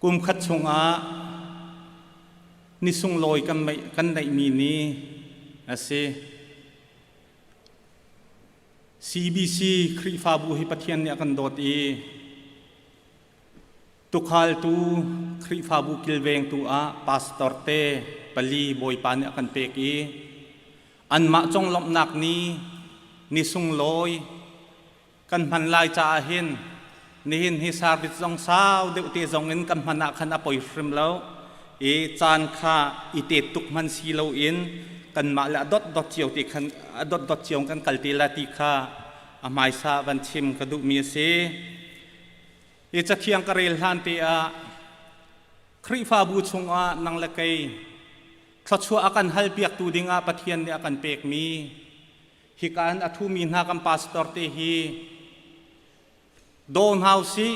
กุมขัดชงอานิสุงลอยกันในมีนี้อาเซ CBC ครีฟาบูฮิปเทียนเนี่ยกันโดดอีตุกฮัลตูครีฟาบูกิลเวงตูอาพาสตอร์เตปลีบอยปานเนี่ยกันเปกอีอันมาจงลบหนักนี้นิสุงลอยกันพันลายจ่าเห็นนี่เห็นฮิสาบิจงสาวเด็กที่จงเงินกันพันนักขันอปอยฟริมแล้วจานข้าอิเตตุกมันสีเลวอินกันมาละดดเจียวติขันดดเจียวกันกัลติลาติข้าอาไมซาวันชิมกระดูมีเสจะเทียงกระเรลฮันเตียครีฟาบูชงอานังละไกทัดชัวอากันฮัลเปียกตูดิงอาปะเทียนเนี่ยอากันเปกมีฮิการอัทุมีนากัมพาสตอร์เตฮีโดนเฮาสิ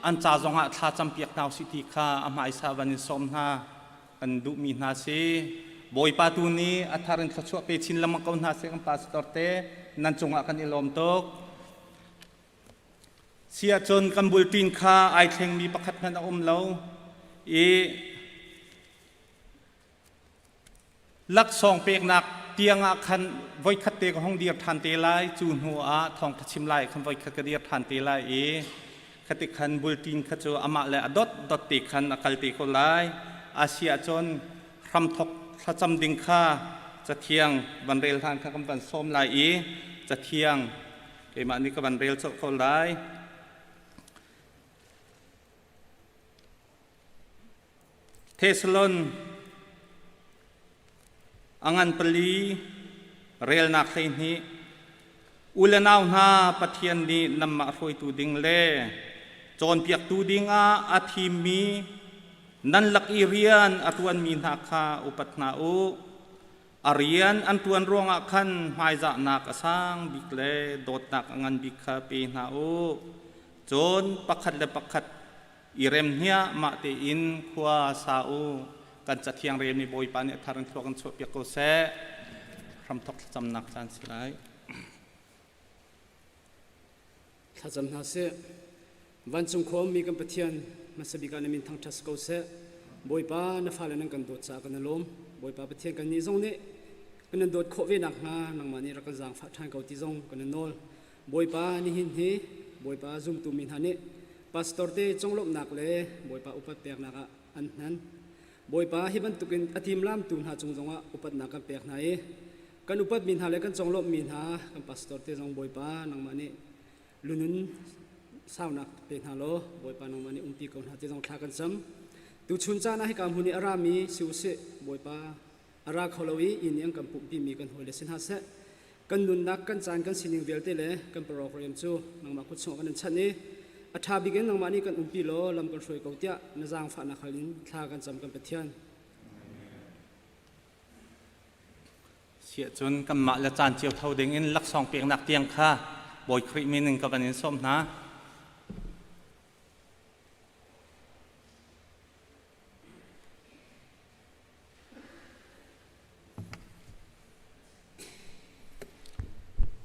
อันจ่าจงอาท่าจำเปียกนาวสิทีข้าอาไมซาวันนิสอมนากันดูมีนาเสบอยปาตูนี้อัฐารินทัดชัวเปชินลำมังกนาเสกัมพาสตอร์เตนันจงอากันอิลอมตกเสียจนกันบุลตินข้าไอเทงมีประคัดมันอมเล่าลักซองเปกนักเตียงอาคันไว้คัดเตกห้องเดียบทันเตลายจูนหัวทองทัชิมไลคันไว้คัดเดียบทันเตลายคัดคันบุลตินคัดโจอามาเลอดดติคันอคัลติโคไลอาเซียจนรำทกทัจำดิงข้าจะเทียงบันเรลทานข้ากำบันส้มไลจะเทียงมันนี้ก็บันเรลโจโคไลเทสลอนอังันปลีเรลนักเซนฮีอุลนาวนาปะเทียนนี้นำมาช่วยตูดิงเล่จนเปียกตูดิงอาทีมีนันลักอีเรียนอตวนมีนาคาอุปัตนาอุอารียนอันตวนรวงอาคันหายจะนักสร้างบิกเล่โดดนักอังันบิกคาปีนาอุจนปักขัดและปักขัดอิเรมเนียมาเตอินขวาซาอูกันจัดเทียงเรียมในบอยปานเนี่ยทารันทวกันสวบยกโกเซรำทกจำนักจานสิไลถ้าจำนาเสวันจงความมีกันปะเทียนมาสบิการมินทั้งทัสโกเซบอยปานฟ้าเลนังกันโดดจากกันลมบอยปาปะเทียนกันนี้ทรงนี้กันโดดโควิดหนักมานังมานี่รักกันจางฟ้าทางเกาติทรงกันนอลบอยปานี่หินฮีบอยปาจุ่มตุมินฮันนี่พาสตอร์เตจงลบนักเลยบอยปาอุปเปียกนักอันนั้นบอยปาฮิบันตุกินอธิมลามตุนหาจงว่าอุปนักกันเปียกไหนกันอุปมินหาเลยกันจงลบมินหากันพาสตอร์เตจงบอยปานังมานี่ลุนุนสาวนักเปียกหาโลบอยปานังมานี่ปีกอนหาจงทากันซ้ำตุชุนจานะให้การหุนิอารามีสิวเสบอยปาอาราเขาเลวีอินยังกันปุ่มปีมีกันหัวเลสินหาเสกันนุนนักกันจานกันสินิงเวลเตเลกันโปรแกรมจูนังมาคุดส่งกันนั่นชันนี้อาชาบิเกนนังมานี่กันปีโลลำกันช่วยเกาเตียนจางฝานักขลินทากันจำกันเปทียนเสียจนกันมาละจานเจียวเท่าเด้งอินลักซองเปียงนักเตียงค่ะบอยครีมีหนึ่งกับวันนี้ส้มนะ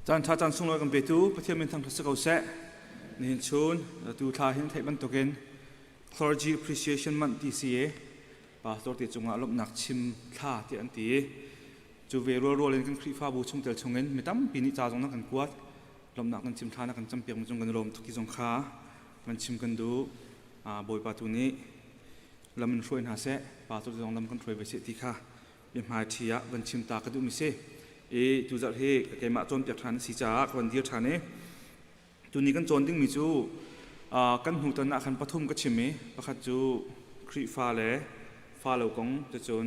จานท่าจานส่งเลยกันไปดูประเทศมันทั้งทัศน์เกาเสนี่ชนดูท่าเห็นไทยมันตกิน clergy appreciation month DCA ป่าตัวที่จงอาลบหนักชิมท่าที่อันตีจูเวรัวเล่นกันครีฟ้าบูชงเตลชงเงินไม่ตั้มปีนี้จ่าจงนักกันกวดลบหนักกันชิมท่านักกันจำเปียกมันจงกันลมทุกที่จงขามันชิมกันดูบอยป่าตัวนี้แล้วมันช่วยหาเสป่าตัวที่จงนำกันช่วยไปเสียทีค่ะเป็นหมายเทียมันชิมตากระดูมิเสจูจัดให้แกมาจนเปียกทันสีจ้าวันเดียวทันเนี่ยจูนี้กันจนดิ้งมีจูกันหูตนะคันปฐุมก็ชิมไหมประคัดจูครีฟ้าเล่ฟ้าเหลวกงจะจน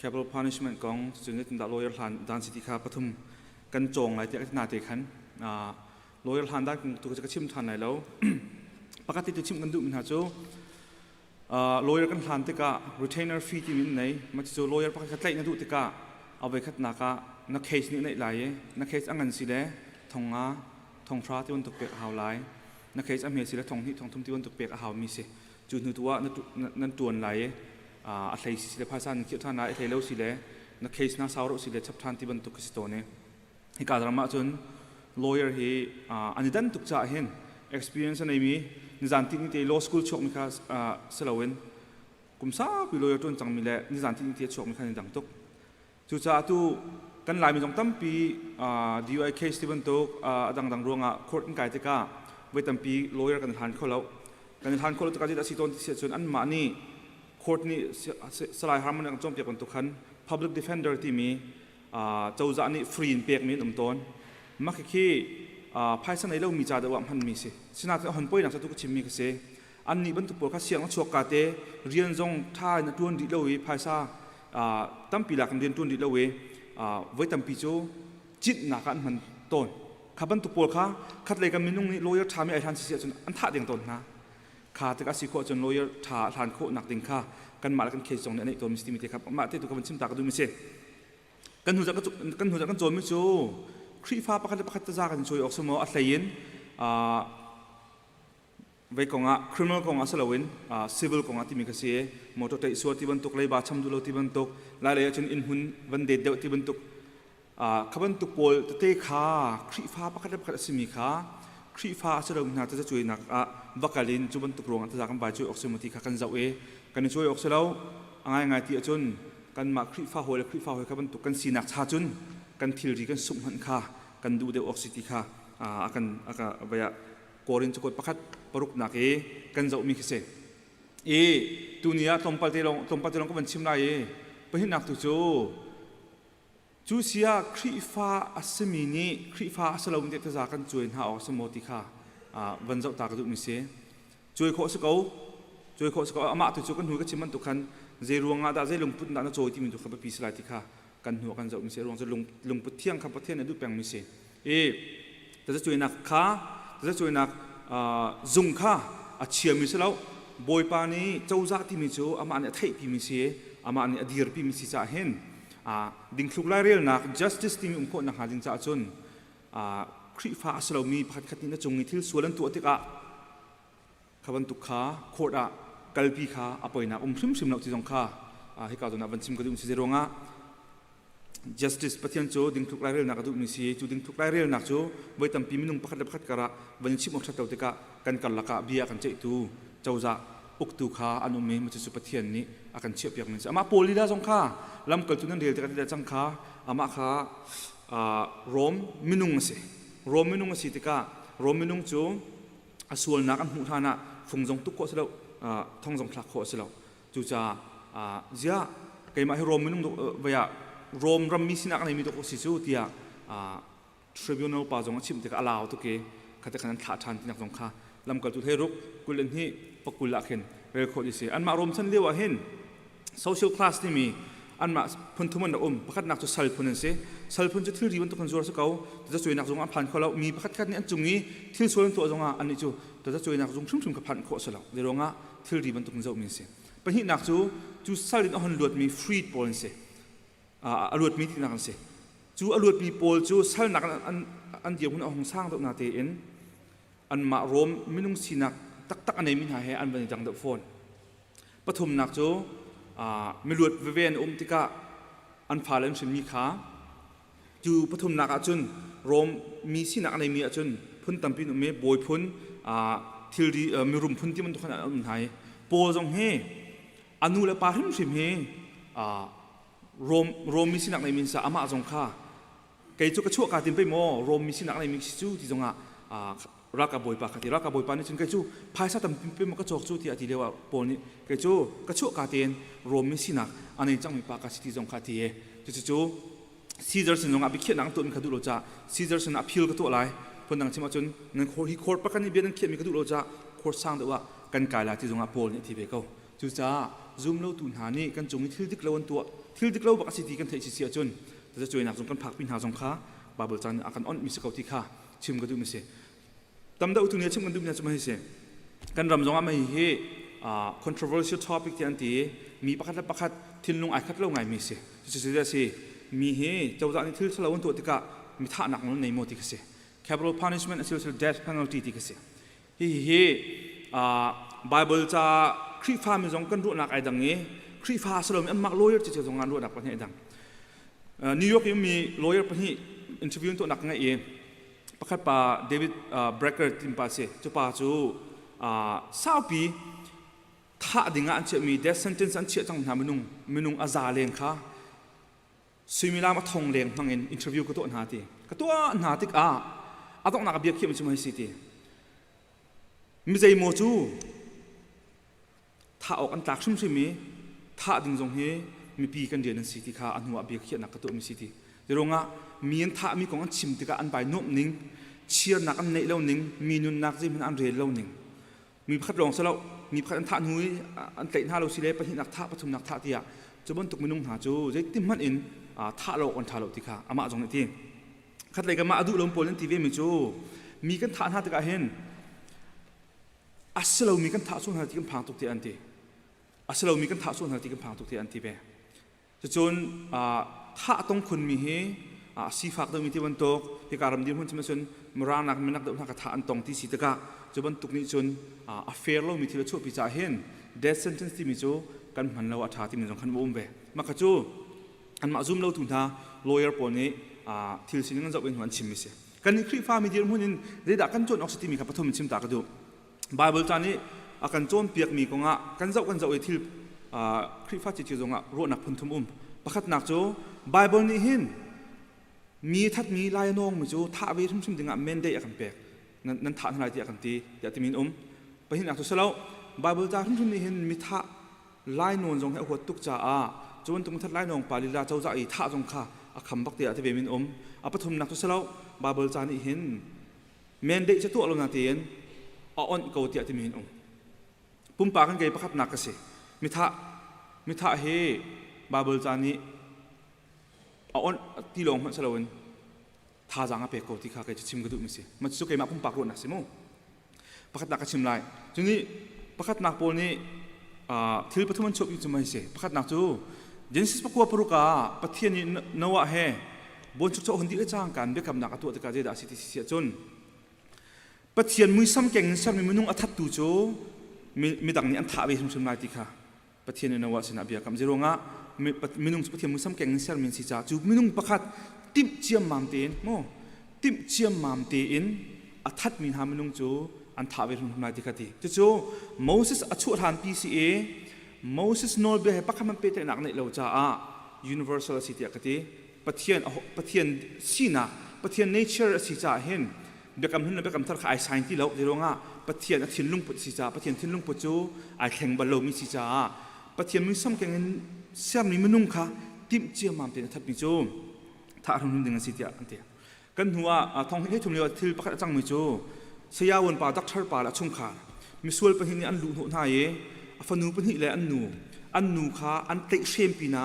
capital punishment กงจะจนได้ตัด lawyer ทันด้านสิทธิคาปฐุมกันจงอะไรที่นาเตขันlawyer ทันด้านตัวจะชิมทันไหนแล้วปกติจะชิมกันดูมันหาจู lawyer กันทันที่กะ retainer fee ที่มีไหนมันจะจู lawyer ปกติใกล้นั่นดูที่กะเอาไปขัดนักนักเคสนี่ในหลายนักเคสอังกันสิเล่ทองทองทราที่วันตกเปียกหาวหลายนักเคสอเมริสิเล่ทองที่ทองทุ่มที่วันตกเปียกหาวมีสิจุดหนึ่งตัวนั่นตัวไหลอะไรสิเล่ภาษาเกี่ยวท่านไหนอะไรเล่าสิเล่นักเคสน่าเศร้าสิเล่ชับทันที่วันตกสิโตเนี่ยให้การรามาจน lawyer อันนี้ดันตุกจ่าเห็น experience ในมี นิจานที่นี่ที่ law school ชกมีค่าสลาวินกุมซาปีลอยต้นจังมีแหละนิจานที่นี่ที่ชกมีค่าในดังตุกจุดจ้าตู้กันหลายมีจงตั้มปีDUI case ที่บรรทุกดังรวงcourt กันไกลที่ก้าไว้ตั้มปี lawyer กันทานเขาแล้วกันทานเขาแล้วตัวการที่ตัดสินตอนที่เสียจนอันมานี่ court นี่สลายหามันยังจมเปียกบรรทุกขัน public defender ที่มีเจ้าจ่านี่ฟรีนเปียกมีนุ่มต้นมักขี้ภายสังในเรามีจ่าเดือดมันมีสิสินาที่หันป่วยหนังสตุกชิมมีก็เสียอันนี้บรรทุกปวดข้าเสียงชัวกาเตเรียนจงท่าในตัวดิเลวีภายซาตั้มปีหลักเรียนตัวดิเลวีไว้ตั้มปีโจจิตหนักอันมันต้นข้าบรรทุกปวดข้าคัดเลยกันมีนุ่งนี่ลอยทามีไอทันเสียจนอันท่าเดียงต้นนะข้าแต่ก็สิโคจนลอยทานโคหนักดิ่งข้ากันมาแล้วกันเคสจงในตัวมิสติมิเตครับมาเตตุกันชิมตากระดูมิเสกันหูจักกันโจมมิจูครีฟ้าประคัตตะจากกันช่วยออกสมออัศยินไว้กงcriminal กงสลาวินcivil กงที่มีกษีมอเตอร์ไซค์สวดที่บรรทุกเลยบาดช้ำดูโลที่บรรทุกลายเลยจนอินหุนวันเด็ดเดียวที่บรรทุกขบรรทุกโพลเตะขาครีฟ้าประคัตสิมีขาครีฟ้าสลาวินน่าจะช่วยนักวัคลินจุบรรทุกรวงอันตรายกันบาดช่วยออกสมอที่ขากันเจ้ากันช่วยออกสลาวง่ายที่จนกันมาครีฟ้าหัวและครีฟ้าหัวขบรรทุกกันสีนักชาจุนกันทิลรีกันสุมหันข้ากันดูเดออกซิตี้ข้าอากันใบกอรินจะกดประคัดปรุกนักกันจะมีเสตัวนี้ตรงปฏิลงก็มันชิมได้ไปเห็นนักตัวจูเสียครีฟ้าอัศมีนี้ครีฟ้าสลาวเด็กจะกันช่วยหาออกสมอติข้าวันเจ้าตากระดุมิเสช่วยโคสกอามาตัวจูกันหัวก็ชิมันตุกันเจรวงอาดาเจลงพุทธนาโจที่มีตุขับไปพิสไลติข้ากันหัวกันจะมีเสียรวงจะลงพุทธเที่ยงขับประเทศในดูแปลงมีเสียแต่จะช่วยนักข้าจะช่วยนักจุงข้าอาเชียมีเสียแล้วบอยปานี้เจ้าจ่าที่มีโจอามาเนี่ยไทยพิมีเสียอามาเนี่ยอดีตพิมีเสียจะเห็นดิ่งคลุกไล่เรียลนัก justice ที่มีองค์คนนักหาดิ่งจ่าจนครีฟ้าสลามีพัดขัดนี้นะจงมีที่ส่วนตัวที่กะขบันตุข้าโคตรกัลปีข้าอภัยนักชิมนักที่จงข้าให้กล่าวตัวนักบัญชีก็ดูมีเสียรวงjustice ปฏิญาณโจดิ่งทุกรายเรื่องนักดูมีเสียจูดิ่งทุกรายเรื่องนักโจไว้ตั้มปีมินุงประคัดกระวันชิมออกชัดเต่าเด็กกันกันลักเบียกันเจตูเจ้าจ่าอุกตูข้าอนุเมมันจะสุปฏิญาณนี้อากันเชื่อเปียกมันอามาโพลีดาจงข้าลำเกิดตุนันเดียร์แต่กันเดียร์จังข้าอามาข้าโรมมินุงสิโรมมินุงสิติกาโรมมินุงโจส่วนนักอันหูทานะฟงจงตุกโคสแล้วท่องจงคลักโคสแล้วจูจ่าเจ้าเกี่ยมาให้โรมมินุงเวียโรมรำมีสินักในมีตัวสิจูที่tribunal ป่าจงชิมติกาลาวตุกเกขัดขันขาดทันที่นักจงข้าลำเกิดตุเทรุกกุลนี้ปกุลละเห็นเรื่องโคดิเสียอันมารวมชั้นเรียกว่าเห็น social class ที่มีอันมาพันธุมันประคัดนักจะสัลพุนเสียสัลพุนจะที่รีวันตุกันจวสักเขาจะช่วยนักจงอันผ่านเขาแล้วมีประคัดนี้อันจงนี้ที่ส่วนตัวจงอันนี้จูจะช่วยนักจงชุ่มกับผ่านโคสแล้วเดี๋ยวงะที่รีวันตุกันจะมีเสียเป็นที่นักจูสัลลินอันหลุดมี free ปอลเสียอรวดมีที่นักเสียจูอรวดมีปอลจูสัลนักอันเดียวคนเอาของสร้างตัวนาเตอินอันมารวมมินุงสินักตักอันไหนมินหายอันเป็นจังเดฟอนปฐมนักจูมิลวดเวียนติกาอันพาเลนชินมีขาจูปฐมนักอาจุนรวมมีสินักอันไหนมีอาจุนพุ่นตั้มปีนเมบอยพุ่นทิลดีมีรุมพุ่นที่มันทุกขนาดอันหายปอจงเฮอนุเลปาริมชิมเฮรวมมีสินักในมินสาอามาจงข้าเกยจุกชั่วการติมไปโมรวมมีสินักในมินจูที่จงรักกับบอยปากที่รักกับบอยปานี่จนเกยจูภายซาตัมเป็นมันก็จอกจูที่อธิเดียวว่าปนี่เกยจูกระชั่วการตินรวมมีสินักอันนี้จังมีปากสิที่จงข้าที่จูซีเดอร์สันจงอภิเขียนหนังตัวมีกระดูกโลจ่าซีเดอร์สันอภิลกระตัวอะไรพนังชิมาจนนั่นโคฮิโคร์ปกันนี่เบียนเขียนมีกระดูกโลจ่าโคร์สร้างแต่ว่ากันกายละที่จงปนี่ที่เบเก้าจูจ่าซูมเล่าตุนหานี่กันจงมีที่ดิกเลวันตัวที่ดิกเลวบักสิทธิกันเทศเสียจนจะช่วยนักจงกันผักพินหาจงข้าบาเบิลจันอาการอ่อนมีสกัดที่ข้าชิมกระดูกมีเสียตำดาวตุนนี้ชิมกันดูมีจะไม่เสียกันรำจงไม่เฮcontroversial topic ที่อันที่มีประคัดทิ้งลงไอ้คัดเล่าไงมีเสียจะเสียสิมีเฮเจ้าจ่านี่ที่สลาวันตัวที่ก้ามีท่าหนักนั้นในโมติกเสีย capital punishment essential death penalty ที่กเสียเฮBible จะครีฟ้ามีจงกันรู้หนักไอ้ดังนี้ครีฟ้าสลามีอันมัก lawyer จะจงงานรู้หนักประเทศดังนิวยอร์กยังมี lawyer ประเทศ interview ตัวหนักไงประคัดป่าเดวิดเบรกเกอร์ทีมป่าเสียจูป่าจู เศร้าปีถ้าดิ่งอันเชื่อมี death sentence อันเชื่อจังหนามินุงอาซาเลงค่ะสุยมิลามาทงเลงมังเงินอินเทอร์วิวก็ตัวหนาทีก็ตัวหนาติกต้องนักเบียร์เขียนมันจะไม่สิทีมิใจโมจูถ้าออกอันตักชุ่มชิมีถ้าดิ่งตรงนี้มีปีกันเดียนสิทีค่ะอันหัวเบียร์เขียนนักก็ตัวมีสิทีเดี๋ยวงะมีอันถ้ามีของอันชิมติกาอันใบนุ่มนิ่งเชียร์นักอันเนยเล่านิ่งมีนุนนักที่มันอันเรียนเล่านิ่งมีพัดลองซะแล้วมีพัดอันท่านุ้ยอันเตะหน้าเราสิเล่ปะที่นักท่าปฐุมนักท่าที่จะบนตุกมินุงหาจูใจติมันอินท่าโลกอันท่าโลกที่ค่ะอามาจงในที่ขัดเลยกันมาอดุลมโพลันทีวีมิจูมีกันท่าหน้าตะกาเห็นอัศเรามีกันท่าส่วนหาที่กันพังตุกที่อันที่อัศเรามีกันท่าส่วนหาที่กันพังตุกที่อันที่เบจะจนท่าต้องคนมีเฮสีฝากต้องมีที่วันตกที่การรำดีมันจะมาจนมรางนักมันนักเดินทางกระทาอันตรงที่สีตะกาจะวันตกนี้จนaffair เรามีที่เราช่วยพิจารณาเห็น death sentence ที่มีจูกันมันเราอัฐาที่มีสำคัญบ่มเบมาขจูอันมาซุ่มเราถุนท่า lawyer ปนนี้ที่สิ่งนั้นจะเป็นหัวชิมมิเสกันนี่คลิปฟ้ามีเดียร์มันเรื่องกันจนออกสติมีกับปฐมชิมตากระดู Bible จานี้กันจนเปียกมีกงกันเจ้าไอ้ที่คลิปฟ้าจิตจงรู้นักพันธุมประคัดนักจู Bible นี่เห็นมีทัดมีลายน้องมีจูท่าเวทุมชิมดึงเมนได้กันเปียกนั้นท่าอะไรที่กันตีอยากจะมีไปเห็นนักทุสแล้ว Bible จาทุมนี่เห็นมีท่าลายนวลจงให้หัวตุกจ่าจนตรงทัดลายน้องปาลิลาเจ้าจะอีท่าจงข้าคำบักเดียที่เวมินปฐมนักทุสแล้วบาเบิลจานี่เห็นเมนเดจะตัวเราหน้าเตียนอ่อนเกาเตียที่มีเห็นปุ่มปากันเกยประคับนักกสิมิท่าเฮบาเบิลจานี่อ่อนที่ลงมันสลวนท่าจางอาเปกเกาที่ข้าเกยจะชิมกระดูกมิสิมันสุกเกยมาปุ่มปากรวดนักสิโมประคับนักก็ชิมไล่จึงนี้ประคับนักโปนี่ที่ปฐมมันชอบอยู่จุดไม่เสียประคับนักจูเจนสิสปกัวปรุกาปะเทียนนวะเฮบนชุกชกคนที่จ้างกันเบียกำนักตัวตะการเจดาสิทธิเสียจนปะเทียนมือซ้ำเก่งซ้ำมีมนุษย์อัฐตูโจมีดังนี้อันท่าเวชชุมนายติค่ะปะเทียนนวะสินะเบียกำเจรงะมีนุ่งปะเทียนมือซ้ำเก่งซ้ำมีสิจ้าจูมีนุ่งประคัดติมเจียมมามเตนโมติมเจียมมามเตนอัฐมีหามีนุ่งจูอันท่าเวชชุมนายติค่ะที่จูโมเสสอัจฉริยะ PCA Moses โนเบียให้ปักคำมันเป็นแต่หนักในเราจะuniversal สิที่กติปะเทียนสีน่ะปะเทียน nature สิจะเห็นเบียกำหุ่นเบียกำทัดขาย sign ที่เราเดี๋ยวง่ะปะเทียนทิ้งลุงปุสิจะปะเทียนทิ้งลุงปุจูไอแข่งบอลลูมีสิจะปะเทียนมีซ้ำแข่งเสียมนี่มันนุ่งค่ะติมเจียมามเป็นทัดมิจูถ้าเราหุ่นดึงสิที่อันเดียกันหัวทองให้ทุ่มเลี้ยวที่ปักจังมิจูเสียวนป่าดักเชิดป่าละชุ่มขามีส่วนเป็นที่อันลุหน่ายฟันูเป็นหิเลอันนูค่ะอันเตะเชมปีนา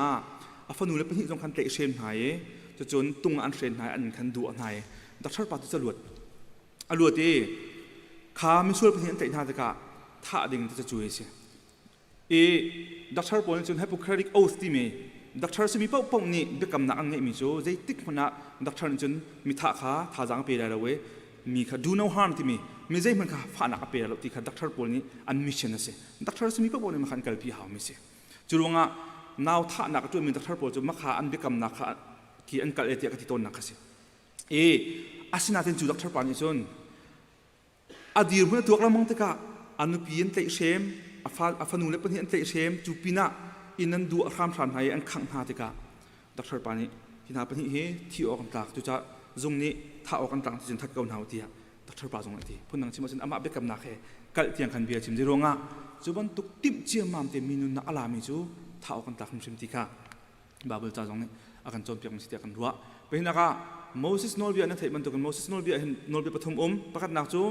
ฟันูเลเป็นหิตรงคันเตะเชมหายจะจนตุงอันเชนหายอันคันดูอันหายดักชัดปาตุจรวดอรวดดีข้าไม่ช่วยเป็นหินเตะนาตะกะท่าดิ่งจะจุยเสียดักชัดปนจนให้พวกคริกโอสติเมดักชัดสมีเป้าปงนี่เบกำนักอันเงมิโจใจติดคนน่ะดักชัดจนมีท่าขาท่าจางเปรย์เราเว้มีค่ะ do no harm ที่มีใจมันค่ะฝ่านักเปรย์เราที่ค่ะดักชัดปนนี้อันมิชชั่นนะสิดักชัดสมีเป้าปงนี่มันขันกัลพีหามิสิจุลวงะนาวท่านักจนมีดักชัดปนจนมักขาอันเบกำนักที่อันกัลเอติยกติโตนักสิอาศินาเทนจูดักชัดปนนี่จนอดีตเมื่อตัวกระมังตะกะอนุปีนเตะเชมฟันูเล็บเป็นอันเตะเชมจูปีน่าอินนั้นดูข้ามผ่านให้อันขังหาตะกะดักชัดปนนี้ที่น่าเป็นเหตุที่ออกกันตากจุจ้าตรงนี้ถ้าออกกันตากจนทัดเกาหนาวที่ดักชัดปนตรงนี้พุ่นนังชิมว่าฉันอามาเบกำนักเหกัลเตียงคันเบียชิมจิโรงะจูบันตุกติมเจียมมามเตมินุนนักอลามิจูถ้าออกกันตากชิมที่ค่ะบาเบิลจ้าตรงนี้อาการโจมตีมันสิเดียกันรัวเป็นนักะโมเสสโนเบียนั่นเถิดมันตุกันโมเสสโนเบียโนเบียปฐมประกาศนักจู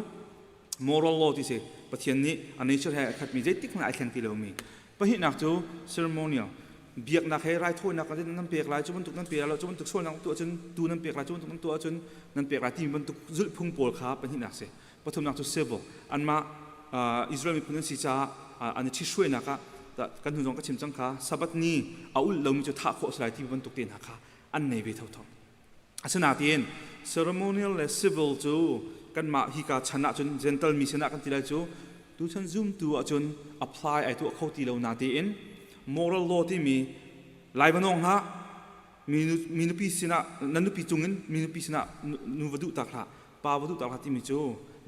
moral law ที่เสปะเทียนนี้อันนี้ช่วยให้ขัดมีใจติ๊กมันไอแข็งตีเรามีปะหินักจู ceremonial เบียกนักให้ไรถ้วยนักก็จะนั่นเปียกไรจุบันตุกนั่นเปียกเราจุบันตุกส่วนนักตัวจนดูนั่นเปียกไรจุบันตุกนั่นตัวจนนั่นเปียกไรที่มันตุกจุดพุ่งโผล่ขาปะหินักเสปฐมนักจู civil อันมาอิสราเอลมีคนนั้นสิจ้าอันนี้ที่ช่วยนักแต่กันหุ่นจงก็ชิมจังค่ะสับัดนี้เอาเรามีจุดท่าโคสไลที่มันตุกเตียนหักค่ะอันในเวทเท่าทองอาสนาเตียน ceremonial และ civil จูกันมาฮิกาชนะจน gentle มีชนะกันทีไรจูดูฉัน zoom ตัวจน apply ไอตัวเข้าตีเรานาทีอิน moral law ที่มีหลายบ้านองฮะมีนุปีสินะนันนุปีจุงเงินมีนุปีสินะนุวัดุตักละปาวดุตักละที่มีจู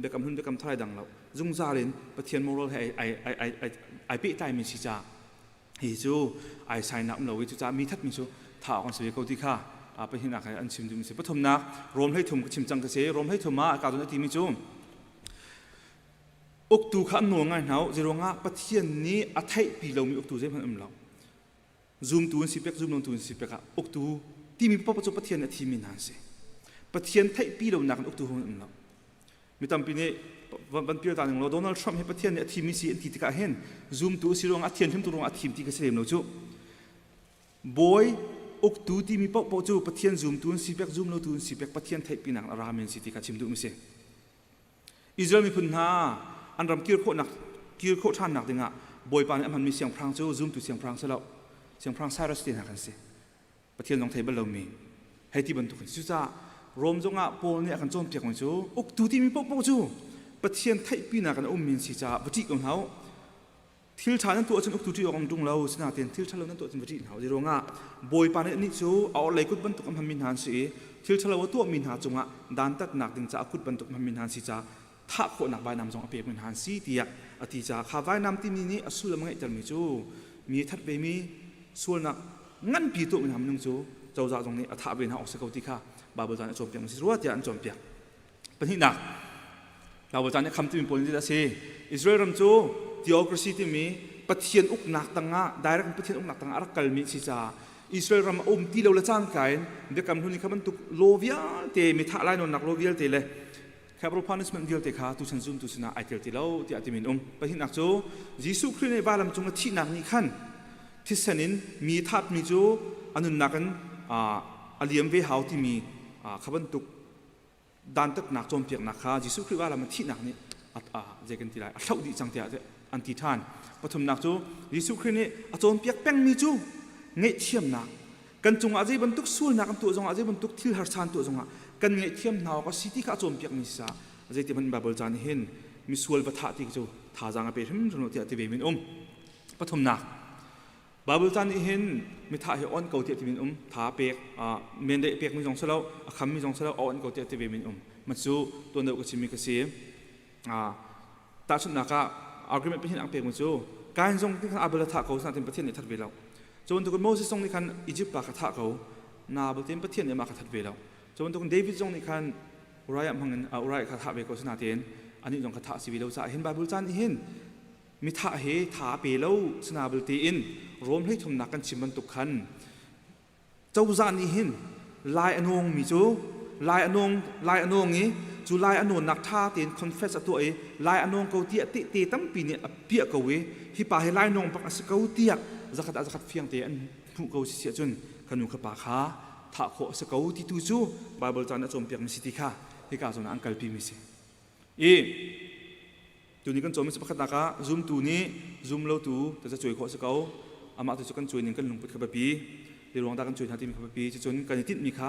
เด็กกำหุ่นเด็กกำทายดังเราจุงซาลินปะเทียนโมโรให้ไอปีไตมีสิจ้าฮิจูไอไซนับเราวิจูจ้ามีทัดมีจูท่ากันเสียเขาที่ข้าไปที่นักอันชิมดูมีเสียปฐมนักรวมให้ถุมชิมจังกเสียรวมให้ถุมมาอากาศตัวนี้มีจูอุกตูขันหน่วงไงเนาะจะรวงอ่ะปะเทียนนี้อัฐิปีเรามีอุกตูเจ็บมันเราซูมตูนสิเป็กซูมลงตูนสิเป็กอุกตูที่มีปปจปะเทียนที่มีนานเสียปะเทียนไทยปีเราหนักอุกตูมันเรามีตามปีนี้วันปีต่างๆเราโดนัลด์ทรัมป์ให้ปะเทียนที่มีสิที่ติกาเห็นซูมตูสิรวงอัฐเทียนที่ตัวรวงอัฐิมที่กเสริมเราจูบอยอุกตูที่มีปปจปะเทียนซูมตูนสิเป็กซูมลงตูนสิเป็กปะเทียนไทยปีหนักราเมนสิที่กาชิมดูมิเสอิสราเอลมีพุนหาอันรำกิรโคหนักกิรโคท่านหนักดึงอ่ะบอยปานนี้มันมีเสียงพรางจูซูมตูเสียงพรางเสร็จแล้วเสียงพรางไซรัสตีนหากันสิประเทศน้องไทยบ้านเรามีให้ที่บรรทุกสุดจ้ารวมจงอ่ะโปลเนี่ยกันโจมเปียกมันจูอุกตูที่มีปกจูประเทศไทยปีนักกันมินสิจ้าบุตรของเขาทิลชานั้นตัวฉันอุกตูที่ออกตรงเราสนาเตียนทิลชาเรานั้นตัวฉันบุตรเขาที่รวงอ่ะบอยปานนี้จูเอาอะไรกุดบรรทุกมันมินหันสิทิลชาเราตัวมินหาจงอ่ะดานตัดหนักดึงจ้ากุดบรรทุกมันมินหันสิจ้าถ้าคนหนักใบนำจงอภิมินหันสิเดียอธิจ้าข้าใบนำที่นี่สุดละมั้งไอ้จันมิจูมีทัดไปมีส่วนนักงั้นปีตัวมันทำนึงจูเจ้าจ่าตรงนี้อัฐเป็นหาออกสกาวติค่ะบาบูจานโจมเปียกมันสิรู้ว่าจะอันโจมเปียกเป็นที่หนักบาบูจานเนี่ยคำที่มีผลที่จะเสียอิสราเอลรำจูทีโอคราซีที่มีปะเทียนอุกหนักตั้งอ่ะได้รับปะเทียนอุกหนักตั้งอ่ะรักกัลมิสิจ้าอิสราเอลรำที่เราละจ้างกันเด็กกำทุนนี้เขาบรรทุกโลวิอาเตมีท่าไล่นนนักโลวิอาเตเลยแค่โปรพานิสมันเดียวเตค่ะตุชันซุ่มตุสนาไอเทลที่เราที่อาจจะมีเป็นที่หนักจูยิสุคริสในบ้านลำจงที่หนักนี้ขั้นที่สนินมีทัดมีจูอันนั้นนักกันอาเลียมเวหาวที่มีขบันตุกดานตักหนักโจมเปียกนักค่ะยิสุคริสว่าเรามันที่หนักนี้เจกันที่ไรเท่าดีจังเดียดอันที่ท่านปฐมหนักจูยิสุคริสนี่โจมเปียกแป้งมีจูเงยเทียมหนักกันจงอาเจบรรทุกสู้หนักกันตัวจงอาเจบรรทุกที่หาชานตัวจงกันเงยเทียมหนาวก็สิที่ข้าโจมเปียกมีสาอาเจที่มันบาเบิลจานเห็นมีส่วนวัฏฏะที่จูท่าจางอาเปรมจนที่อาจจะเป็นมินปฐมหนักบาเบิลจานเห็นมีท่าเหออนเกาเตียที่มินท่าเปียกเมนเดเปียกมีจงเสลาคำมีจงเสลาอ่อนเกาเตียที่เป็นมินมันสู้ตัวเดียวกับชิมิกเสียตาชุนนักอาร์กิวเมนต์เป็นที่นักเปียกมันสู้การจงที่ขันอาเบลท่าเขาสนับสนุนประเทศในทัดเวลาจนทุกคนโมเสสจงในขันอียิปต์ปากท่าเขานาเบลเต็มประเทศเนี่ยมาขัดเวลาจนทุกคนเดวิดจงในขันอุไรอัมพังเงินอุไรขัดท่าเวลเขาสนับสนุนอันนี้จงขัดท่าสิวิลาจะเห็นบาเบิลจานเห็นมีท่าเหท่าเปล่าสนาเบลตีอินรวมให้ทำนักกันชิมบรรทุกขันเจ้าจานนี้เห็นลายอนงมีจูลายอนงนี้จูลายอนงนักท่าเตียนคอนเฟสตัวลายอนงเขาเตียติตั้มปีเนี่ยเปียกเขาเวที่ป่าให้ลายนงปักสเขาเตียจะขัดเฟียงเตียนผู้เขาเสียจนขนุขปาขาท่าโคสเขาที่ตูจูบาเบิลจานจมเปียกมิสิติค่ะที่กาสนาอังกัลปีมิสิตัวนี้กันโจมไม่ใช่พักนักซูมตัวนี้ซูมเราตัวแต่จะช่วยข้อสกาวอามาตัวจะกันช่วยหนึ่งกันลงไปขับปีเดี๋ยวลองตากันช่วยทันทีมีขับปีจะจนกันติดมีค่ะ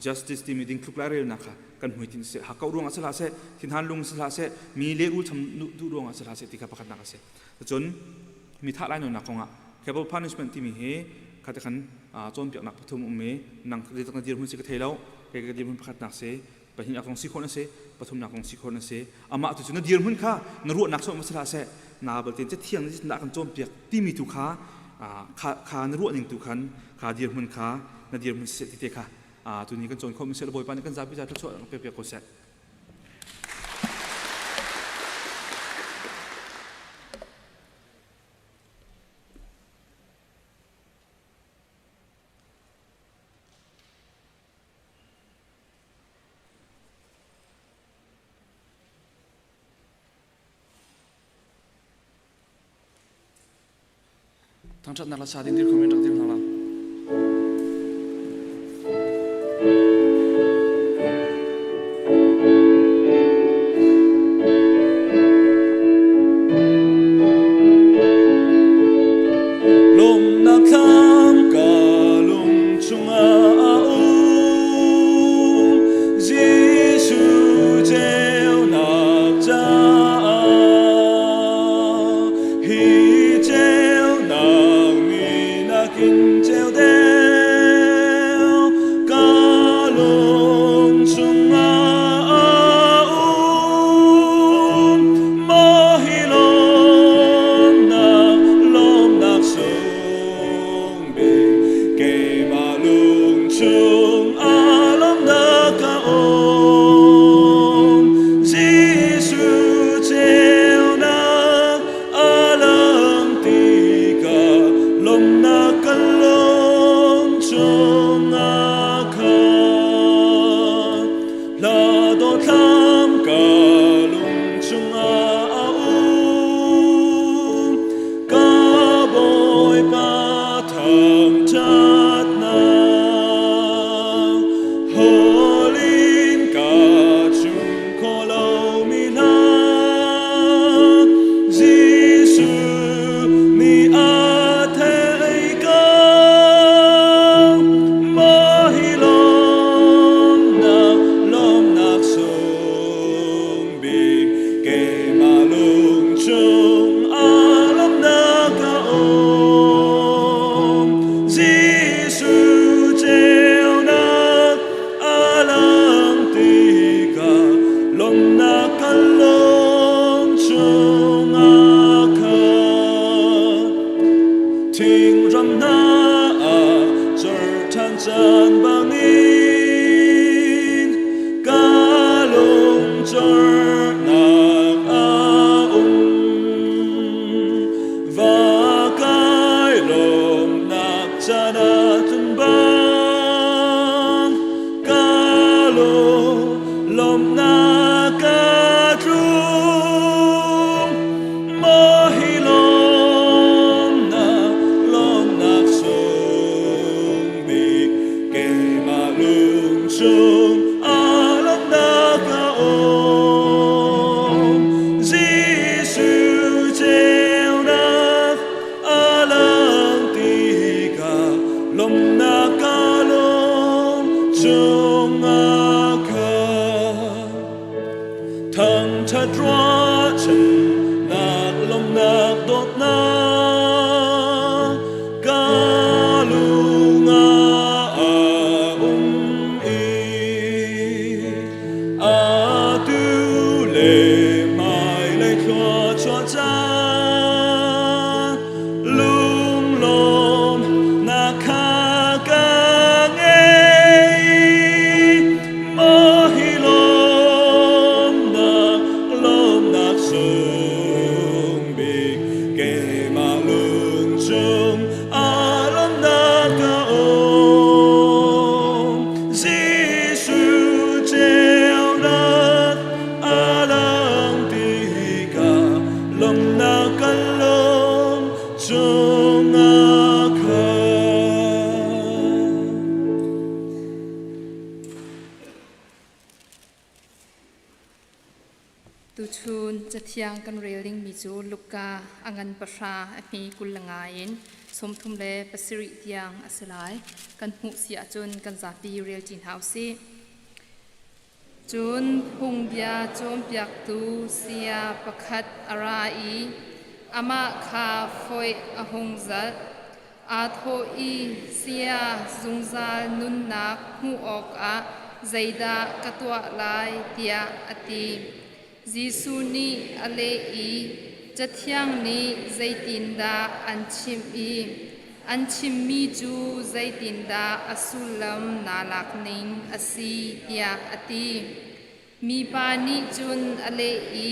justice ที่มีดิ้งคลุกลายเร็วนะคะกันหัวทิ้งเสียหากเขารวงอัศลาเสทิ้งหันลงอัศลาเสมีเลี้ยงทำดูรวงอัศลาเสที่ขับพักนักเสจะจนมีท่าไล่หนุนนักของแค่พอ punishment ที่มีเหตุขัดขันโจมเปียกนักปฐมเมนังเรื่องการเดียร์หุ่นสิกเทแล้วแกก็เดียร์หุ่นพักนักเสไปหินอักของสิคนนั่นเสปฐมนักของสิคนนั่นเสอามาตัวจุนเดียร์หุ่นข้านรัวนักโจมอัศลาเสนาเบลเตนจะเที่ยงจะนักกันโจมเปียกที่มีทุกขานรัวหนึ่งทุกขันขาเดียร์หุ่นขานาเดียร์หุ่นเสติเตค่ะตัวนี้กันโจมเขาไม่เสร็จบอยปานกันจับพิจารณาช่วยเปียกๆก็เสร็จทั้งชัดนักรักษาดินที่คอมเมนต์จากที่ทางเราลมนักข้ามกาลงชงอาจิสุเจ้านักจ้าฮิเจ้านักมีนักกิน ทิ้งรำนาจอทางจานบางอินกาลงจอนักอาอุมวากายลมนักจานาตุนบางกาลงลมนักตรุงมหิลมนักสงบิกเกมาลุงชงอาลมนักโอจิสุเจวนักอาลังติกาลมนักลมจงอาคาทั้งทัดรัฉันนักลมนักโดดนากาลุงอาอุมอีอาตุเลไม่เลยขอชอจาลุงลมนาคากาเงมหิลมนักสงบิกเกมาลุงจงอาลมนักโอจิสุเจวนักอาลังติกาลมนักลมจงอาคาตูชูนจะเทียงกันเรลิงมิจูลูกกาอังันปะชาอมีกุลงายินสมทุมเลปสิริเทียงอสลายกันหูเสียจุนกันจากปีเรียลจินเฮาซีจุนพุงเบียโจมเปียกตูเสียประคัดอาราอีอามาคาฟอยอหงจัดอาโทอีเสียซุงซาลนุนนักหูออกอาใจดากะตัวลายเตียอตีJisu ni ale i jathyang ni zaitinda anchim mi chu zaitinda asulam nalak ning asi tia ati mi pa ni chun ale i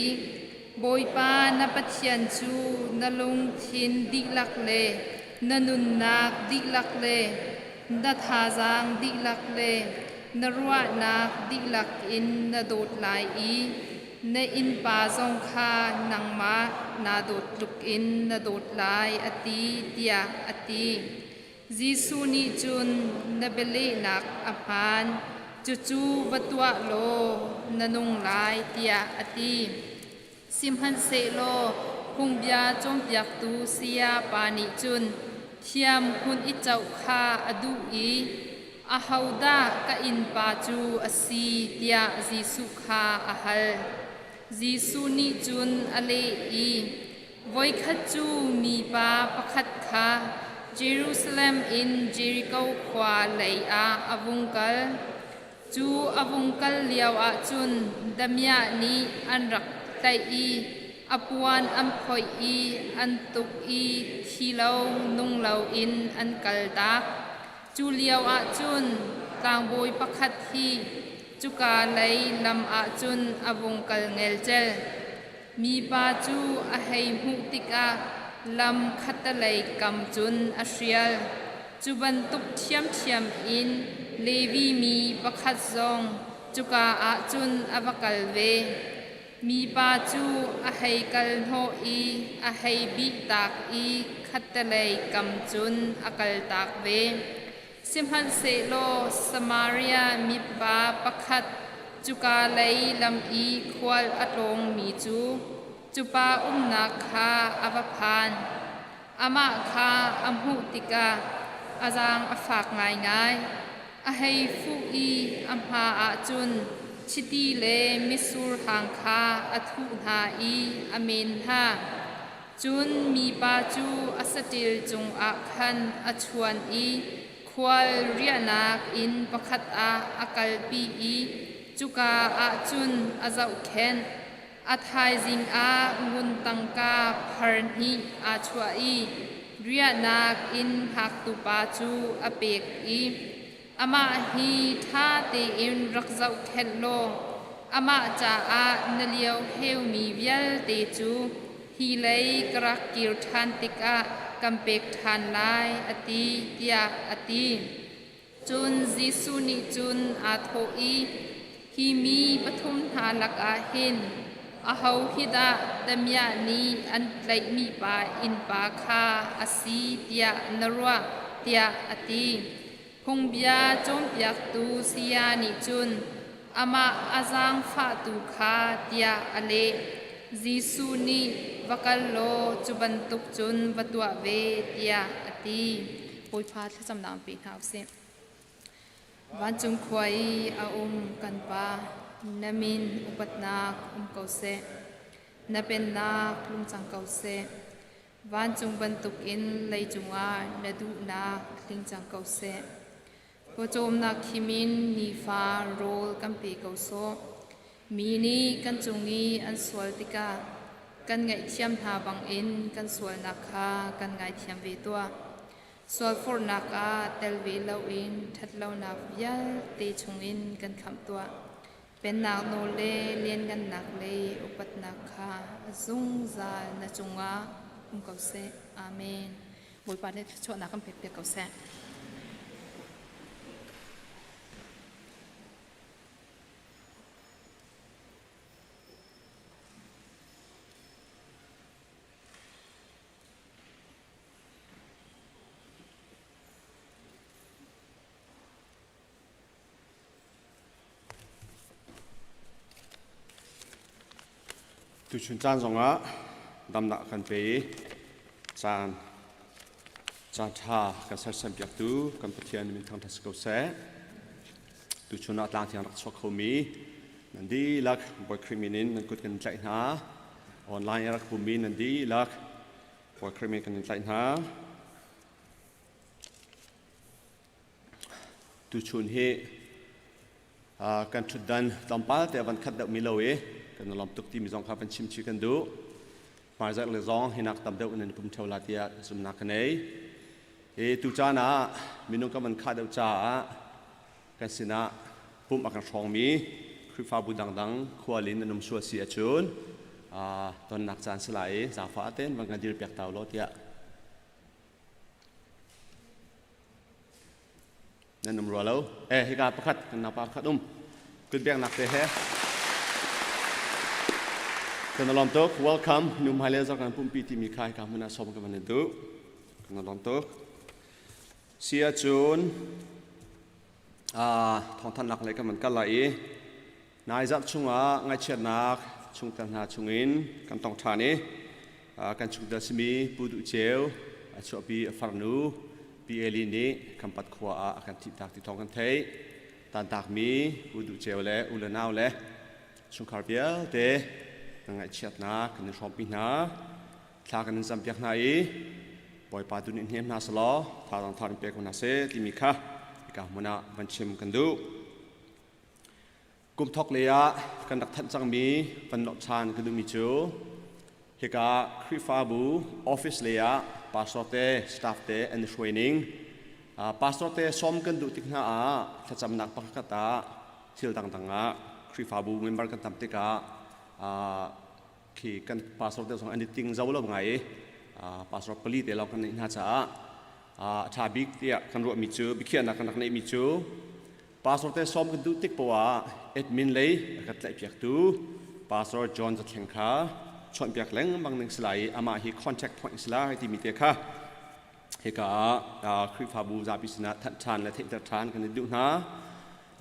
boi pa na pathian chu nalung thin diklak le nanun nak diklak le na tha jang diklak le narwa nak diklak in na dot lai i na in pa zong kha nang ma na dot luk in na dot lai ati tia ati Jisu ni chun na bele nak apan chu watwa lo nanung lai tia ati simhan se lo hung bia chom piak tu sia pa ni chun thiam hun I chau kha adu I a hauda ka in pa chu asi tia Jisu kha ahal Jisu ni chun ale I voi khat chu mi pa pakhat kha Jerusalem in Jericho khwa lei a avungkal chu avungkal liaw a chun damya ni anrak tai I apuan amphoi I antuk I thilo nunglo in ankal tak chu liaw a chun tangboi pakhat hi chuka lei lam a chun avungkal ngel chel mi pa chu a hei mu tika lam khatalei kam chun a hrial chuban tuk thiam in levi mi pakhat zong chuka a chun avakal ve mi pa chu a hei kal ho I a hei bi tak I khatalei kam chun akal tak ve simhan se lo Samaria mi pa pakhat chuka lei lam I khwal atlong mi chu chupa nak kha avaphan ama kha amhu tika azang afak ngai a hei fu I amha a chun chiti le misur hang kha athu na I amen ha chun mi pa chu asatil chung a khan achuan I khwal rianak in pakhat a akal pi I chuka a chun azau khen athai jing a ngun tangka pharni a chua I เรียนักอินหักตุปาจูอเปกอีอามาฮีท่าเตอินรักเจ้าเทลโลอามาจ่าอานเลียวเฮวมีเวียลเตจูฮีเลยกรักกิรทันติกะกัมเปกทานลายอติเตียอติจุนจิสุนิจุนอาโทอีฮีมีปฐุมทาลักอาเห็นอาเฮาฮิดาตมยานีอันไลมีปาอินปาคาอาซีเตียนรัวเตียอติคงเบียจมเปียกตูซียานิจุนอามาอาจังฟาตูคาเตียอเลจิสุนีวกัลโลจุบันตุกจุนวัตัวเวเตียอติปุยพาทจำนำปีหาวเซวันจุงควยอากันปานามินอุปัตนาคเกาเซนาเป็นนาคลุงจังเกาเซวันจุงบันตุกอินเลยจุงอานาดูนาคลิงจังเกาเซโปโจมนาคิมินนีฟาโรลกัมปีเกาโซมีนีกันจุงนีอันสวลติกากันไงเทียมทาบังอินกันสวลนักคากันไงเทียมเวตัวสวลฟอร์นักาเตลเวลาอินทัดเลานาฟยาเตชงอินกันคำตัวเป็นนักโนเลเลียนกันนักเลอุปัตนักคาซุงซาณจงอาเกาเซอาเมนบุยปาได้ช่วยนักคำเปียกเกาเซตุชุนจานสงะดำหนักกันไปจานท่ากันเสร็จสัมผัสดูกันไปเที่ยวในทางทัศน์เกษตรตุชุนอัตลาที่รักษาเขามีนั่นดีลักบอยคริมินินนั่นก็กันใจหาออนไลน์รักบุมีนั่นดีลักบอยคริมินกันใจหาตุชุนเฮกันชุดดันลำปาแต่วันคัดดอกมิโลเอกันลำตุกที่มีสองข้าเป็นชิมชิกันดูมาจากเลยสองให้นักตำเดาในปุ่มเทวลาที่สมนักนี้ตุจานะมีนุ่งกับมันขาดเดาจ้ากันสินะปุ่มอักษรมีคือฟ้าบุดังๆขวาลินนุ่มชัวเสียชุนตอนนักจานสลายสาฟ้าเต้นบางการยืนเปียกเตาโลที่นั่นนุ่มรัวแล้วให้การประคัดกันนับประคัดขึ้นเบียงหนักเลยกันลองตุก welcome นุ่มไฮเลอร์จากการปุ่มปีที่มีใครกันมันน่าชมกันมันดูกันลองตุกเสียจูนท้องท่านหนักเลยกันมันก็ไหลนายจักชุงง่ายเชียดนักชุงตันหาชุงอินกันต้องทานี้กันชุงเดชมีปูดุเจลชอบปีฟาร์นูปีเอลินีคำปัดขวากันทิดดักที่ท้องกันเทยตันดักมีปูดุเจลเล่อุลนาวเล่ชุงคาร์เบียเตง่ายเชียดนักกันชอบปีนาทากันจำเปียกไหนปล่อยปลาตุนินเฮียนนาสลอทาตังทานเปียกนาเซที่มีค่ะกามุนาบัญชิมกันดูกุมทอกเลียกันดักทันจังมีปันนกชานกันดูมิจูเฮกาคริฟาบูออฟฟิศเลียพาสโตเตสตาฟเตอันเทรนนิ่งพาสโตเตซ้อมกันดูติกนาถ้าจำนักปักกตาทิลต่างๆคริฟาบูเมมเบอร์กันทำติกาขี่กันพาสโตเตส่งอันนี้ติงเจ้าเราไงพาสโตเปลีเตเรากันน่าจะชาบิกเตียกันรัวมิจูบิเคียนนักในมิจูพาสโตเตซ้อมกันดูติกปัวเอ็ดมินเลยกันไหลเปียกดูพาสโตจอห์นจะแข่งขาชนเปียกแหลงบางหนึ่งสลายอามาฮีคอนแทคพอยต์สลายที่มีเตียค่ะเฮกาคริฟาบูซาบิสนาทันทานและเทตทานกันดูนะ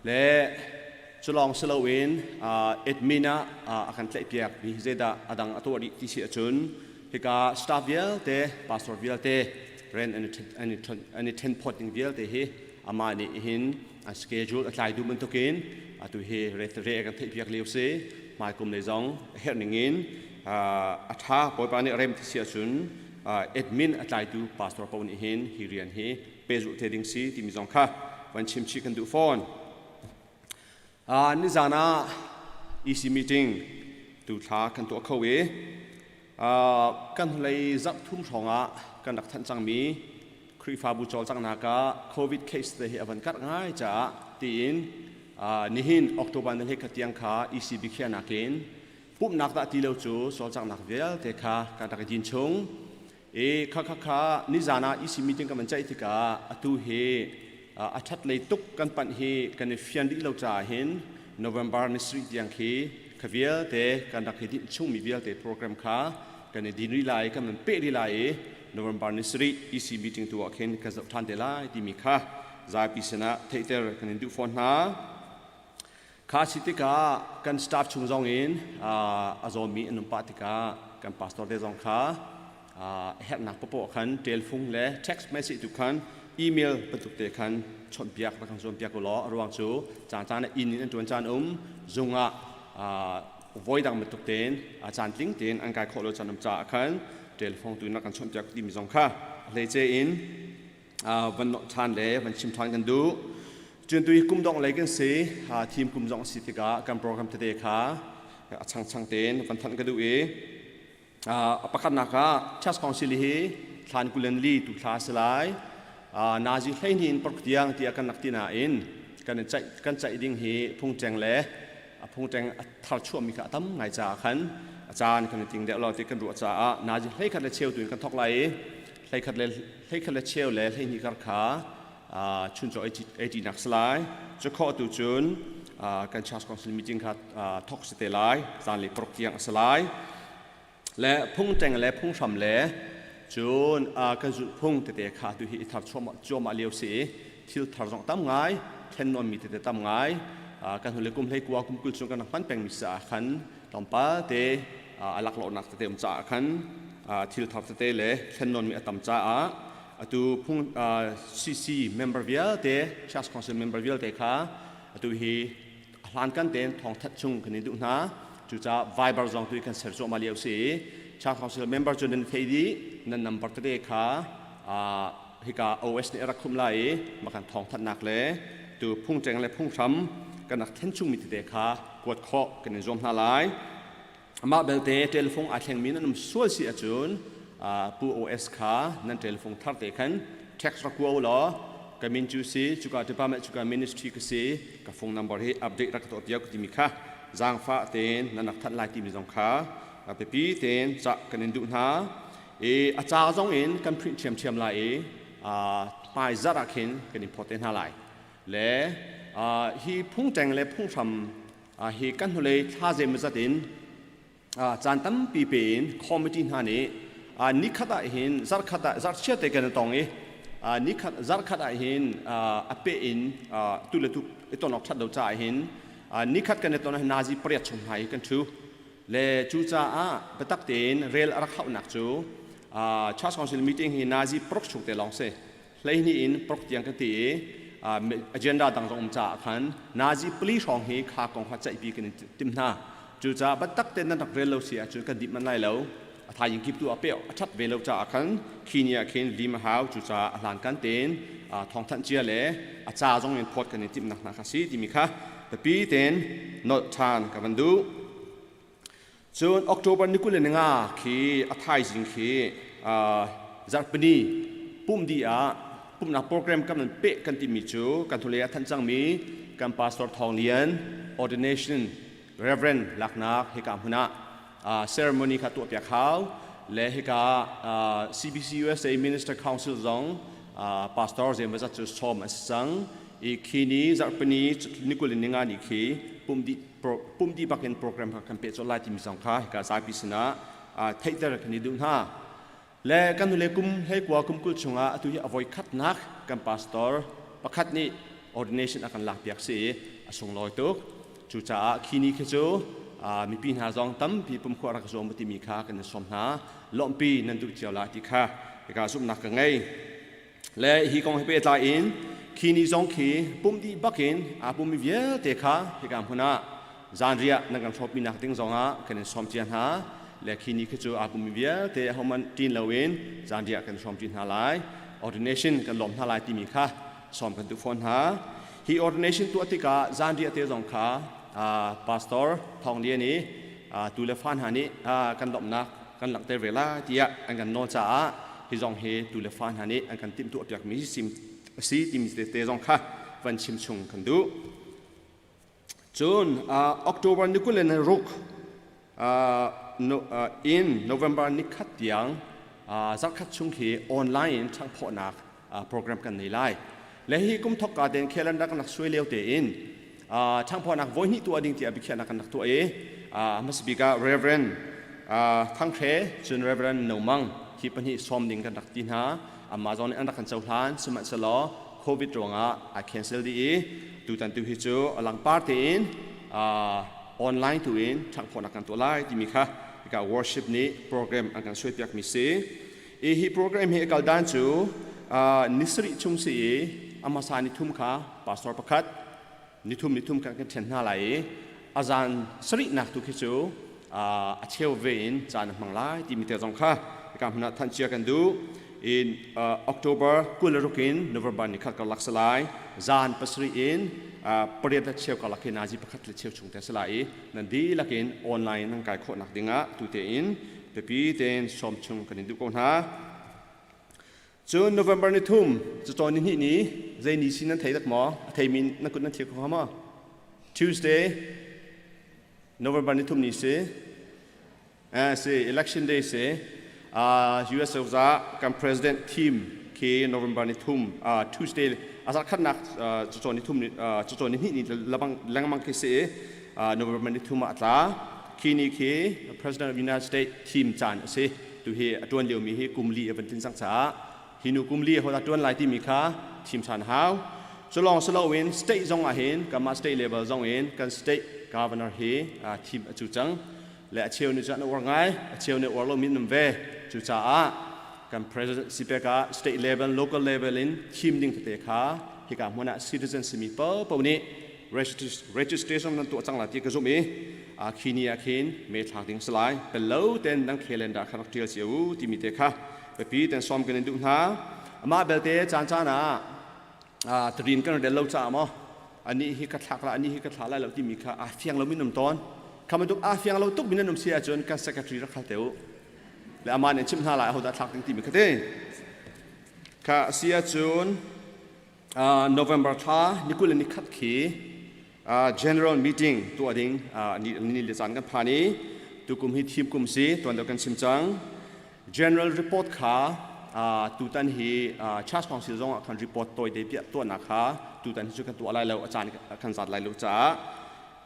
และฉลองสโลเวนเอ็ดมินากันไหลเปียกมีเจดาอดังอัตัวดิที่เสียจุนเฮกาสตาฟเวลเตพาสโตเวลเตเรนอันนี้เทนพอติงเวลเตเฮอามานี่หินสเกจูลอะไรดูมันตุกินตัวเฮเรตเรกันไหลเปียกเลี้ยวเซมากลุ่มในซองเฮร์นิงินอาชาปอยปานิเรมที่เสียชุนเอ็ดมินอะไรดูพาสตอร์ปาวนิหินฮิเรียนเฮเปจุเทดิงซีที่มีสองค่ะวันชิมชิกันดูฟอนนิจานาอีซีมีติ้งดูท้ากันตัวเขาเว กันเลยจับทุ่มสองกันดักทันจังมีครีฟาบูจอลจังนักโควิดเคสเดย์อวันกัดง่ายจ้าตีนนิหินออกตุบันเฮกเตียงขาECBเขียนักเองปุ๊บนักตะตีเลวจูสอจังนักเวลเตค่ะกันดักยินชงค่ะนิจานาECBมีติงกันมันใจที่กาตูเฮอาชัดเลยตุกกันปันเฮกันเฟียนดิเลวจ่าเห็นโนเวมบาร์นิสริเตียงเฮขวิลเตกันดักดินชงมีวิลเตโปรแกรมขากันดินรีไลกันมันเปรีไลโนเวมบาร์นิสริECBติงตัวเห็นกันจะทันเดลัยที่มีค่ะใจพิเศษนะเทเตอร์กันดูฟอนนาข้าสิติกากันสตาฟชุงจงอินอาจอมีอนุปาติกากันพาสตอร์เดจงข้าเฮ็ดนักปะปะขันเทลฟุงและเท็กซ์เมสเซจทุกขันอีเมลเป็นตุกเตะขันชนเปียกประกันชนเปียกกุล้อระวังจูจานในอินนี่ตัวจานจงไว้ดังเป็นตุกเตนจานลิงเตนอันกายขอเราจานน้ำจ่าขันเทลฟุงตัวนักกันชนเปียกดีมีจงข้าเลยเจอินวันทานเล่วันชิมทานกันดูจนตัวกุมดองอะไรกันสิทีมกุมดองสิติกาการโปรแกรมเตะขาช่างเตนวันทันกันดูประกันนักชัสคอนซิลีทานกุลนลีตุคลาสไลนาจิให้นินปรกยังที่อากันนักที่นาอินกันใจดิ่งเฮพุ่งแจงเล่พุ่งแจงทัดช่วงมีกะตั้มไงจ่าขันอาจารย์กันจริงเดี๋ยวเราติกันรู้จ่านาจิให้ขัดเลเชลตัวกันทอกไหลให้ขัดเลเชลเล่ให้นิการขาชุนโจเอจีนักสไลจะข้อตัวจุนกันชัสคอนซิลีมีจริงขัดทอกสเตไลจานเลยปรกยังสไลและพุ่งแจงและพุ่งสำเละจนกันจุดพุ่งเตะขาดูที่ทัดชัวมาเลี้ยวสีที่ทัดจงตั้มง่ายเทนนอนมีเตะตั้มง่ายกันหุ่นเล็กกุมให้กลัวกุมกุลจงกันพันแปลงมิสาขันตอมป้าเตะลักหลอนักเตะจ่าขันที่ทัดเตะเลยเทนนอนมีตั้มจ่าตัวพุ่งCC member วิลเตะชัสคอนเซล member วิลเตะขาตัวที่หลานกันเตะทองทัดจุงกันนี่ดูนะจุดจะไวบาร์จงตัวกันเสร็จจบมาเลี้ยวสิชาติของเซลเมมเบอร์จนเทดีนั่นนำปัตเตอร์ค่ะฮิกา OS เนี่ยรักคุมไล่มากันทองทัดหนักเลยตัวพุ่งแจงและพุ่งช้ำกันนักเทนชุ่มมีเตะค่ะกดเคาะกันในจอมหน้าไล่มาเบลเตเทลฟงอาเทงมีนั่นนำส่วนเสียจุนปู OS ค่ะนั่นเทลฟงทัดเตะกันเท็กซ์รักวัวล้อกันมินจูซีจุกาเดปาเมจุกามินิสทรีก็ซีกับฟงนัมเบอร์ให้อัปเดตรักตัวเดียวก็ที่มีค่ะจางฟ้าเตนนั่นนักทัดไล่ที่มีจงขาไปปีเตนจะกันดูนะอาจารย์จงเอ็นกันพิจารณาไล่ไปจัดขึ้นกันอินพอร์ตเทนหาไล่และฮีพุ่งแจงและพุ่งทำฮีกันเลยท่าเจมจัดเอ็นจานตั้มปีเป็นคอมมิตี้หานี่นิคัดเห็นจัดเชื่อเตกันตรงนิคัดจัดคัดเห็นอเปอินตุเลตุตัวนอกชัดเดาจ่าเห็นนิคัดกันในตอนนั้นนาซีเปรียบชมหายกันชูและจูจ่าไปตักเตนเรลรักเขาหนักชูชาร์ลส์คอนซิลมีติ้งนาซีปรกชุกเตลองเซ่เลยนี่อินปรกยังกันตีagenda ต่างๆจ่าขันนาซีปลีช่องให้ข้ากองขัดใจปีกันติมนาจูจ่าไปตักเตนนั่นตักเรลเราเสียจูกันดิบมันไล่แล้วทายิงคลิปตัวเปียวชัดเวลเราจ่าขันคีเนียเคนลิมฮาวจูจ่าหลานกันเตนทองทันเจียเล่อาจารย์จงเป็นพอดกันในติมนักนักสิที่มีค่ะแต่ปีเตนนอตทานกับมันดูจนออกตุลานี่กุลเลงาคีอัฐายจิงคีจัดปนีปุ่มดีปุ่มนักโปรแกรมกันมันเป๊ะกันที่มีจูกันทุเรียทันจังมีกันพาสตอร์ทองเลียน ordination reverend หลักนักเฮกามุนะceremony ขัดตัวเปียกขาวและเฮกาCBC USA Minister Council จงpastor เจมส์จัดจุดชมสังอีกคีนี้จัดปนีนี่กุลเลงานี่คีปุ่มดีบักเก็นโปรแกรมกันเป็นโซลาที่มีสังขารกับสายพิษณะเทคเตอร์กันนี้ดูนะและกันดูเลกุมให้กว่ากุมกุลชงอาตุยอวัยคัดนักกันพาสตอร์ประคัดนี้ ordination อาการหลักเปียกสีส่งลอยตุกจูจ่าคีนี้คือจูมีปีนหาจองตั้มปีปุ่มขวารักโจมติมีค่ากันในสมนาล้อมปีนั่นดูเจ้าลาติค่าในการสุมนักกันไงและฮีกองให้เป็นตาอินคีนี้จงคีปุ่มดีบักเก็นปุ่มมีเวียเตค่าในการพนะจานเรียนักการชอบมีนักติ้งจงกันในสมเจียนหาและคีนี้คือจูปุ่มมีเวียเตะเขามันตีนเลวินจานเรียกันสมจีนหาไล ordination กันล้อมหาไลที่มีค่าสมกันทุกคนหาฮี ordination ตัวที่กาจานเรียเตะจงค่าpastor ทองเลียนี้ตุเลฟันหานี้กันล้อมนัก กันหลักเตเวลาที่อันกันนอจ้าฮิจงเฮดูเลฟานฮันนี่อันกันติมตัวเปียกมีซิมซีติมเตจงค่ะวันชิมชงกันดูจนออกตุลานี่ก็เลยนะรุกin November นี่คัดยังจักคัดชงเฮออนไลน์ช่างพอนักโปรแกรมกันในไลน์และฮีกุมทอกการเดินเคลันดักนักช่วยเลี้ยวเตอินช่างพอนักวันนี้ตัวดิ่งที่อภิเษกนักนักตัวมัสบิกา Reverend ทั้งเทจน Reverend นมังที่เป็นที่ซ้อมดิ่งกันนักดินหาAmazon อันดักกันเจ้าหลานสมัยสลอโควิดตรงcancel ดีดูตันตัวฮิจูหลังปาร์ตี้ออนไลน์ตัวช่างพอนักกันตัวไล่ที่มีค่ะกับ worship นี้โปรแกรมอันกันช่วยเปียกมิเซ่ฮีโปรแกรมฮีกัลดันจูนิสริชุงสีอามาสานิทุมค่ะปาสตอร์ประคัดนิทุมกันกันเช่นน่าไหลอาจารย์สรินักตุกิจูเชลเวนจานมังไลที่มีเตจงค่ะกับนักทันเชียกันดู in October กุลรุกิน November นี่ขัดกับลักษณะจานปัสรีอินประเดี๋ยวเชลกับลักษณะจีประคัดเชลชุงเตสลายนั่นดีลักษณะออนไลน์นั่งกายคนนักดิ่งตุเตอินเปปีเตนชมชุงกันดูก่อนฮะจน November นี่ทุ่มจะตอนนี้ใจนี้สินั้นไทยตักหมอไทยมินนักกุนนั่นเที่ยวเขามา Tuesday November นี่ทุ่มนี้สิelection day สิUS จะกับ President team เค November นี่ทุ่มTuesday อาจารย์ขัดนักจะตอนนี้ทุ่มจะตอนนี้ระบังแรงมังคิดสิ November นี่ทุ่มอัตราคีนี่เค President of United States team จานสิตัวเฮตัวเดียวมีเฮกุมลีเอเวนตินสังสาฮินุกุมลีเขาตัดตัวลายที่มีค่าทีมชาญฮาวสลองสโลวินสเตทจงอาเห็นกับมาสเตทเลเวลจงเห็นกันสเตทกาวันอร์เฮทีมจุจังและเชียวนี่จะนึกว่าไงเชียวนี่ว่าเรามีนมเวจุจ้ากัน President สิเปกา state level local level อินทีมดิ่งเตะขาที่กับหัวหน้า citizen สิมีเป้าปุ่มนี้ registration นั้นตัวจังหลักที่กระจุมีคีนีอาคินเมทางดิ่งสลายเป็นเล่าเต้นดังเคเลนดาขนมเทียเสียวที่มีเตะขาไปปีเต้นซ้อมกันในดุนหามาเบลเตจานจานะตรีนกันเดินเล่าจ้ามออันนี้ฮิกัดทักละอันนี้ฮิกัดทักละเราที่มีค่าเฟียงเรามีน้ำตอนคำว่าตุกเฟียงเราตุกมีน้ำเสียจนกัน secretary รักเขาเต๋อและอามาเนี่ยชิมหาหลายเขาได้ทักตั้งที่มีคดีข้าเสียจนNovember ท่านี่กุลนิคัดขีgeneral meeting ตัวดิ่งนี่เลสันกันพานี้ตุกุมฮิทีมกุมสีตัวเดียวกันชิมจัง general report ขาตุตันฮีcharge council จงคัน report ตัวเดียบตัวนักขาตุตันฮีจุกันตัวอะไรแล้วอาจารย์คันสัตว์อะไรแล้วจ้า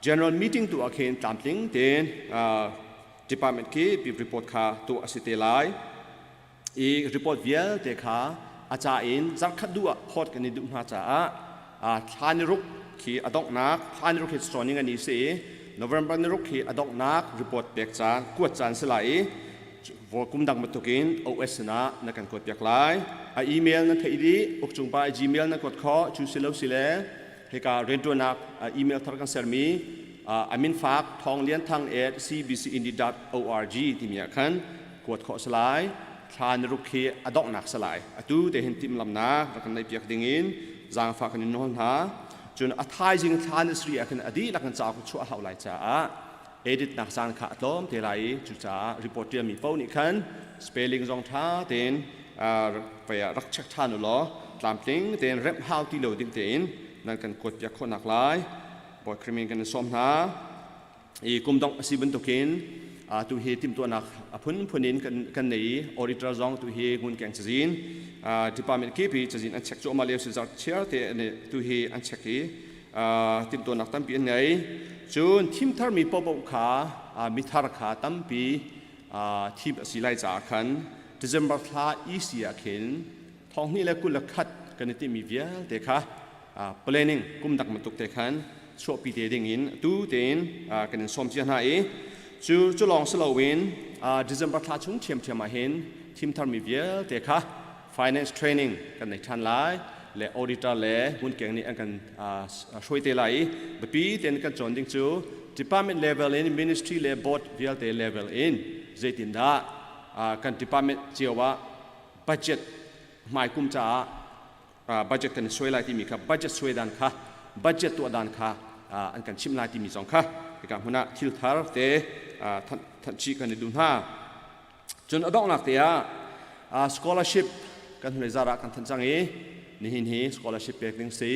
general meeting ตัวอาเคนตามลิงเดนdepartment คีบี report ขาตัวอสิเตไลอีก report เวียเตขาอาจารย์อินจักขัดดูพอดกันในดุมาจ้าทานิรุกขีอดอกนักทานิรุกขีสอนยังไงนี่สิ November นิรุกขีอดอกนัก report เปียกจานกวดจานสลายวอกุมดังมาตุกิน OS นะนักการกดเปียกไลอีเมลนั้นเทดีอุกจุงไป Gmail นักกดข้อชูสิเลวสิเลเฮกาเรนตัวนักอีเมลทาร์กันเซอร์มีอามินฝากทองเลี้ยนทาง @cbcindy.org ที่มีขันกดข้อสลายทานรุกขีอดอกนักสลายตูเดเห็นติมลำนักรักในเปียกดิ่งจางฝากกันนอนหาจนอัฐายจิงทานสรีกันอดีรักกันจากชั่วหาไหลจ้าเอดิตนักจางขาดล้อมเทไลจุจ้ารีพอร์ตเตอร์มีเป้านี่ขันสเปลลิ่งจงท่าเต็นไปรักชักท่านุล้อตามติงเต็นเร็บฮาวที่เหลวดิ่งเต็นนั่นกันกดเปียกคนหนักหลายบอยครีมิงกันซ้อมหาอีกุมดองสิบันตุกินตัวเฮติมตัวนักพุ่นนินกันในออริตราจงตัวเฮงุนแกงจีนดีพาร์ตเมนต์คีพีจีนอันเช็คโจมาเลเซียจากเชียร์เตนตัวเฮอันเช็คทีมตัวนักตั้มปีไหนจนทีมทาร์มีปอบขามิทาร์ขาตั้มปีทีมสิไลจากขันเดือนบัตรอีเสียขันท้องนี่แหละกุลขัดกันในทีมมีเวียเตะค่ะplanning กุมดักมันตุกเตะขันชอบปีเตะดิ่งอินตู้เต็นกันในซ้อมเชียร์หายจู่ลองสโลวินดิซมบัตรชุ่มเทียมมาเห็นทีมทาร์มีเวียเตะค่ะ finance training กันในทันไลและ auditor และหุ่นเก่งนี่กันช่วยเตะไหลแบบปีเต็นกันจนดิ่งจู่ department level in ministry และ board เวียเตะ level in เจตินดากัน department เจียวว่า budget หมายกุมจ้าbudget กันช่วยไหลที่มีครับ budget ช่วยดันค่ะ budget ตัวดันค่ะอันกันชิมไหลที่มีสองค่ะกับหัวหน้าทิลทาร์เตทันชีกันในดุนห้า จนอดอกนักเตียscholarship กันเลยจาระกันทันจังนี่หินฮี scholarship เปียกดึงสี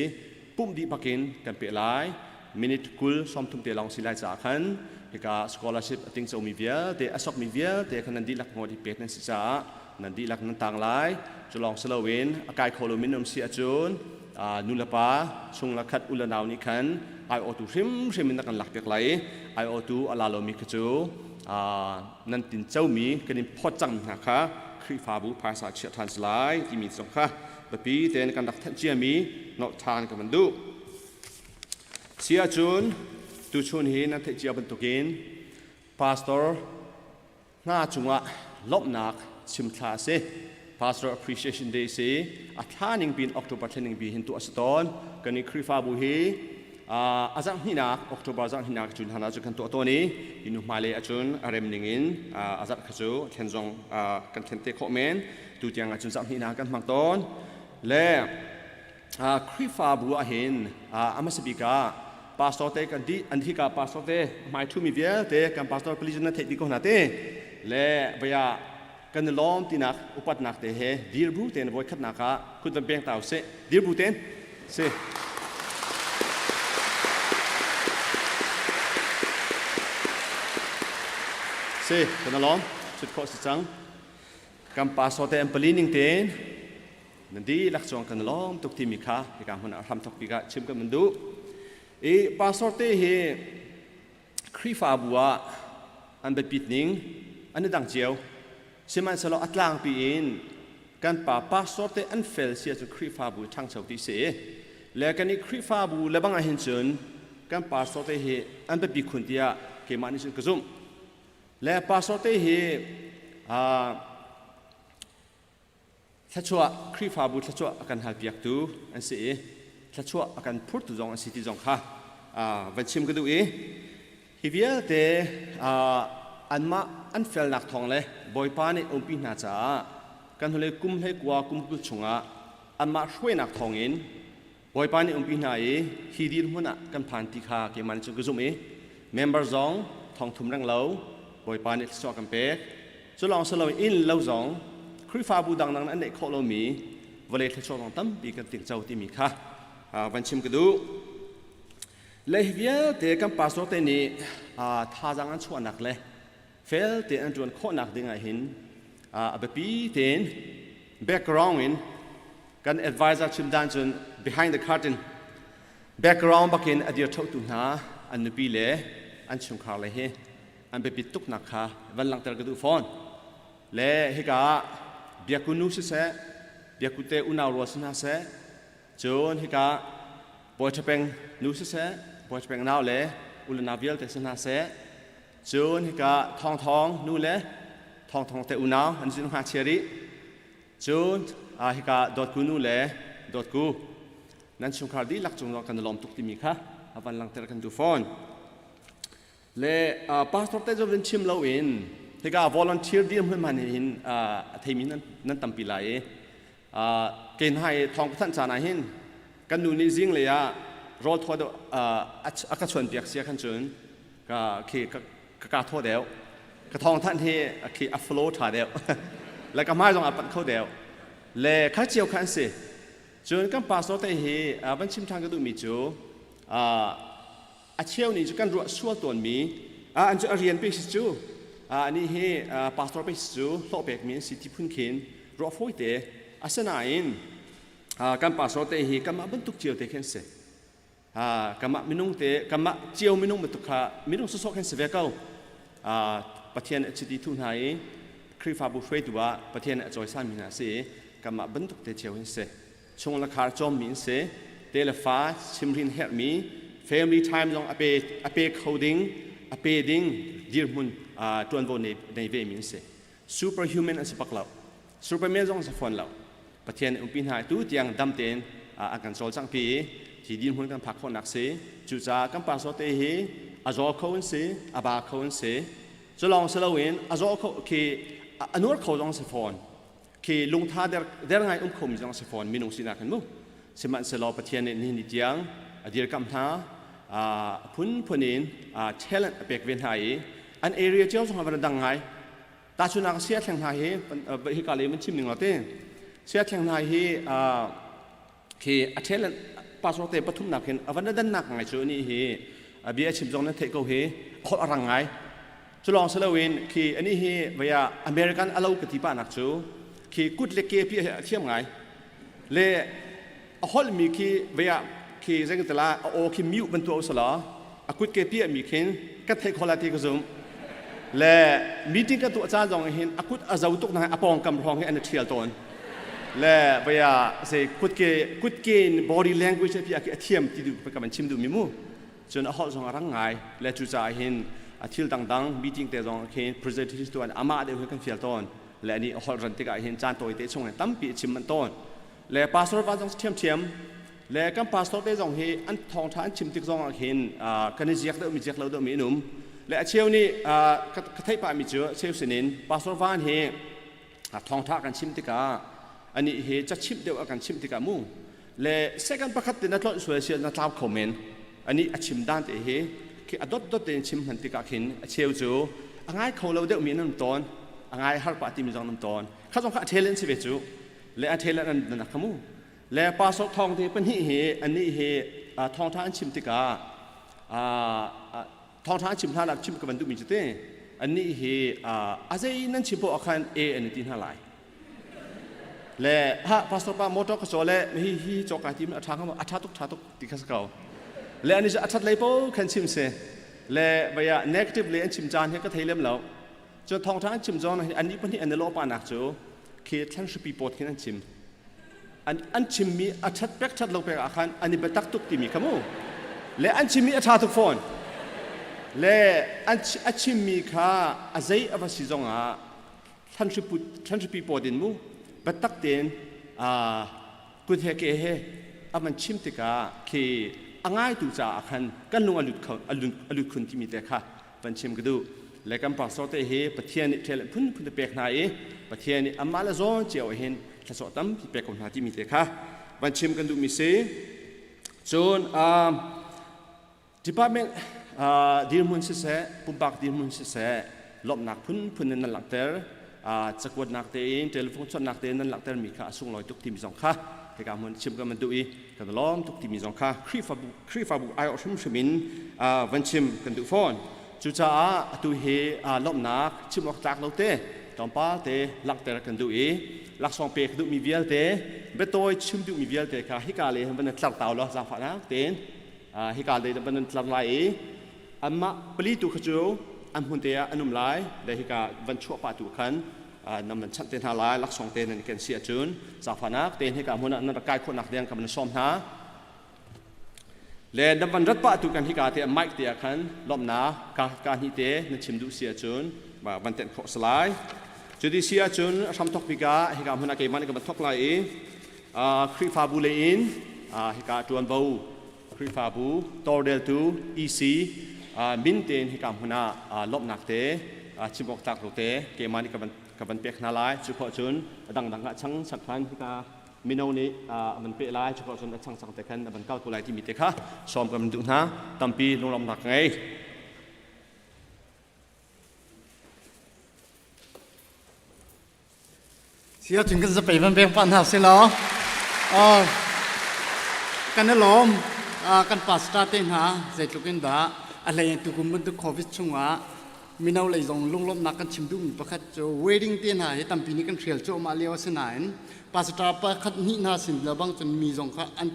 ปุ่มดีปักกินกันเปียไลมินิทกุลสมทุมเตลองสิไลจากขันที่กา scholarship ติ้งจะมีเวียเตอสอกมีเวียเตขันนันดีหลักงอที่เปียกนั่นสิจ้านันดีหลักนั้นต่างไลจะลองสลาวินอากาศโคลมินนมเสียจูนนุลปาชงลักขัดอุลนาวนิคันไอโอตูริมมินนักันหลักเปียกไหลไอโอตูอลาโลมิกจูนันตินเจ้ามีกันพอจังนะคะครีฟาบูภาษาเชียทันสไลที่มีสองค่ะแบบนี้เตนกันดักทันเจียมีนอกทานกันมันดูเสียจูนตูชนเห็นนั่นเจียบรรทุกินพาสตอร์น่าจุงะลบนักชิมทาเซ Pastor Appreciation Day เซอัฐานิงบินออกตุบัตนิงบินตัวสตอนกันนี้ครีฟาบูเฮอาจารย์หินักออกตุบาจังหินักจุนฮานาจุกันตัวนี้อินุมาเลจุนอาเรมนิงินอาจารย์ขจูเทนจงกันเทนเตคอมเมนตัวยังจุนจังหินักกันบางตอนและครีฟาบัวเห็นอามาสบิกาพาสตอร์เตกันดีอันที่กับพาสตอร์เตไม่ทุ่มเวียเตกันพาสตอร์พลิจนัทเทติโกนาเตและเบียกันล้อมตีนักอุปัตนักเตเฮดีร์บรูเตนบอยขัดนักะคุณตะเบียงเต่าเซดีร์บรูเตนเซกันล้อมสุดข้อสิจังกันพาสตอร์เตอันปลีนิงเตนนั่นดีลักษณะกันล้อมตุกทีมิค่ะที่การมันทำทุกปีก็ชิมกันมันดูพาสตอร์เตเฮครีฟาบัวอันเป็นปิดนิ่งอันนี้ดังเจียวเชื่อมันสโลอัตลางปีอินการป่าพาสตอร์เตอันเฟลเสียจากครีฟาบัวทั้งชาวที่เสียและกันนี้ครีฟาบัวและบางอาหินจนการพาสตอร์เตเฮอันเป็นปีคุณที่เกี่ยมันนี่สุดกระซุ่มและพาสตอร์เตเฮถ้าชัวครีฟาบูถ้าชัวอาการหายเปียกตูอันเสียถ้าชัวอาการพูดตุจงอันสิติจงค่ะวันชิมก็ดูฮิเวียเตอันมาอันเฟลนักทองเลยบอยปานี่องค์ปีน่าจะกันทุเลกุมให้กว่ากุมกุชงะอันมาช่วยนักทองอินบอยปานี่องค์ปีน่าฮิดีรุ่นน่ะกันผ่านติคาเกี่ยมันจุกซุ่มเมมเบอร์ซองทองทุ่มรังเล่าบอยปานี่สอกันเป๊กจะลองสลายอินเล่าซองคริฟาบูดังนั้นอันเด็กโคโลมีวันเล็กที่ชอบลองตั้มปีกันติดเจ้าที่มีค่ะวันชิมก็ดูเลยเวียเด็กกันปัสสาวะนี่ท่าจังอันชวนนักเลยเฟลเด็กอันชวนโคนักดึงไอ้หินแบบปีเด็ก background อินกัน advisor ชิมดันจน behind the curtain background บักอินอดีตทุกตุนหาอันนุปีเล่อันชงข่าวเลยเฮอันแบบปีตุกนักค่ะวันหลังเตอร์ก็ดูฟอนและเฮกาเบียกุนุสเสเบียกุเตอุนาวรัวสนาเสจนเฮกาบอยจะเป็นนุสเสบอยจะเป็นนาวเล่อุลนาเบียลเตสนาเสจนเฮกาทองนู่เล่ทองเตอุนาวอันจินหาเชริจนเฮกาดอดกูนู่เล่ดอดกูนั่นชงคาร์ดีหลักจงรอกันลมตุกติมีค่ะวันหลังเตอร์กันดูฟอนและพาสตอร์เตจะเป็นชิมเราเองที่ก็ volunteer ดีเหมือนมันเห็นทีมนั้นตั้งปีไหลเกณฑ์ให้ทองท่านจานาหินกันดูนี่จริงเลยรอทัวร์อากาศชนเปียกเสียขันจนก็คือกาทัวร์เดียวกระทองท่านที่คืออัฟโลถ่ายเดียวแล้วก็ไม่ต้องอัปเข้าเดียวและข้าเจียวขันเสียจนกันปัสสาวะเฮบันชิมทางก็ดูมีจูเชี่ยวนี่จะกันรัวชัวตัวมีอันจะเรียนไปสิจูอันนี้เฮพาสตอร์ไปสู่โลกแบบนี้สิที่พุ่งเข็นรอฟุ้ยเตะอาศัยอินการพาสตอร์เตะเฮกันมาบรรทุกเจียวเตะเข็นเสกันมามินุ่งเตะกันมาเจียวมินุ่งบรรทุกขามินุ่งสุสเข็นเสเวก้าประเทศจิตที่ทุ่งไห้ครีฟาบุฟเฟ่ตัวประเทศจอยซามินาเสกันมาบรรทุกเตะเจียวเข็นเสช่วงราคาจอมมินเสเตลฟ้าชิมรินเฮลมี family time ลองอเปโคดิ้งอเปดิ้งดีร์มุนตัวนโวในเวมินเส superhuman อันสปักเหล่า superman จงสะฟอนเหล่าประเทศอุ้งปินหายตู้ยังดำเต็นอาการโซลจังปีที่ดินหุ่นกันพักคนนักเสจุจากกันปัสสาวะเตะอาจอเขาเสอาบาเขาเสจะลองสลาวินอาจอเขาคืออนุรักษ์เขาจงสะฟอนคือลุงท่าเดินไงเขามีจงสะฟอนมีนุ่งสินากันมั้งสมัยสลาประเทศนี้นิจยังเดียร์กำท่าพุ่นนินเทเลนเปกเวียนไห้อันเอเรียเจ้าสงครามดังไง ตาชุนักเสียแข่งไทยฮิกาเลมันชิมหนึ่งเราเต้เสียแข่งไทยคืออัเทลปาสโรเตปทุมนักเห็นวันนั้นนักไงช่วนี่เบียชิมจงนั้นเทก็ขอรังไงจุลองสลาวินคืออันนี้เวียอเมริกันอาลูกติปานักชูคือกุดเล็กเกี่ยพี่เทียมไงเล่ฮอลมีคือเวียคือเรื่องแต่ละโอคือมิวเป็นตัวสละกุดเกี่ยพี่มีขึ้นก็เทคอลาติกซุมและมีติ้งกันตัวอาจารย์จงเห็นกุดอาจจะตุกนะอปองกำรองให้อันเทียลตนและเวียเสกุดเกี่ย body language พี่เทียมที่ดูเป็นการชิมดูมิมูจนฮอลจงรังไงและจุดเห็นทิลต่างๆมีติ้งแต่จงเห็น presentation ตัวอามาเดียวกันเทียลตนและนี่ฮอลรันติกาเห็นจานตัวเตะชงตั้มปีชิมมันต้นและพาสปอร์ตว่าจงเทียมและกันพาสปอร์ตได้จงเห็นอันทองท่านชิมติกจงเห็นกันนี่เจียกเดิมมีเจียกเราเดิมมีหนุ่มและเชลนี่กระเทยป่ามีเจอเชลสินินพาสปอร์ตว่าเห็นทองท่ากันชิมติกาอันนี้เห็นจะชิมเดียวกันชิมติกามู่และเซกันประคัตตินัทลอยสวยเชียนัทลาวคอมเมนต์อันนี้ชิมด้านเตะเห็นคืออดดเดินชิมหันติกาเห็นเชลจูง่ายเขาเราเดิมมีน้ำตอนง่ายฮาร์ปาติมีจงน้ำตอนข้าจงข้าเทเลนสิเวจูและเทเลนนั่นนักขมูและปลาสดทองที่เป็นหิอันนี้ทองท่านชิมติกาทองท่านชิมท่าลับชิมกับมันดูมีจุดเต้อันนี้อาจจะนั่นชิมพวกอาคารอันนี้ที่น่าไหลและปลาสดปลาโมโตก็โซและจอกการที่มันอัฐานเขาอัฐานตุกติคัสเก่าและอันนี้จะอัฐานเลยพวกคันชิมเสและไปnegative เลยอันชิมจานให้ก็เทเลมแล้วจนทองท่านชิมจอนอันนี้เป็นที่อันนี้โลปานักจูคือท่านสปีปอดที่นั่นชิมอันชิมมีอัฐเป็กชัดลงไปอาคารอันนี้เป็นตักตุกที่มีขมูและอันชิมมีอัฐานทุกฟอนและอันชิมมีค่าอาศัยอวัสิจงท่านสปีปอดินมูเป็นตักเต็นกุฎเฮเกเฮมันชิมติกาคือง่ายตัวจ่าอาคารกันลงอลุดคุณที่มีแต่ค่ะเป็นชิมกระดูและกันปราศจากเฮปะเทียนเทเลพุ่นเปกนายปะเทียนอามาลาซอนเจียวเห็นทศตั้มที่เปกคนหาที่มีแต่ค่ะวันชิมกันดูมิเซจนdepartment ดีมุนเสปุ่มปากดีมุนเสลบหนักพุ่นนั่นหลักเตอร์จะกวดหนักเตนเทเลโฟนชนหนักเตนนั่นหลักเตอร์มีค่าส่งลอยทุกที่มีสองค่ะที่การมันชิมกันมันดูกันล้อมทุกที่มีสองค่ะครีฟาบุไอออชิมินวันชิมกันดูฟอนจุจ้าตัวเฮลบนักชิมออกจากเราเตะตอนป้าเตะหลักเตะกันดูหลักสองเปกดูมีเวียลเตะเบโต้ชิมดูมีเวียลเตะค่ะฮิกาเลยมันหลักเต่าแล้วจากฝั่งนั้นเตะฮิกาเลยมันหลักไหลอันมาปลีตุขจูอันหุ่นเตะอันนุ่มไหลเลยฮิกาวันชั่วป้าตุขันนำมันชัดเตะหาไหลหลักสองเตะนั่นกันเสียจูนจากฝั่งนั้นเตะฮิกาหุ่นนั่นกายคนหนักเดียงกับมันซ้อมหาและดับบันรัดปะตุกันที่กาเตะไมค์เตะขันลมหนาการฮิเตะนั่นชิมดูเสียจูนมาบันเตะขอสไลด์จุดที่เสียจูนทำทอกพิกาฮิกาหุ่นนักเกมันกับบันทอกไหลครีฟาบูเลอินฮิกาจวนบูครีฟาบูตอร์เดลตูอีซีมินเตนฮิกาหุ่นลมหนักเตะชิมออกจากโรเตะเกมันกับบันเปกนาไลจุดขอจูนดังช่างสักพันฮิกามินเอานี้มันเปล่าเฉพาะส่วนช่างสังเกตกันมันเก้าตัวไหลที่มีเตะค่ะซ้อมกันดูนะตั้มปีลงลำหนักไงเสียถึงกันจะไปมันเป็นปัญหาสิเหรอกันนั่นล้มกันปัสตาเต็นหาเสร็จลุกินด่าอะไรอย่างตุกุมมันตุโควิดช่วงว่ามินเอาเลยลงลงลบนักกันชิมดูมีประคัตโจเวดิ้งเตียนหายตั้มปีนี้กันเทรลโจมาเลี้ยวเสนานปัสตาประคัตนี่น่าสินแล้วบางจนมีสองข้าอัน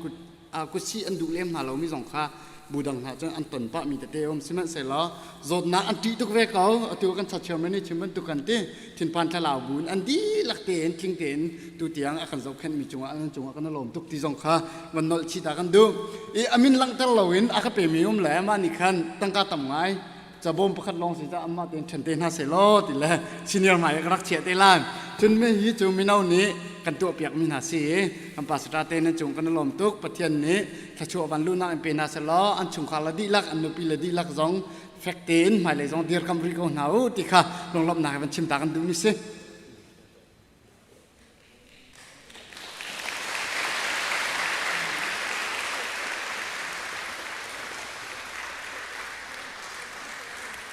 กุศลอันดูเล่มหาเรามีสองข้าบูดังหาจนอันตนปะมีแต่เดียวสิมันเสร็จแล้วโจดนักอันตีตุกเวกเอาตัวกันชัดเชียวไม่ได้ชิมมันตุกันเต้ทิ้งพันทลาวบุญอันดีหลักเตนทิ้งเตนตัวเตียงอาการเราแค่มีจงอันจงกันนั่นลมตุกที่สองข้าวันนอลชิตากันดูอามินลังตะลาวินอาคาเปมีอุ้มแหลมานิคันตั้งกาต่ำไงจะบ่มประคัดลองสิจะอามาเต็นฉันเต็นหาเสลอติแลซีเนียร์ใหม่รักเชียเตลานจนไม่ฮิจูมินเอานี้กันตัวเปียกมินหาสีคำปัสตาเตนจงกันลมตุกปะเทียนนี้ถ้าชัวบันลุนักเป็นหาเสลออันชงคาลดีลักอันนุปีลดีลักจงแฟกเตนหมายเลยจงเดียร์คำริโกหนาวติค่ะลงลบหนักมันชิมตากันดูนี่สิ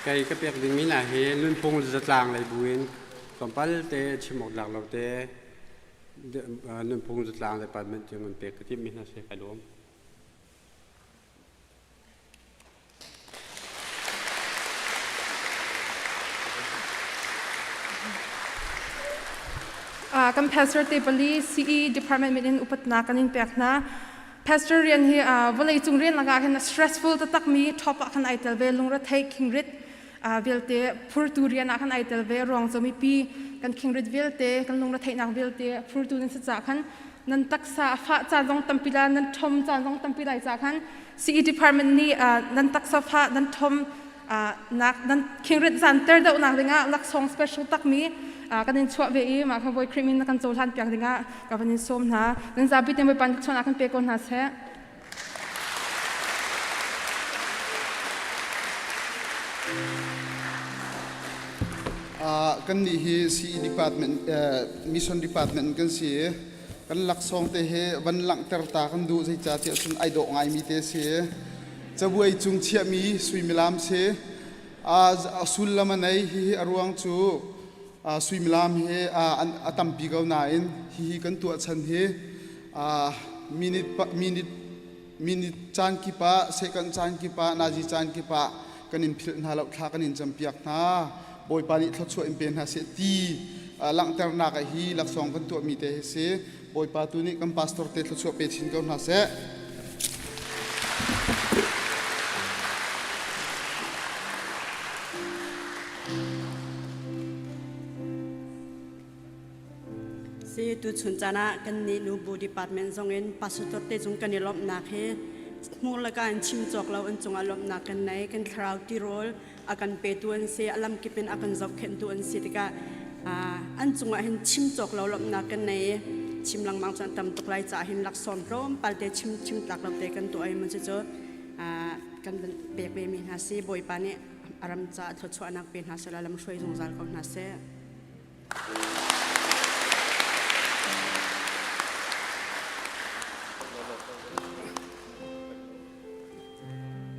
cái việc đình mỹ là hệ luôn phong giật làng lại buồn Kampal te chimok lak lo te nun pung zut lang department yung un pek ti min na se kadom. Kan pastor te pali CE department min upat na kanin pek na pastor rian hi volei chung rian laga kan stressful ta tak mi top kan aitel ve lungra thai kingrit velte phurtu rian akan aitel ve rong zomi pi kan kingrit velte kan lungra thai nak velte phurtu nin sa khan nan taksa fa cha jong tampila nan thom cha jong tampila cha khan CE department ni nan taksa fa nan thom nak nan kingrit center da unak dinga lak song special tak mi kanin chua ve ma kha boy crimin kan chol han piak dinga ka panin som na nan zabi te moi pan chon akan pe kon na se kan ni hi CE department mission department kan si kan lak song te he van lang ter ta kan du sei cha ti sun ai do ngai mi te se chabuai chung chia mi sui milam se asul lama nei hi arwang chu sui milam he atam pi gau na in hi kan tu chan he minute chan ki pa second chan ki pa naji chan ki pa kanin phil na lo thla kanin champiak na boy pani thot chu impen ha se ti lang ter na ka hi lak song kan tu mi te se boy pa tu ni kan pastor te thot chu pe thin ko na se si tu chun chana kan ni nu bu department zongin pastor te jung kan lom na khe mula kan chim chok lo an chunga lom na kan nai kan thrau ti rol akan pe tu an se alam kipin akan zok khen tu an si tika an chunga hin chim chok lo lom na kan nai chim lang mang chan tam tok lai cha hin lak son rom palte chim tak lo te kan tu ai man se cho kan pe pe mi na si boy pani aram cha tho chu anak pe na se lam shoi jong zal ko na se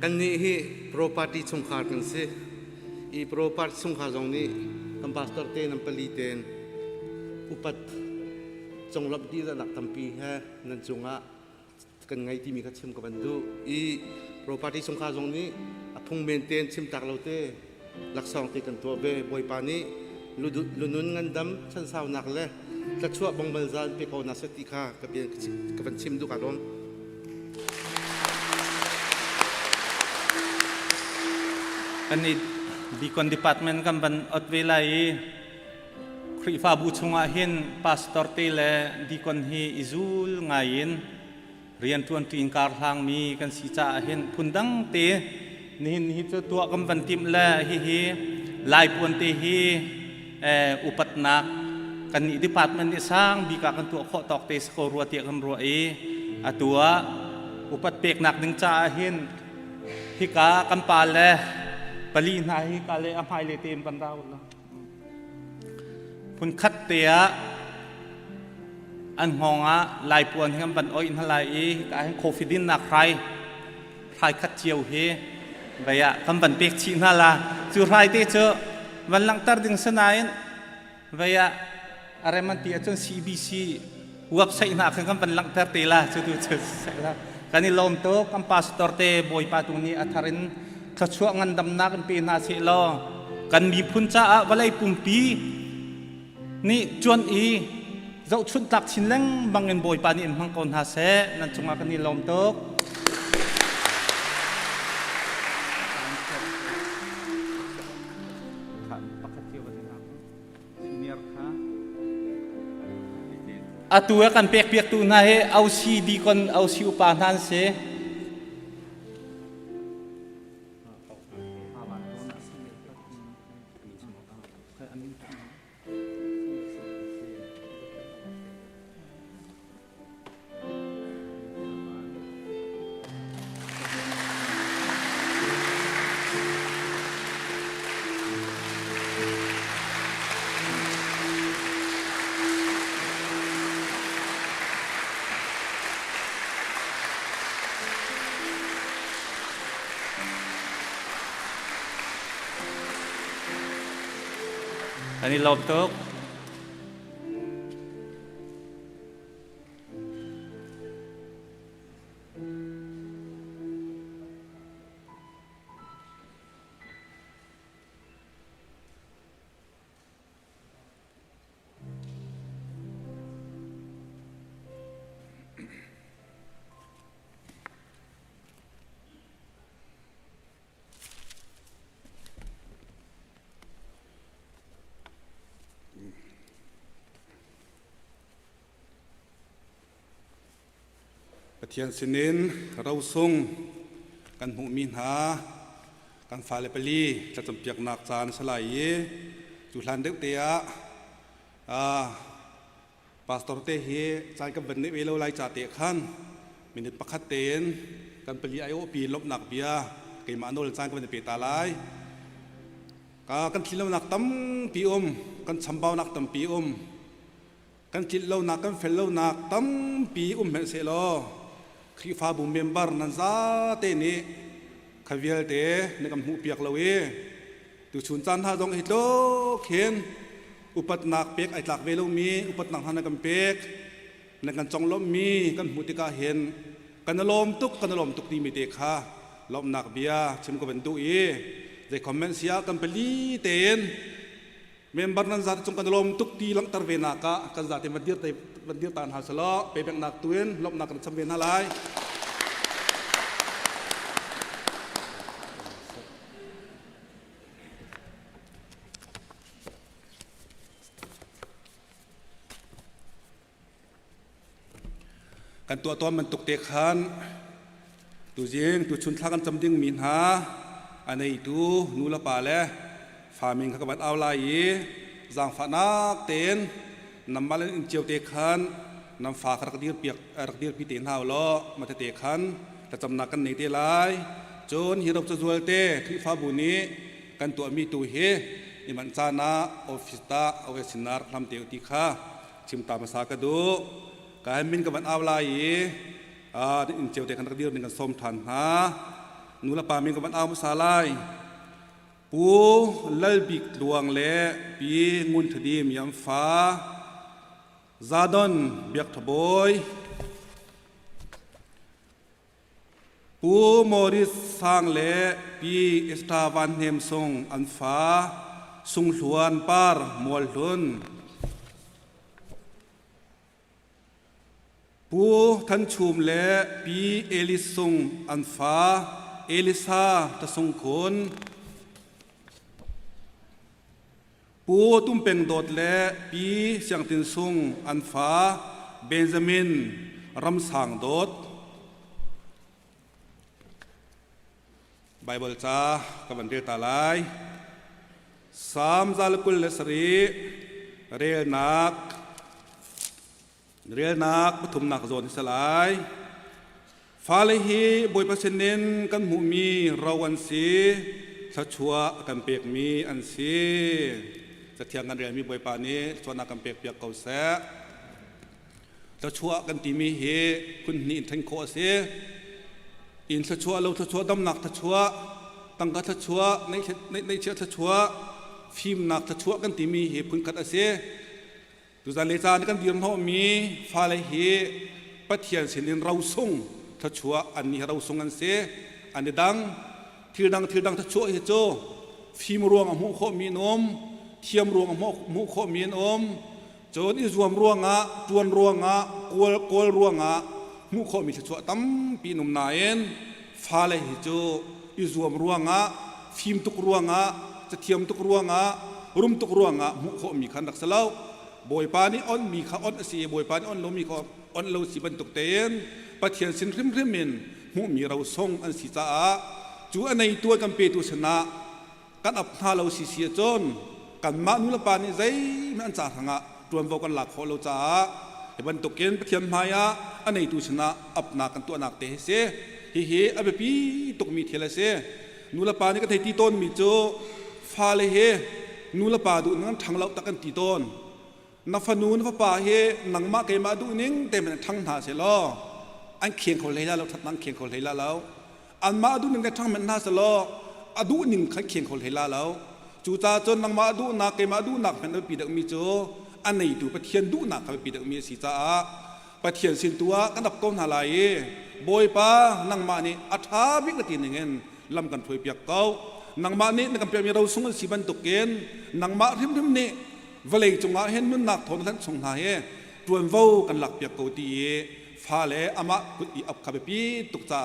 Kan ni hi property chung khar kan se I property chung khar jong ni kan pastor te nan pali ten upat chung lap di da nak tampi ha nan chunga kan ngai ti mi kha chim ka bandu I property chung khar jong ni aphung maintain chim tak lo te lak song te kan to be boy pa ni lunun ngan dam chan saw nak le tla chua bang bal zan pe ko na se ti kha ka be ka ban chim du ka rom kan ni Deacon department kan ban otvelai kri fa bu chunga hin pastor te le deacon hi izul ngain rian tuan tin kar hang mi kan si cha hin phundang te nin hi chu tua kam ban tim la hi lai puan te hi upat nak kan ni department ni sang bi ka kan tu kho tok te sko ruwa ti kan ruwa atua upat pek nak ning cha hin hi ka kan pa le pali na hi kale amai le tem pan daw la phun khat te an honga lai puan him ban oi in halai ka hin confident na khai khat chiu he baya kam ban pek chi na la chu rai te cho van lang tar ding sanain baya are man ti achon CBC website na kan ban lang tar te la chu tu chu la kani lom to kam pastor te boy pa tu ni atharin chua ngan dam na kan pe na se lo kan mi phun cha walai pumpi ni chuan zau chun tak chin leng bangin boy pa ni mang kon ha se nan chunga kan ni lom tok atua kan pek tu na he au si di kon au si upanan se Ani lom tok เทียนสินินเราส่งกันหูมินหากันฟ้าเลเปลีจะจำเปียกหนักจานสลายจุลันเด็กเตียปาสตอร์เตเฮใจกับบันนี้เวลาไล่จ่าเตะขันมินิปะคัดเตนกันเปลีไอโอปีลบหนักเบียเกี่ยมาโนลจานกันเป็นเปตาไลกันคิดเราหนักตั้มปีกันชำเบาหนักตั้มปีกันคิดเราหนักกันเฟลเราหนักตั้มปีเหมือนเสลอคือฟ้าบุ้มเมมเบอร์นั่นซาเตนี่ขวิลเตในกำหูเปียกเราตุชุนจันทาดงฮิตโลเข็นอุปนักเปียกไอหลักเวลมีอุปนักทานกำเปียกในกันจองลมมีกันหูติกาเห็นกันลมตุกดีมีเด็กค่ะลมหนักเบียชิมก็เป็นตุใจคอมเมนต์เสียกันเป็นลีเตนเมมเบอร์นั้นจัดจงกันลมตุกดีลังตร์เวนักกันจัดที่มันเดียร์ตานหาสละไปเป็นนักตัวเองลมหนักกันจำเป็นอะไรกันตัวมันตกเตะขันตัวเจงตัวชุนทากันจำดิ้งมีนหาอันนี้ตัวนูละป่าแล้วฟาร์มิงเขาก็บัดเอาลายจางฝานักเต็นนำมาเล่นเจียวเตะขันนำฝารักเดียร์เปียกรักเดียร์พิเตนหาวล้อมาเตะขันแต่จำนักกันในเตะลายจนฮิรบจะจวลเตะที่ฟ้าบุนี้กันตัวมีตัวเฮอิมันจานาออฟฟิศตาเอาไว้สินาร์ทำเตะตีข้าชิมตามภาษากระดูการมินกับบันเอาลายอินเจียวเตะขันรักเดียร์หนึ่งกันส้มทันฮะนูละป่ามินกับบันเอาภาษาลายปูเล่บิกดวงเล่ปีงุนทดีมยำฟ้าซาดอนเบียกทบอยปูมอริสสร้างเล่ปีเอสตาวันเฮมซงอันฟ้าสุงหลวนปาร์มอลลุนปูทันชุมเล่ปีเอลิซงอันฟ้าเอลิซาตะสงคนปูตุ้มเป็งโดดและปีเสียงตินซุงอันฟ้าเบนจามินรำสังโดดไบเบิลจ้ากับบันเดตาลายสามซาลกุลเลสรีเรียลนักปฐุมนักโซนสลายฟาเลฮีบอยพัชเนนกันหูมีราวันสีชัชัวกันเปียกมีอันสีจะเที่ยงกันเรียนมีบอยปานี้ชวนนักกันเปียกเก่าแสจะชัวกันตีมีเฮคุณนี่ทังโคเสอินจะชัวเราจะชัวดำหนักจะชัวตั้งกัจะชัวในเชื้อจะชัวฟิล์มหนักจะชัวกันตีมีเฮคุณกัดเสดูจานเลจานกันเดียนเขามีฟาเลเฮปะเทียนเส้นเราส่งจะชัวอันนี้เราส่งกันเสอันนี้ดังทีดังจะชัวเฮโจฟิล์มรวงหัวข้อมีนมเทียมรวงมุขมีนอมจนอิจวมรวงจวนรวงกวลรวงมุขมีชัวตั้มปีนุมนายนฟ้าเลยจูอิจวมรวงฟิมตุกรวงจะเทียมตุกรวงรุมตุกรวงมุขมีขันดักสลาวบอยปานีอ่อนมีข้าอ่อนสีบอยปานีอ่อนลมีข้าอ่อนเราสีบันตุกเตนปะเทียนสินริมมินมุมีเราส่งอันสีจ้าจูอันในตัวกันเปตุชนะกันอับท่าเราสีเสียจนกันมานุลปานี่ใจมันจ่าหังรวมวกันหลักของเราจ่าเห็นบรรทุกเกณฑ์เทียมหายอันในตุชนะอับนากันตัวนักเตะเสเฮอับปีตกมีเทเลเสนุลปานี่ก็เทตีต้นมีโจฟาเลเฮนุลปาดูนั้นทางเราตะกันตีต้นนัฟนูนฟปาเฮนังมาเกมาดูนิ่งเต็มทั้งหาเสลออันเขียงเขาเลยแล้วทัดนังเขียงเขาเลยแล้วอันมาดูนิ่งทั้งมันหาเสลออดูนิ่งขันเขียงเขาเลยแล้วจูจ่าจนนังมาดูนักเกมาดูนักเป็นปีเด็กมีโจอันไหนดูปะเทียนดูนักเป็นปีเด็กมีสีจ้าปะเทียนสินตัวกันดับก้นหาลายบอยป้านังมานี่อัฐาบิกตีหนึ่งเงินลำกันถวยเปียกเก้านังมานี่นังกันเปียกมีเราส่งสีบันตุกเกณฑ์นังมาทิมนี่เวลจงอาเห็นมันนักทนทันส่งหายจวนวูกันหลักเปียกเก้าตีฟ้าเล่อามากุฎีอับขับปีตุกจ้า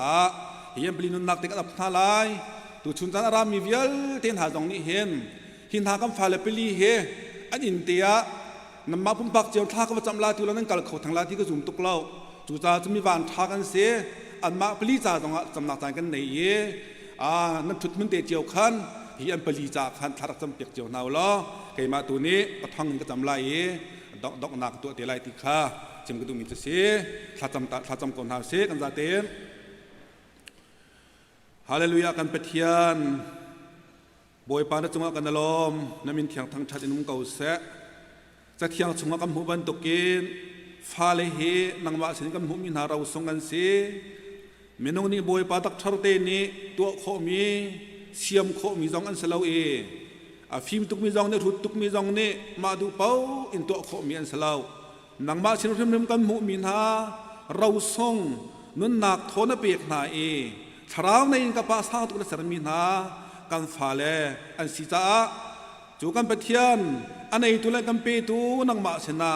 เฮียบลินนักเด็กอับท่าลายตัวชุนจันอารามีเวียลเทียนหาตรงนี้เห็นหินหากำฟ้าเลเปลีเฮอันอินเดียนำมาพุ่มปักเจียวท่าก็ประจำลาที่เรานั่งกัลเขาทางลาที่ก็จุ่มตุกเล่า จูจ่าจะมีวันทากันเสียอันมาปลีจ่าตรงจำนักใจกันในเย่นั่นชุดมันเตะเจียวขันที่อันปลีจ่าขันทารักจำเปียกเจียวนาล้อเกมาตัวนี้ก็ทั้งก็จำไรดอกหนักตัวเตะไรติข้าจิมก็ดูมีจะเสียถ้าจำก่อนหาเสียกันจะเต็มฮาเลลูยากันเปียนบอยปานจงกันลมน้ำมินเทียงทั้งชัดนุ่มเก่าเสะจะเทียงจงกันหูบันตกกินฟ้าเลยนังมาสินกันหูมินาเราส่งกันเสียมินงนี่บอยปาตักชาร์เตนี่ตัวโคมีเสียมโคมีจงอันเสลาฟิล์มตุกมีจงเนี่ยทุกตุกมีจงเนี่ยมาดูเป้าอินตัวโคมีอันเสลานังมาสินริมกันหูมินาเราส่งนุนนักโทนเปียกนาชราวในอินกับภาษาตุกนัสรมินากันฟ้าเลอันสิจ้าจูกันเปียนอันในตัวเล็กกันเปตูนังมาชนะ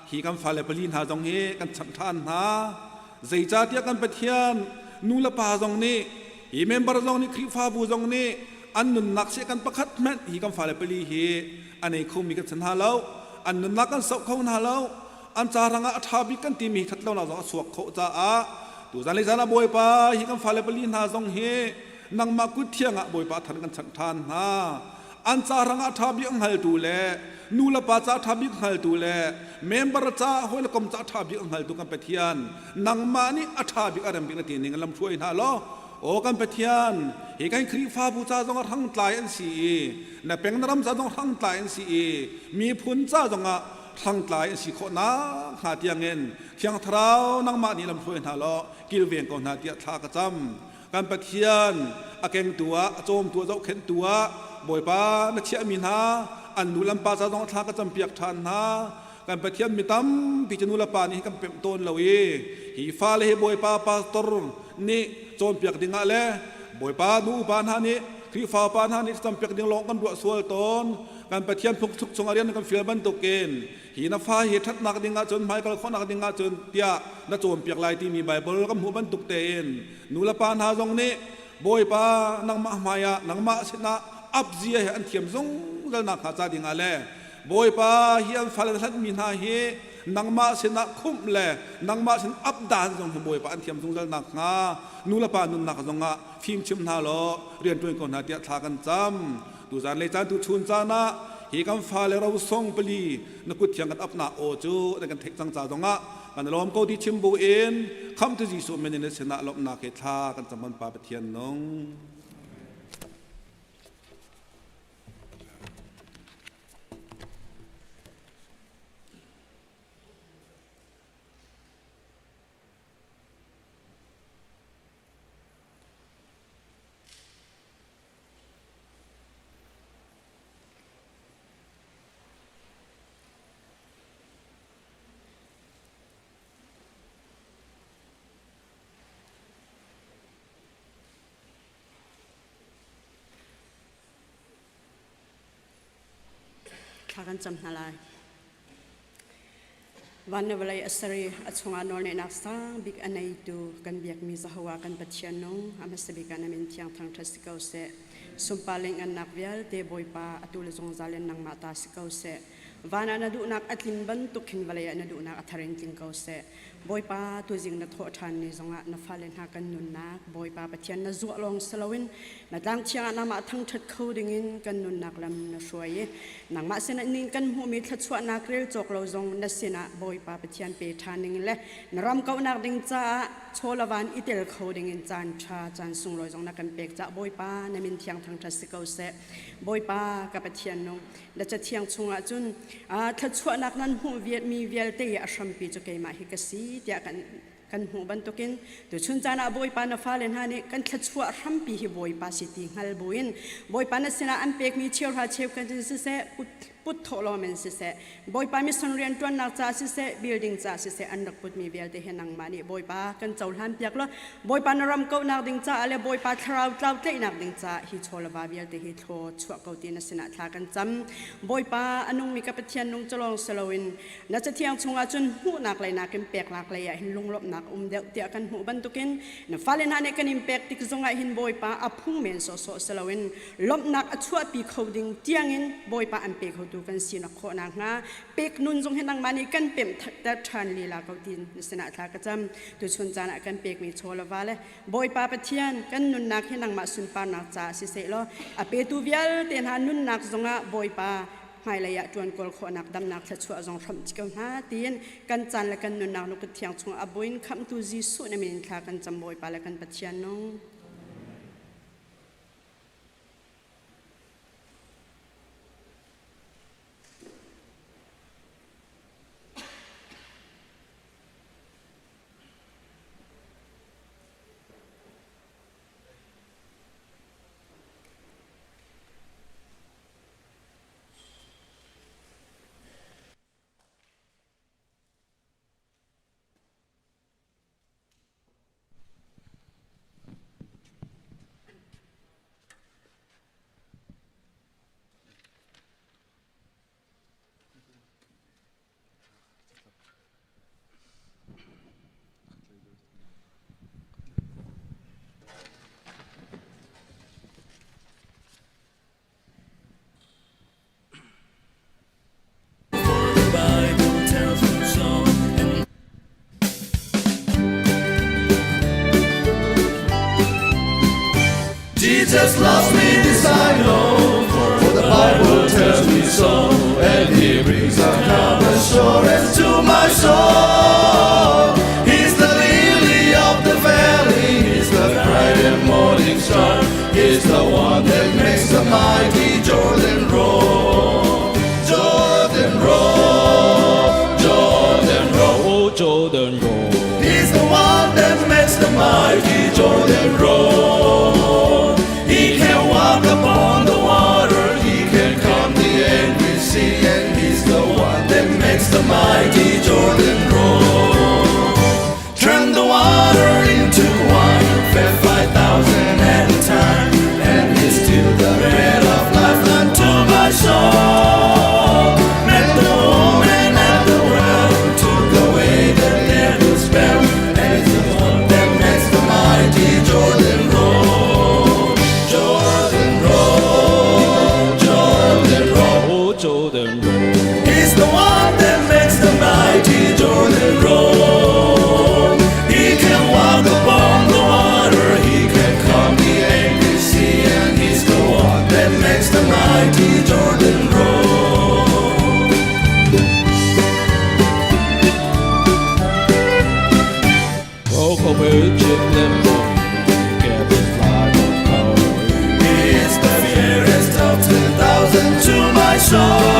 ฮีกันฟ้าเลปลีนหาจงเฮกันฉันทานหาใจจ้าเทียกันเปียนนูละปาจงนี้ฮีเมมเบอร์จงนี้คริฟ้าบูจงนี้อันนุนนักเสกันประคัดแม่ฮีกันฟ้าเลปลีเฮอันในคุมีกันฉันหาแล้วอันนุนนักกันสกเขาหาแล้วอันจารังอาทับิกันตีมีทัดเราเราสวกเขาจ้าตัวจันเลยจันบอยป้าฮีกันฟ้าเลปลีนหาจงเฮนังมากุเทียงบอยป้าทันกันฉันทานหาอันจารังอาทับิอังหัลตูเลนูละป้าจ้าทับิอังหัลตูเลเมมเบอร์จ้าหอยละกมจ้าทับิอังหัลตูกันเปียนนังมานี่อาทับิอารัมบิกันตีนิงลำช่วยหาล้อโอ้กันเปียนเฮกันครีฟ้าบูจ้าจงทั้งตายอันสีน่ะเป็นนรำจ้าจงทั้งตายอันสีมีพุนจ้าจงทั้งตายอันสีโคนาหาเตียงเงินเทียงเท้านังมานี่ลำช่วยหาล้อกิลเวียงก่อนหาเตียทากระจำกันเปียนอาเกงตัวโจมตัวเจ้าเข็นตัวบอยป้านักเชี่ยมินหาอันนูลำปาจะต้องทากระจำเปียกทานหากันเปียนมีตั้มพิจนูลปานี่กันเป็นต้นเลวฮีฟ้าเลยบอยป้าปาสตอร์นี่โจมเปียกดิ่งอะไรบอยป้าดูปานหานี่ครีฟ้าปานหานี่จำเปียกดิ่งลงกันด้วยส่วนต้นกันเปียนพุกทุกสงอาเรียนกันฟิลบันตุกเกนฮีนับฟ้าฮีทัดนักดิ่งจนไม่กันคนนักดิ่งจนเปียนักโจมเปียกลายที่มีใบเบอร์กันหัวบันตุกเตนนูลปานหาตรงนี้บอยป้านังมาหมายนังมาชนะอับเจียอันเทียมซงจะนักหาจาดิ่งอะไรบอยป้าเฮียนฟัลลัดมินาเฮนังมาชนะคุ้มเลยนังมาชนะอับดานซงบอยป้าอันเทียมซงจะนักงานูละป้านุนนักซงะฟิล์มชิมนาโลเรียนตัวก่อนนาเดียทากันจำตุจานเลยจานตุชุนจานะเฮกันฟ้าเลยเราส่งปลีนักกุศลกันอับนาโอจูในกันเทคจังจาซงะกันล้อมก็ที่ชิมบูเอ็นคำที่จีสุเมนิเนสนะลบนาเกทากันจำมันปาเทียนนงทากันจำนาลายวันในเวลาอัศรีอัศวานนนักสังบิกอันในตูกันเบียกมีสหวากันปัจจัยนงอามาสบิกันมินที่ยังทางทัศกาวเสสุมปาเลงอันนักเวียลเตบอยปาอตุลจงซาเลนนังมาตาสกาวเสวันอันดูนักอัตลินบันตุกินเวลาอันดูนักอัทารินจิงกาวเสบอยปาตัวจริงนักโทษทันในจงนักฟาเลนหากันนุนนักบอยปาปัจจัยนักจั่วลงสลาวินนักดังเชียงนามาทั้งทัดเขาดิ่งกันนุนนักลำนักช่วยนักมาเสนนินกันหูมีทัดชัวนักเรียลจกเราจงนักเสนาบอยปาปัจจัยเปทานิงเล่นรำเก้านักดิ่งจ้าโชลวันอิเตลเขาดิ่งจานชาจานสุงลอยจงนักกันเปกจ้าบอยปานมินเทียงทางทัศกาวเสบอยปากับปัจจัยนงและจะเทียงชงอาจุนทัดชัวนักนั้นหูเวียดมีเวียลเตยอชัมปีจุกเกมาฮิกสีเดียกันหูบันตุกินตัวชุนจานาบอยปานาฟาเลนฮานี่กันทัดชัวรัมปีฮิบอยปาสิติฮัลบุอินบอยปานาสินาอันเป็กมีเชียวราเชฟกันจิเสพุทโธลอเมนสิเสบอยปามีสันเรียนตัวนักจ่าสิเสบิลดิ้งจ่าสิเสอันดักพุทมีเวลเดเหนังมานี่บอยปากันเจ้าหันเปียกละบอยปานารำเก้านักดิ้งจ่าอะไรบอยปาทราวเจ้าเตยนักดิ้งจ่าฮิโชลบาเวลเดฮิโธชัวเกาตีนัสินาทากันจำบอยปาอนุมีกับเทียนนุงจลองสลาวินนัจะเที่ยงชงอาจุนหูนักเลยนักกินเปียกนักเลยหินลงลบนัก nakเดวเตียกันหูบันตุกินนะฟ้าเลนหาเนกันอิมแพคติกจงไอหินบอยปาอพุ่งเมนโซโซสลาวินลบนักชัวปีเขาดิ่งเตียงอินบอยปาอันเปกเขาดูกันสีนักโคนักงาเปกนุนจงเห็นนางมานีกันเป็นแต่ทันลีลาเขาดินนิสนาทากระจำตัวชนจานะกันเปกมีโชลวาเลบอยปาปะเทียนกันนุนนักเห็นนางมาสุนปานักจ่าสิเสลอเปตูเวียลเตียนหานุนนักจงอาบอยปาหายระยะจวนกอลขนักดำนักชัดชัวจงทำจิกหาเตียนกันจันและกันนุนนักนกเทียงชงอบุญคำตูจีสุนมินทากันจำบอยปาและกันปะเทียนน้อง Jesus loves me, this I know, for the Bible tells me so, and He brings a calm assurance to my soul. He's the lily of the valley, He's the bright and morning star, He's the one that makes the mighty Jordan roll. Jordan roll, Jordan roll, oh Jordan roll. He's the one that makes the mighty Jordan roll. Upon the water, He can calm the angry sea, and He's the one that makes the mighty Jordan roll. Turn the water into wine, fed 5,000 at a time, and He's still the bread of life unto my soul. Met the woman at the well, took away the devil's spell, and He's the one that makes the mighty Jordan roll. He's the one that makes the mighty Jordan roll. He can walk upon the water, He can calm the angry sea, and He's the one that makes the mighty Jordan roll. Broke away, chip them for me, get the flag of glory. He is the fairest of 10,000 to my soul.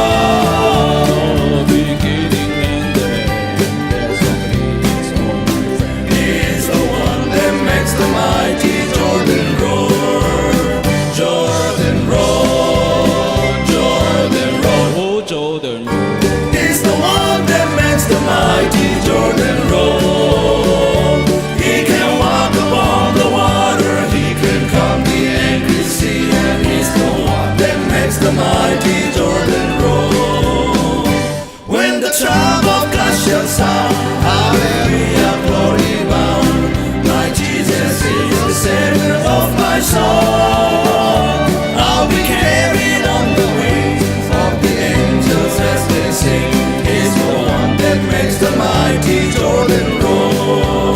Mighty Jordan roll. When the trump of God shall sound, hallelujah, glory bound. My Jesus is the Savior of my soul. I'll be carried on the wings of the angels as they sing. He's the one that makes the mighty Jordan roll.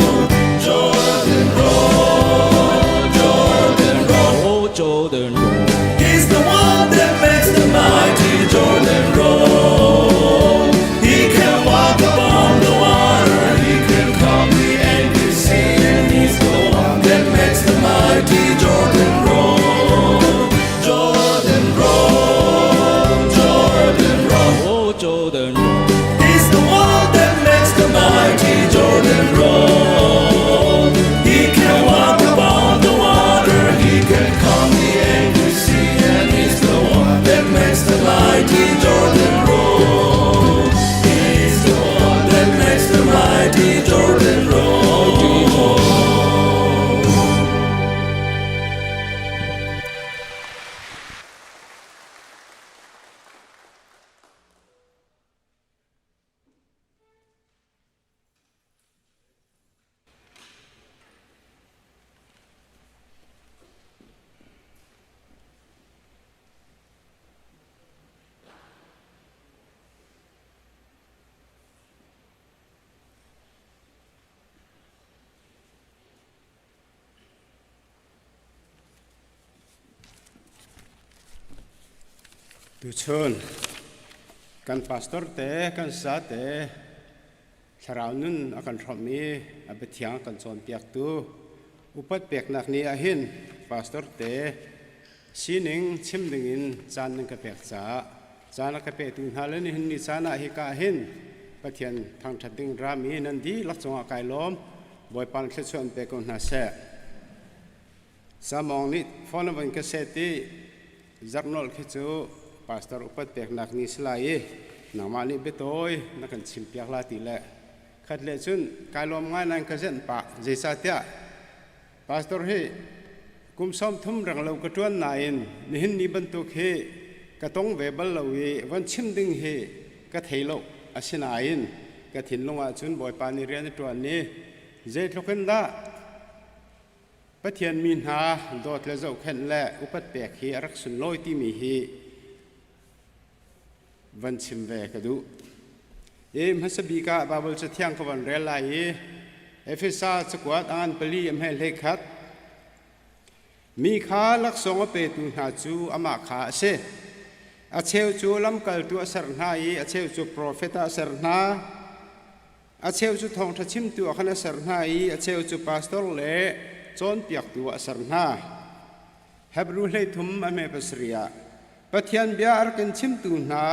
Jordan roll, Jordan roll, oh Jordan roll. He's the one that makes the mighty Jordan roll. He can walk upon the water, He can calm the angry sea, and He's the one that makes the mighty Jordan roll. Jordan roll, Jordan roll, oh Jordan roll. He's the one that makes the mighty Jordan roll. He can walk upon the water, He can calm the angry sea, and He's the one that makes the mighty Jordan roll. He's the one that makes the mighty Jordan roll. tu chun kan pastor te kan sa te tharau nun akan thom mi abethiang kan chon piak tu upat pek nak ni a hin pastor te sining chimdingin chan ning ka pek cha chana ka pe tu halani hin ni chana hi ka hin pathian thang thating rami nan di lak chonga kai lom boy pan khle chuan pe ko na se samong ni phone ban ka se ti zarnol khi chu pastor upat pek nak ni slai namani betoi nakan chim piak la ti le khat le chun kai lom ngai nan ka zen pa jeisa tia pastor he kum som thum rang lo ka tuan nain ni hin ni ban tu khe ka tong ve bal lo wi wan chim ding he ka theilo asinain ka thin longa chun boy pa ni rian tuan ni je thloken da pathian min ha dot le zo khen le upat pek hi arak sun loi ti mi hi van chim ve ka du hasabi ka babul cha thiang ka van re lai efesa chkwat an pali am he le khat mi kha lak song pe tu na chu ama kha se a cheu chu lam kal tu asar na a cheu chu profeta asar na a cheu chu thong tha chim tu khana asar na a cheu chu pastor le chon piak tu asar na hebru le thum ame pasria pathian bia ar kan chim tu na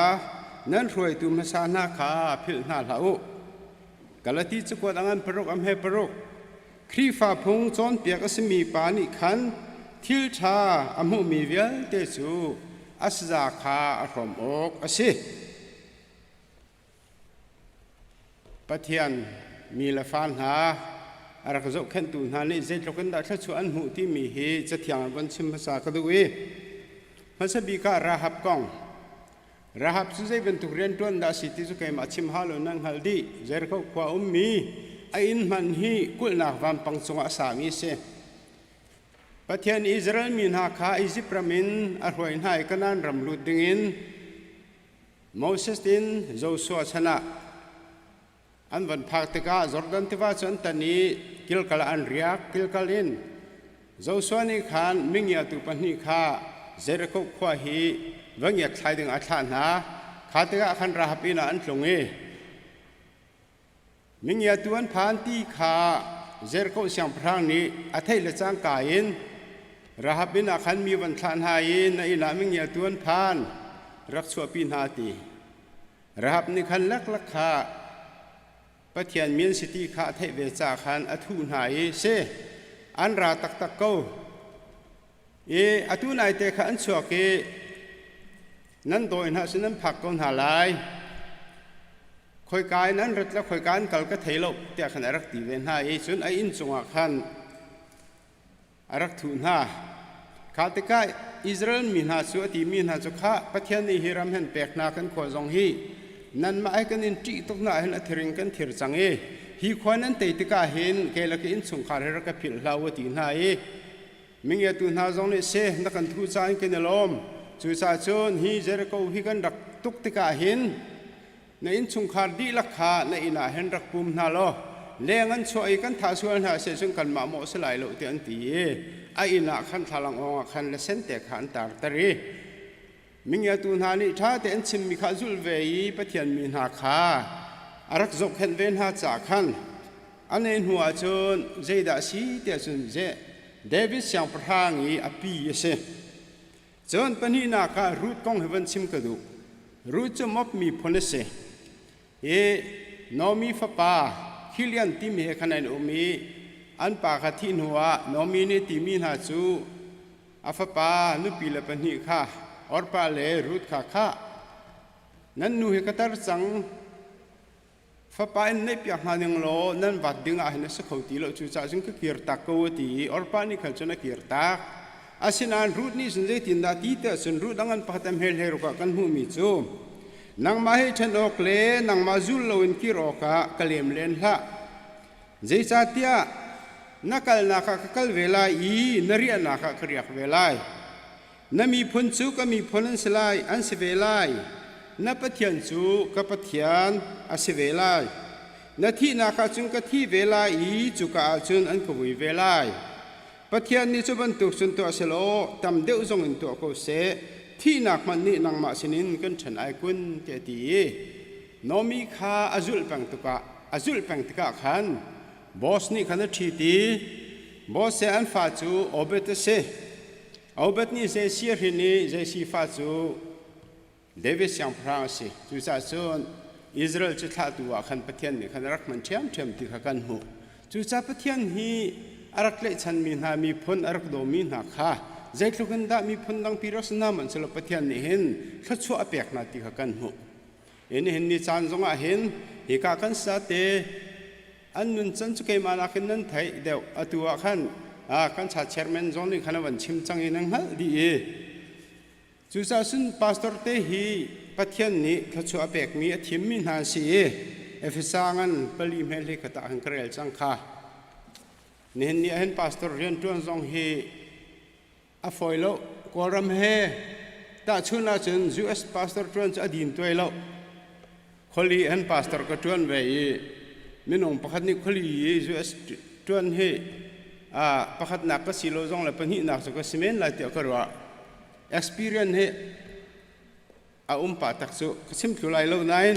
nan roi tu ma sa na kha phil na lau galati chukwat angan parok am he parok khri fa phung chon piak asmi pa ni khan thil tha amu mi vial te chu asza kha arom ok ase pathian mi la fan ha arak zo khan tu na ni je lokan da thla chu an hu ti mi hi chathiang ban chim sa ka du e hasabi ka rahab kong rahab su zai ben tu rian tuan da si ti su kai ma chim halo nang haldi zer ko kwa ummi a in man hi kul na vam pang chunga sa mi se pathian israel min ha kha egypt ramin a roi nai kanan ram lut dingin moses tin joshua chana an van phak te ka jordan te wa chon tani kilkala an riak kilkalin joshua ni khan mingya tu pani kha Jericho khwa hi wangia thlai ding a thlan ha khatega khan rahapina an tlonge mingya tuan phan ti kha Jericho siang phrang ni a thei le chang ka in rahapina khan mi wan thlan ha in na ina mingya tuan phan rak chua pin ha ti rahap ni khan lak lak kha pathian min city kha thei ve cha khan a thu na i se an ra tak tak ko atu nai te kha an chua ke nan doi na sinan phak kon halai khoi kai nan rat la khoi kan kal ka theilo te khan arak ti ven ha e chun ai in chunga khan arak thu na kha te ka israel min ha chu ti min ha chu kha pathian ni hiram hen pek na kan kho jong hi nan ma ai kan in ti tok na hen athering kan thir chang e hi khwanan te te ka hen ke la ke in chung khar her ka phil hlaw ti na e mingya tu na zong ne se na kan thu cha in ken lom chu sa chon hi Jericho hi kan rak tuk te ka hin na in chung khar di la kha na ina hen rak pum na lo lengan choi kan tha sual na se chung kan ma mo se lai lo te an ti e a ina khan thalang ong khan le sen te khan tar tari mingya tu na ni tha te an chim mi kha zul ve yi pathian mi na kha arak zok khen ven ha cha khan anen huwa chon zeida si te chun je David siang prangi api ese chon pani na ka root kong heaven sim ka du root chom op mi phonese e nomi fa pa khilian ti me khanan umi an pa kha thin huwa nomi ni ti mi na chu afa pa nu pi la pani kha or pa le root kha kha nan nu he katar chang fa pa en ne pya ha ning lo nan wat ding a hen sa khoti lo chu cha jing ka kir ta ko ti or pa ni khal chona kir ta asinan root ni sun je tin da ti ta sun root angan patam hel her ka kan hu mi chu nang ma he chen ok le nang ma zul lo in ki ro ka kalem len ha je cha tia nakal na ka kal vela i naria na ka khriak velai nami phun chu ka mi phun selai an se velai na pathian chu ka pathian a se velai na thi na kha chung ka thi velai i chu ka chun an ko wi velai pathian ni chu ban tu sun to aselo tam deu zong in to ko se ที่นักมันนี่นังมาสินินกันฉันไอกุนเจตีโนมีค่าอาจุลปังตุกะอาจุลปังตุกะขันบอสนี่ขันทีตีบอสเซอันฟาจูโอเบตเซโอเบตนี่เซซีรินีเซซีฟาจูเดวิสยังพรางสิจุดส่วนอิสราเอลจะท้าตัวขันประเทศนี่ขันรักมันเทียมที่ขันหูจุดประเทศนี้อารักเล็กฉันมีนามีพ้นอารักโดมีนาค่ะใจทุกันได้มีพ้นดังพิรัสนามันสลับประเทศนี้เห็นขัดชัวเปียกนาที่ขันหูเห็นนี่จานจงอาเห็นฮิกากันสาเตอันนุนจันสุกยมานักนั้นไทยเดียวตัวขันกันชาเชอร์แมนจงนี่ขันวันชิมจังอินังฮัลดีจุดสุนพาสตอร์เตฮีประเทศนี้ขัดชัวเปียกมีทีมมินาซีเอฟซังันปลีเมลิกตาหังเครลจังค่ะนี่เห็นพาสตอร์เรียนตัวจงฮีอฟอยโลกอรัมเฮตาชุนอาจารย์ US พาสตอร์ตัวจะดินตัวโลคนลีเห็นพาสตอร์ก็ตัวเวย์มินงประคัดนี่คนลี US ตัวเฮประคัดนักก็สิโลจงเลยเป็นหินักสุกสิเมนลายเตียกรัว experience เฮปาตักสุสิมทุไลโลนัย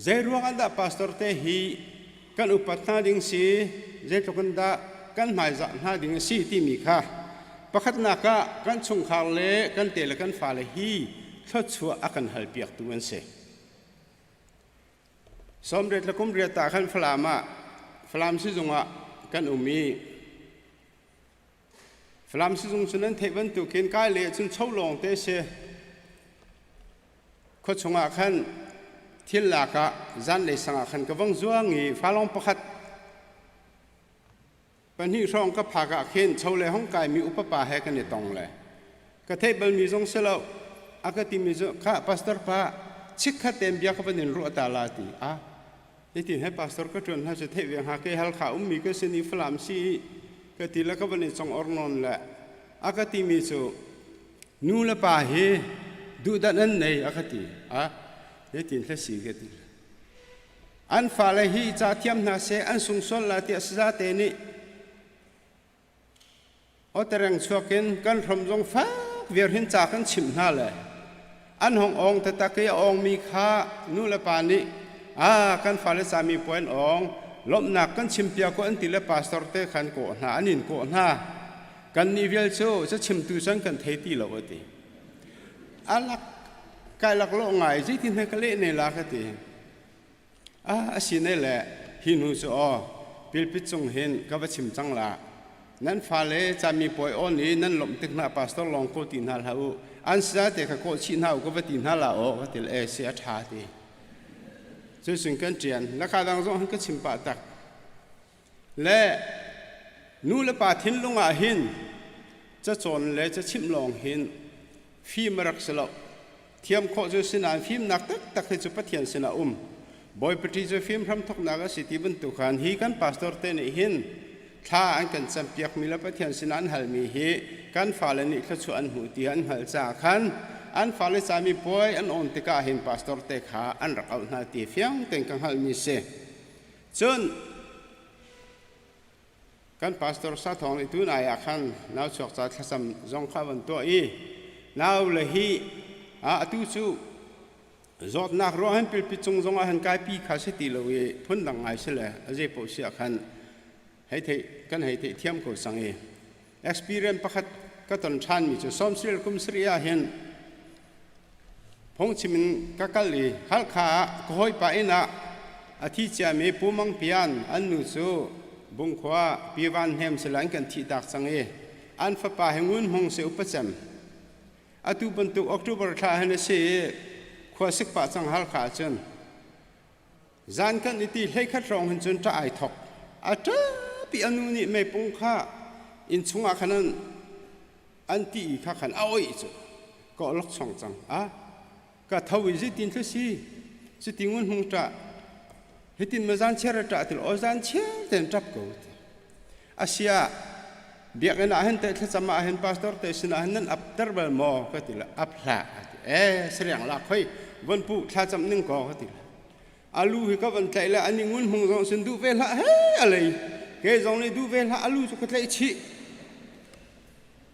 ใจรัวกันดาพาสตอร์เตฮีกันอุปถัมภ์ดิ่งสีใจทุกันดากันหมายจันหาดิ่งสีที่มีค่ะประคัดนักกันชงขาวเล่กันเตะกันฟ้าเลยฮีทศชัวอากันฮัลเปียกตัวนั้นเสสมเด็จละกุมเรียตาขันฟลามซิจงะกันอุมีฟลามซิจงฉะนั้นเทวันตุเขียนกายเละจนเช่าลงเตเสขดชงะขันที่หลักจันเลยสังขันกวังจวงอีฟ้าลงประคัดปัญหาช่องก็พากะเขียนเช่าเลยห้องกายมีอุปปาให้กันในตองเลยกระเทบมีจงเสลวอากาศมีจงข้าพาสตอร์ป้าชิคขัดเต็มเบียกเป็นรัวตาลาตีที่ให้พาสตอร์ก็จวนให้จะเทวียงหาเกฮัลข้ามีก็เสนิฟลามซีก็ตีแล้วก็เป็นจงอร์นอนแหละอากาศมีจงนูละป้าเฮดูดันนั้นในอากาศที่ให้สีก็ตีอันฟ้าเลยฮีจะเทียมนาเสอันสูงส่วนละที่อาศัยเตนี่อัตรังชัวกินกันทำจงฟ้าเวียนหินจากกันชิมหน้าเลยอันห้ององแต่ตะเกียองมีค่านู่นละปานี้กันฟ้าเลยสามีป่วยองลบหนักกันชิมเปียก็อันติละปาสตอร์เตขันโกหาอันนินโกหากันนิเวลโซจะชิมตุสังกันเทตีละวะตีอันลักกายลักโลงไงจิตินให้กันเล่ในลักตีสินี่แหละหินุโซปิลปิจงเห็นกับชิมจังละนั่นฟ้าเลยจะมีป่วยอ่อนนี้นั่นหลบตึกหน้าพาสตอร์ลองโคตินหาลาอูอันสัตย์แต่ก็ชินหาก็ว่าตินหาลาโอก็ติลเสียชาติจะสิ่งกันเจียนและการดังจงให้ก็ชิมปาตักและนู่นละปาทิ้งลงอาหินจะจนและจะชิมลองหินฟิล์มรักษาเทียมโคจะสินานฟิล์มนักตักให้จุดปะเทียนสินาบอยปฏิจจฟิล์มพร้อมทุกนักสิทธิบันตุกันฮีกันพาสตอร์เตนหินถ้าอันกันจำเปียกมีละปะเทียนสินันหัลมีเฮกันฟ้าเลนิขชวนหูตีอันหัลจากขันอันฟ้าเลสามีป่วยอันอ่อนติกาเห็นพาสตอร์เตขาอันรักเอาหน้าตีเฟียงเต็งกังหัลมีเสจนกันพาสตอร์สัตว์ของอิตุนายขันน่าชกจัดขสมจงข้าวันตัวน่าเลยฮีตุสูจอดนักร้อนปิลปิจงจงอาหันกายปีขาสิติเลยพ้นดังไงเสละอาเจปุเสียขันให้เทกันให้เทียมกับสังexperience ประคัดก็ตอนชันมีจุดซ้อมสิลกุมสริยาเห็นพงชิมินกักลีฮัลขาคอยไปนะอาทิตย์จะมีผู้มังเปียนอันนุสูบุงขวาปีวันเฮมสลังกันที่ตักสังอันฟ้าป่าแห่งวุ่นหงเสียอุปจัมอาตุบรรทุกออกตุบรทาเฮนเสียขวาสิกป่าสังฮัลขาจนจานกันอิติให้ขัดรองเห็นจนจะไอทอกอาจจะปีอนุนี่ไม่ปงค่าอินชงอาขันอันที่ข้าขันเอาอีกก็ล็อกช่องจังก็ทวีจิตินทุสีจิติงุนหงจ่าฮิตินมาจานเชื่อจ่าติลอจานเชื่อเต็มจับกูอาเซียเบียกันอาหันแต่ถ้าจะมาอาหันพาสตอร์แต่สินอาหันนั้นอับเตอร์เบลมอก็ติละอับละเสียงละค่อยวันผู้ถ้าจำนึงก็ติละอาลูฮิก็วันใจละอันนี้งุนหงจงสินดูเวลาเฮ้อะไรเกจงเลยดูเวลาอาลูสุกเลยชี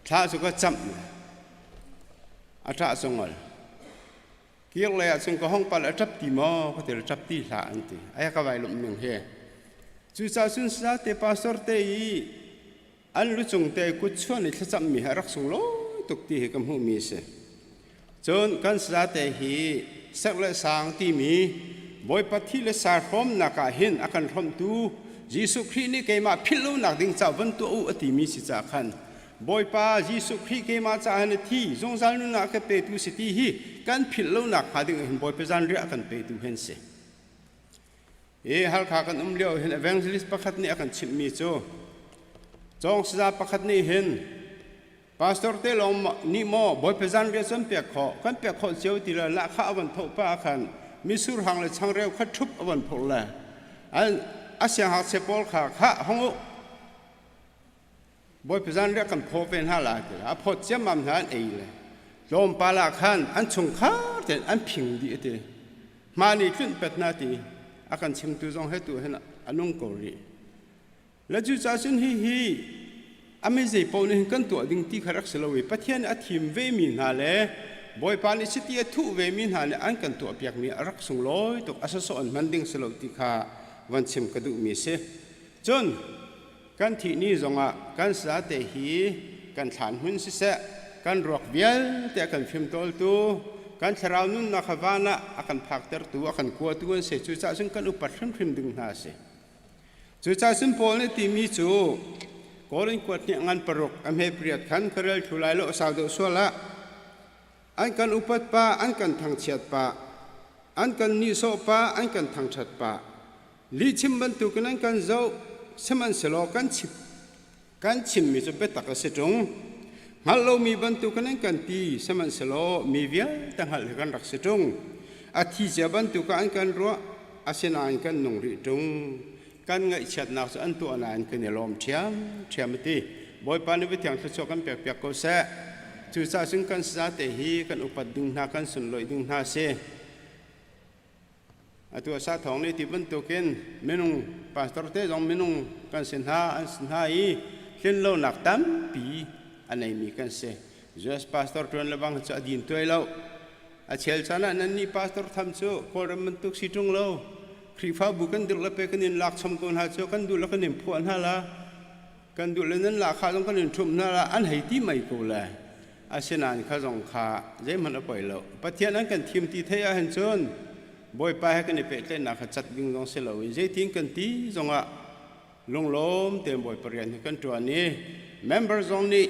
ถ้าสุกจำ อาจารย์สงฆ์เกี่ยวเลยซึ่งก็ห้องปัลจับตีมอก็เดี๋ยวจับตีหลานตีไอ้ก็ไว้ลมหนึ่งเฮจู่จ้าสุนทรเตปาสร์เตยอันรู้จงเตกุชวนในที่จำมีหารักสงโลตุกตีให้กำหูมีเสจนกันสระเตหีสักเลสางที่มีบ่อยปฏิเลสารพร้อมนักเห็นอาการพร้อมตูยิสุครีนี่เกมาพิลูนักดิ่งจ้าวันตัวอุติมีสิจ้าขันบ่อยป้ายิสุครีเกมาจ้าหันที่จงจานุนักเปตุสิที่ฮีกันพิลูนักหาดิ่งเห็นบ่อยเปจันเรียกันเปตุเห็นเสฮัลขากันเลี้ยวเห็น evangelist ประคัดนี่อาการชิมมีโจจงสระประคัดนี่เห็นpastor te lom ni mo boy pezan re som pe kho kan pe kho cheu ti la kha awan tho pa khan misur hang le chang reu kha thup awan phol la an asya ha se pol kha kha hong boy pezan re kan pho pen ha la ti a pho che mam han ei le lom pa la khan an chung kha ten an phing di te ma ni chun pet na ti akan chim tu jong he tu hen anung ko ri la ju cha sin hiอเมริกาเนี่ยกันตัวดิ่งที่ขรักสลวยประเทศอาทิมเวมินหาเลบ่อยปานิสิที่ทุเวมินหาเนี่ยอันกันตัวเปียกมีรักสงลอยตกอาศัยสอนมันดิ่งสลวยที่ขาวันชิมกระดูมีเสจนกันที่นี่จงอ่ะกันสาเตหีกันฐานหุ่นสิเสกันรอกเบียลแต่กันฟิมตอลตัวกันชราวนุ่นนักวานะกันพักเตอร์ตัวกันกลัวตัวเสจุจ่าซึ่งกันอุปัตรฟิมดึงหาเสจุจ่าซึ่งพอเนี่ยที่มีจูก็เรื่องกวดเนี่ยงานปรกอเมริกาขันเครือชุลายโลสาวเดอส่วนละอันกันอุปัตปะอันกันทางเฉียดปะอันกันนิโซปะอันกันทางชัดปะลิชิมบรรทุกนั้นกันเจ้าสมันสโลกันชิมมีจะเป็นตักเสจงฮัลโหลมีบรรทุกนั้นกันตีสมันสโลมีเวียตั้งหัลกันรักเสจงอาทิเจบรรทุกอันกันรัวอาเซนอันกันนงริจงกันไงเชิดนักอันตัวนั้นคือเนี่ยลมเทียมตีบ่อยปานนี้ไปเที่ยงสุดกันเปียกก็เสะจู่จ้าซึ่งกันสาเตหีกันอุปดึงหน้ากันสุนลอยดึงหน้าเสตัวสาทองนี่ที่บรรทุกกันเมนุงปาสตอร์เตจงเมนุงกันสินหาอันสินหาอีเช่นโลนักตั้มปีอันไหนมีกันเสjust ปาสตอร์จวนระวังจะดินตัวเราเชลชนะนั่นนี่ปาสตอร์ทำโซ่พอเราบรรทุกสิตรงเราครีฟ้าบุกันดูแลไปกันนินหลักชมกันหาเจ้ากันดูแลกันนินพวนหาละกันดูแลนั้นหลักข้าต้องกันนินทุ่มนั่นละอันไหที่ไม่กูเลยอาเซนานข้าจงข้าใจมันเอาไปแล้วประเทศนั้นกันทีมที่เทียเห็นจนบ่อยไปให้กันในเป็ดเล่นนักจัดวิ่งลงเสลวิใจทิ้งกันที่จงอ่ะลงล้มเต็มบ่อยประเรียนกันตัวนี้ member จงนี้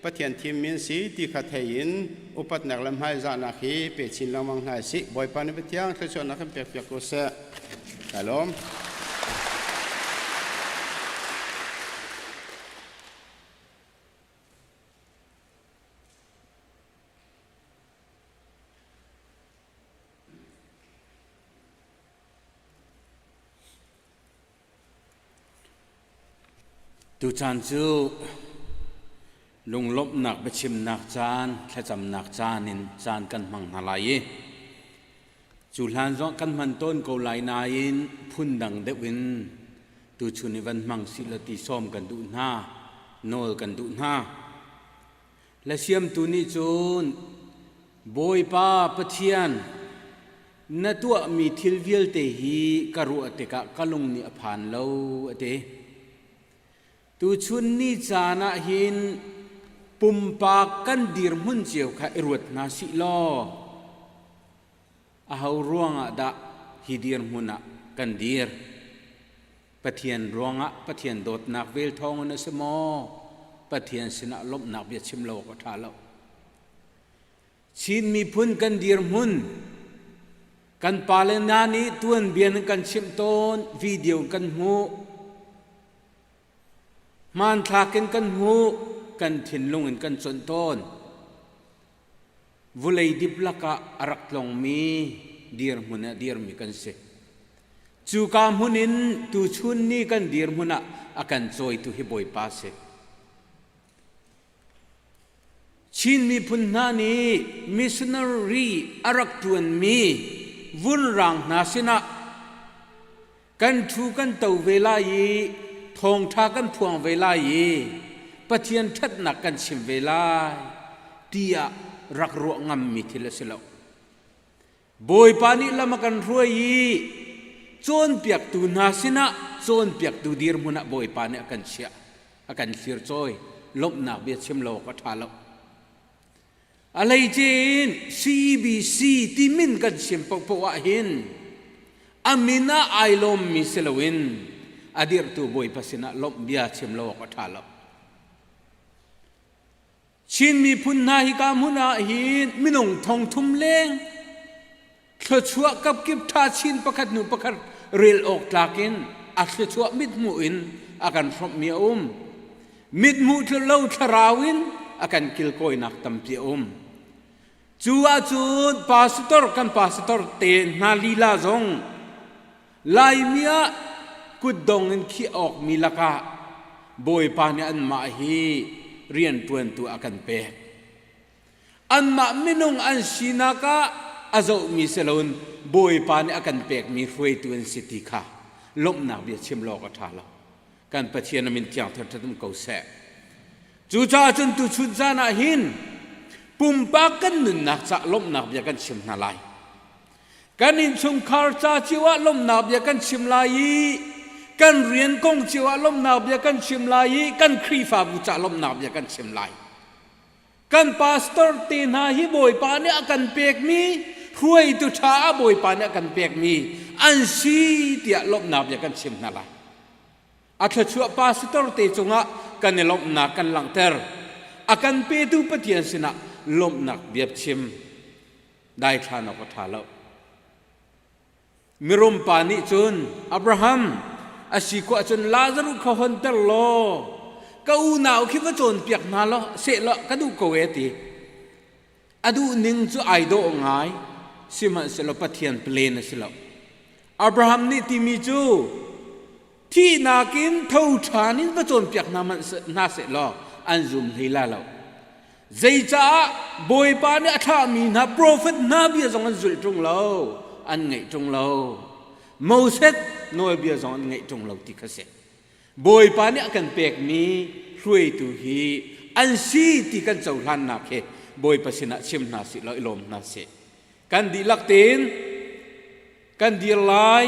ประเทศทีมมินสีที่ขัดเหินอุปนักลำไห้จานักฮีเป็ดชินลำมังไห้สิบ่อยไปในประเทศที่ชวนนักเปียกๆก็เสะShalom. Tu chan chu lung lop nak bechim nak chan thacham nak chanin chan kan mang halai chu hlan zo kan man ton ko lai na in phun dang de win tu chuni van mang silati som kan du na nol kan du na la siam tu ni chun boy pa pathian na tu mi thilvial te hi karu ate ka kalung ni aphan lo ate tu chun ni chana hin pumpa kan dir mun chiu kha irut na si lo a hau ruanga da hidir muna kan dir pathian ruanga pathian dot nak vel thong na samo pathian sina lop nak bia chim lo ko tha lo chin mi phun kan dir mun kan palena ni tuan bian kan chim ton video kan mu man thaken kan mu kan thin lungin kan chon ton vulai diplaka arak long mi dir muna dir mi kan se chu ka munin tu chun ni kan dir muna akan choi tu hi boy pa se chin mi phun na ni missionary arak tuan mi vun rang na sina kan thu kan tau vela yi thong tha kan phuang vela yi pathian that na kan chim vela tia รักรัวงำมีทิลสิลาบอยปานิละมากันรวยจนเปียกตูนาสินะจนเปียกตูดีร์มุนะบอยปานิกันเชียกันเชียร์จอยลบหนักเบียดชิมโลก็ทาลาอะไรเจน CBC ที่มินกันเชียมปกปวะหินอามินะไอลมมิสลวินอดีตตัวบอยภาษณะลบเบียดชิมโลก็ทาลาชินมีพุนนาฮิกามุนาหินมินงทองทุ่มเล้งเธอชัวกับกิบทาชินประคัดหนูประคัดเรียลออกตากินอัศชัวมิดมูอินอาการพรบเมียมิดมูเธอเล่าทราวินอาการกิลโกยนักตัมเปียจูอาจูดพาสตอร์กันพาสตอร์เตนาลีลาซงลายเมียกุดดงเงินขี้ออกมีละกะบอยปานีอันมาฮีเรียนตัวอาการเปกอันมามินงอันชินากะอาจมีเซลนบอยปานีอาการเปกมีรวยตัวสิทธิค่ะลบหนักเบียดชิมโลกทาลาการปะเทียนมินเทียงเธอตุ้มเกาเสจูจ้าจนตุชุดจานาหินปุ่มปากันนุนนักจะลบหนักเบียกันชิมนาลายกันอินชงคาร์จาชิวะลบหนักเบียกันชิมลายกันเรียนกงชิวะลบหนักเบียกันชิมลายกันครีฟาบุจะลบหนักเบียกันชิมลายกันพาสตอร์ตีนาฮิบอยปานีอากันเปกมีรวยตุชาบอยปานีอากันเปกมีอันซีเตียลบหนักเบียกันชิมนาลายอาจจะพาสตอร์ตีจงะกันลบหนักกันหลังเตอร์อากันเปตุปฏิยันสินะลบหนักเบียบชิมได้ทานออกทาแล้วมิรุมปานิจุนอับราฮัมอาศิกว่าจนลาซารุเขาหันเตอร์โลก็อูน่าคิดว่าจนเปียกนาล้อเสร็จแล้วก็ดูโกเอติอดูนิ่งจูไอโดง่ายสิมันเสร็จแล้วปฏิยันเปลนสิแล้วอับราฮัมนี่ที่มีจูที่นากินเท่าฐานินประจนเปียกนามันน่าเสร็จแล้วอันซุมเฮลาแล้วใจจ้าบอยปานี่อัฐามีนาโปรเฟตนาเบียจงอันจุลจงแล้วอันไงจงแล้วโมเสสโนเบียจงอันไงจงแล้วที่เขาเสกบอยปานี่กันเปียกมีช่วยตุฮีอันซีที่กันเจ้าลันนักเฮบอยปัสนาชิมนาสิแล้วลมนาเสกันดีลักเตนกันดีลาย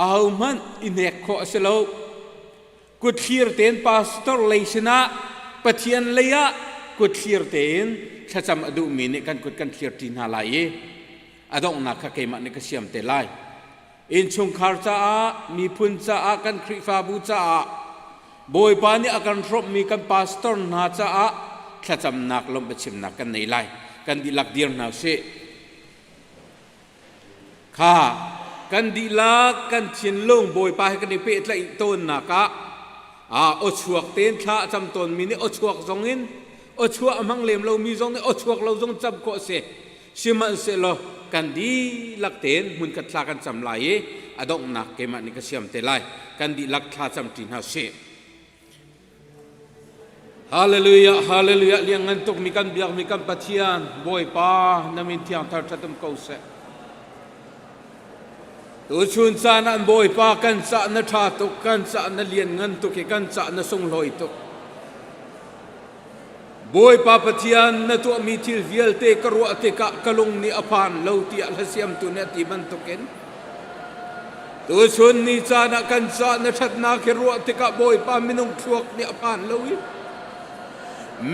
เอามันอินเอกข้อเสลวกุดเขียร์เตนพาสตอร์เลยชนะปะเทียนเลยะกุดเขียร์เตนถ้าจำอดูมีเนี่ยกันกุดกันเขียร์ตีนาลายอดองนักขะเกมันเนี่ยก็เสียมเตลายอินชงคาร์จ้ามีพุนจ้ากันคริฟาบูจ้าบอยปานี่อาการรบมีกันพาสตอร์นาจ้าถ้าจำนักลมไปชิมนักกันในไลกันดีลักเดียร์นาเสข้ากันดีลักกันเชียนลงบอยปาให้กันในเปตละอีต้นนักะอดชวกเต้นข้าจำตนมีนี่อดชวกทรงอินอดชวกมังเลมเรามีทรงนี่อดชวกเราทรงจำก็เสชิมันเสลกันดีลักเต้นมุนกัดลากันจำลายอดองนักเกมันนี่ก็เสียมเตลายกันดีลักข้าจำตีนาเสฮาเลลูยาฮาเลลูยาเลี้ยงเงินตกมีกันเบียกมีกันปะเทียนบอยปานามินเทียงทัดทัดมเขาเสตัวชุนสานันบอยปากันสะนทาตุกันสะนเลียนเงินตุกกันสะนส่งลอยตุกบอยปาปฏิยันนตัวมีทิลเวียลเตกรัวเตกะกลงนี่อภานเลวที่อัลเซียมตุเนติมันตุกินตัวชุนนี่สานักันสะนทัดนาคิรัวเตกะบอยปามินุงชวกนี่อภานเลวิ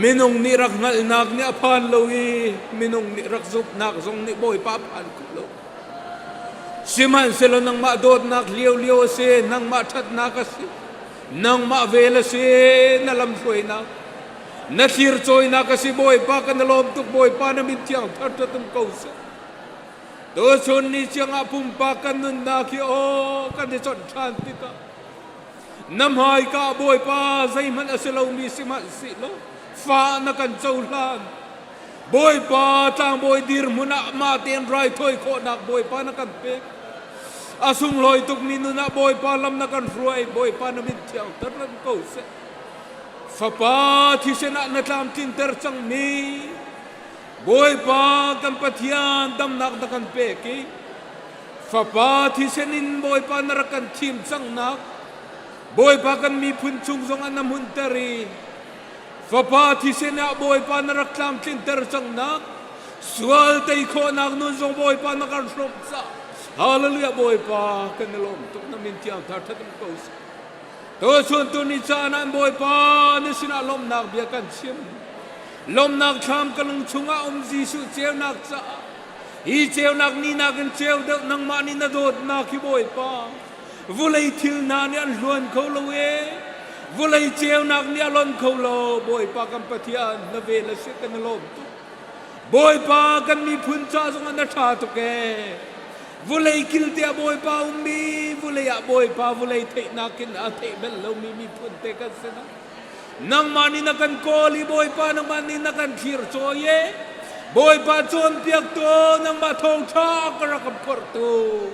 มินุงนี่รักนัลนักนี่อภานเลวิมินุงนี่รักซุบนักซงนี่บอยปาผ่านกุลสิมันเสลนังมาโดดนักเลี้ยวเลี้ยวเสนังมาทัดนักเสนังมาเวลเสนัลำสวยนักนักขีร์จอยนักสิบอยปากันลมตุกบอยปานามินเทียงทัดทัดตุ้มเขาเสตัวชนนี่เชียงอาปุ่มปากันนุนนักโอกันจะจดชันติกาน้ำหายกาบอยปาใจมันเสลามีสิมันสิโลฟ้านักกันเจ้าลานบอยปาทางบอยดีร์มุนักมาเตียนไรถอยโคนักบอยปานักกันเป็กอาสุงลอยตุกมินุนักบอยปาลำนักกันรวยบอยปานามินเทียงตรันเขาเสฟ้าปาที่เสนานักลามทินเตอร์จังมีบอยปากันปะเทียนดำนักนักกันเป็กฟ้าปาที่เสนินบอยปานรักกันทีมจังนักบอยปากันมีพุนชุงทรงอันน้ำหุ่นเตอรี Fapa thi sena boy pa naraklam tinter sang nak. Swal tay ko nak nun so boy pa nakarop sa. Hallelujah boy pa kanalom tok na mintiang tartatam kos. To sun tu ni sana boy pa ni sina lom nak biakan sim. Lom nak tham kalang chunga Jisu cheu nak sa. I cheu nak ni nak cheu deuh nang ma ni na dot na ki boy pa. Vulai thil na ni an luan ko lo e. Vulai cheu nak ni alon ko lo boy pa kam pathian na ve la se kanalom tu. Boy pa kan mi phun cha song an tha to ke. Vulai kil te boy pa ummi vulai a boy pa vulai the na kin a the bel lo mi phun te kan se na. Nang mani na kan koli boy pa nang mani na kan khir choye. Boy pa chon piak to nang ma thong tha ka ra kam por to.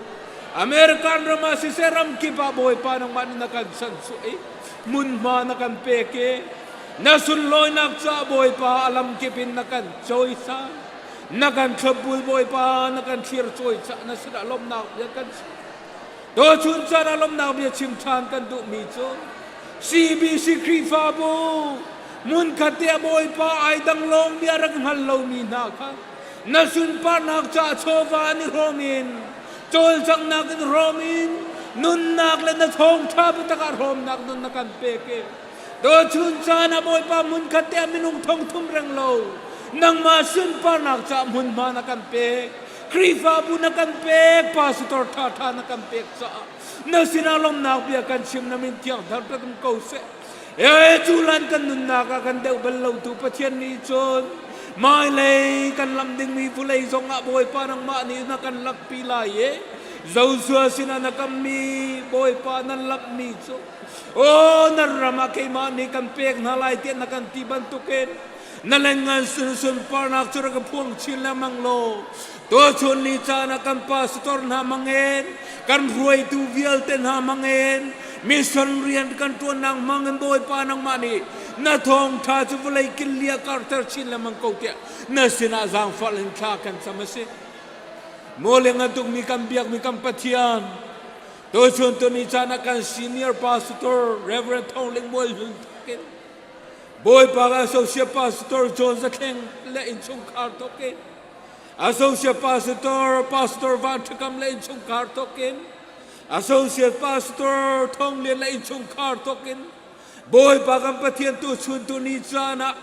American rama si seram ki pa boy pa nang mani na kan san su e. Mun ma na kan peke. Nasun loy nak cha boy pa alam kipin na kan choy sa. Na kan khabul boy pa na kan khir choy cha na sida lom na ya kan. Do chun cha na lom na bi chim chan kan du mi cho. CBC Krifabu mun khatia boy pa ai dang long biarang hallo mi na kha nasun pa nak cha chova ni romin chol chang nak ni romin nun nak le na thong tha bu taka rom nak nun nakan peke do chun cha na boy pa mun khatia minung thong thum rang lo nang ma sun pa nak cha mun ma nakan pe Krifabu nakan pe pastor tha tha nakan pe cha na sinalom nak biakan sim na min tiang thar ta tum ko se e chulan kan nun na ka kan deu bel lo tu pathian ni chon mai le kan lam ding mi fulei zong a boy pa nang ma ni na kan lak pi lai e zo sua sina na kam mi boy pa nan lak mi cho o na rama ke ma ni kan pek na lai tian na kan ti ban tu ken na lengan sun sun pa nak chura ka puang chin la mang lo to chun ni cha na kan pastor na mangen kan ruai tu vial ten ha mangen mission rian kan tu nang mangen boy pa nang mani na thong tha chu vulai kin lia karter chin la mang ko tia na sina zang falen kha kan samase moleng atuk mi kan biak mi kan pathian to chun tu ni cha na kan senior pastor reverend Thongling Boy boy pa associate pastor John Zakleng la in chung khar to ke associate pastor Van Thakam la in chung khar to ken associate pastor Thong Lien la in chung khar to ken boy pa kam pathian tu chun tu ni chana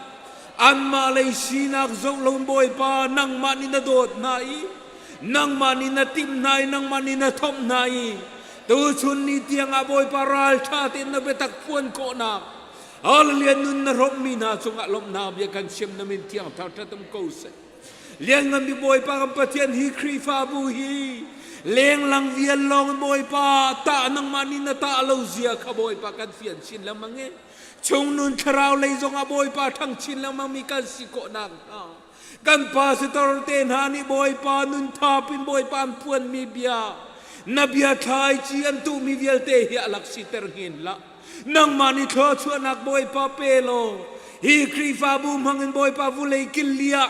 an ma lei sinak zong lom boy pa nang mani na dot nai nang mani na tim nai nang mani na thom nai tu chun ni tiang a boy pa ral tha tin na betak puan ko na Hallelujah nun na rom mi na chunga lom na bia kan sim na min tiang thar ta tum ko se liang ngam bi boy pa kam pathian hi Krifabu hi leng lang vian long boy pa ta nang mani na ta lo zia kha boy pa kan fian chin la mange chung nun kharau lei zong a boy pa thang chin la mang mi kan si ko nang kan pastor ten ha ni boy pa nun tha pin boy pa puan mi bia na bia thai chi an tu mi vial te hi alak si ter ngin la nang mani tho chuan nak boy pa pelo hi Krifabu mangin boy pa vulei kilia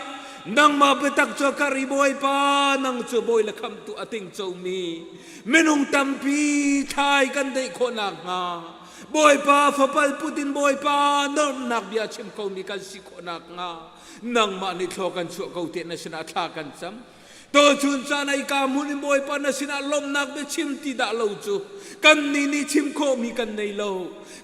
nang ma betak cho kari boy pa nang cho boy la kham tu ating cho mi minung tampi thai kan dei kho nak nga boy pa fapal putin boy pa nom nak bia chim ko mi kan si kho nak nga nang ma ni tho kan chu ko te na sina tha kan sam to chun sa nai ka mun boy pa na sina lom nak be chim ti da lo chu kan ni chim ko mi kan nei lo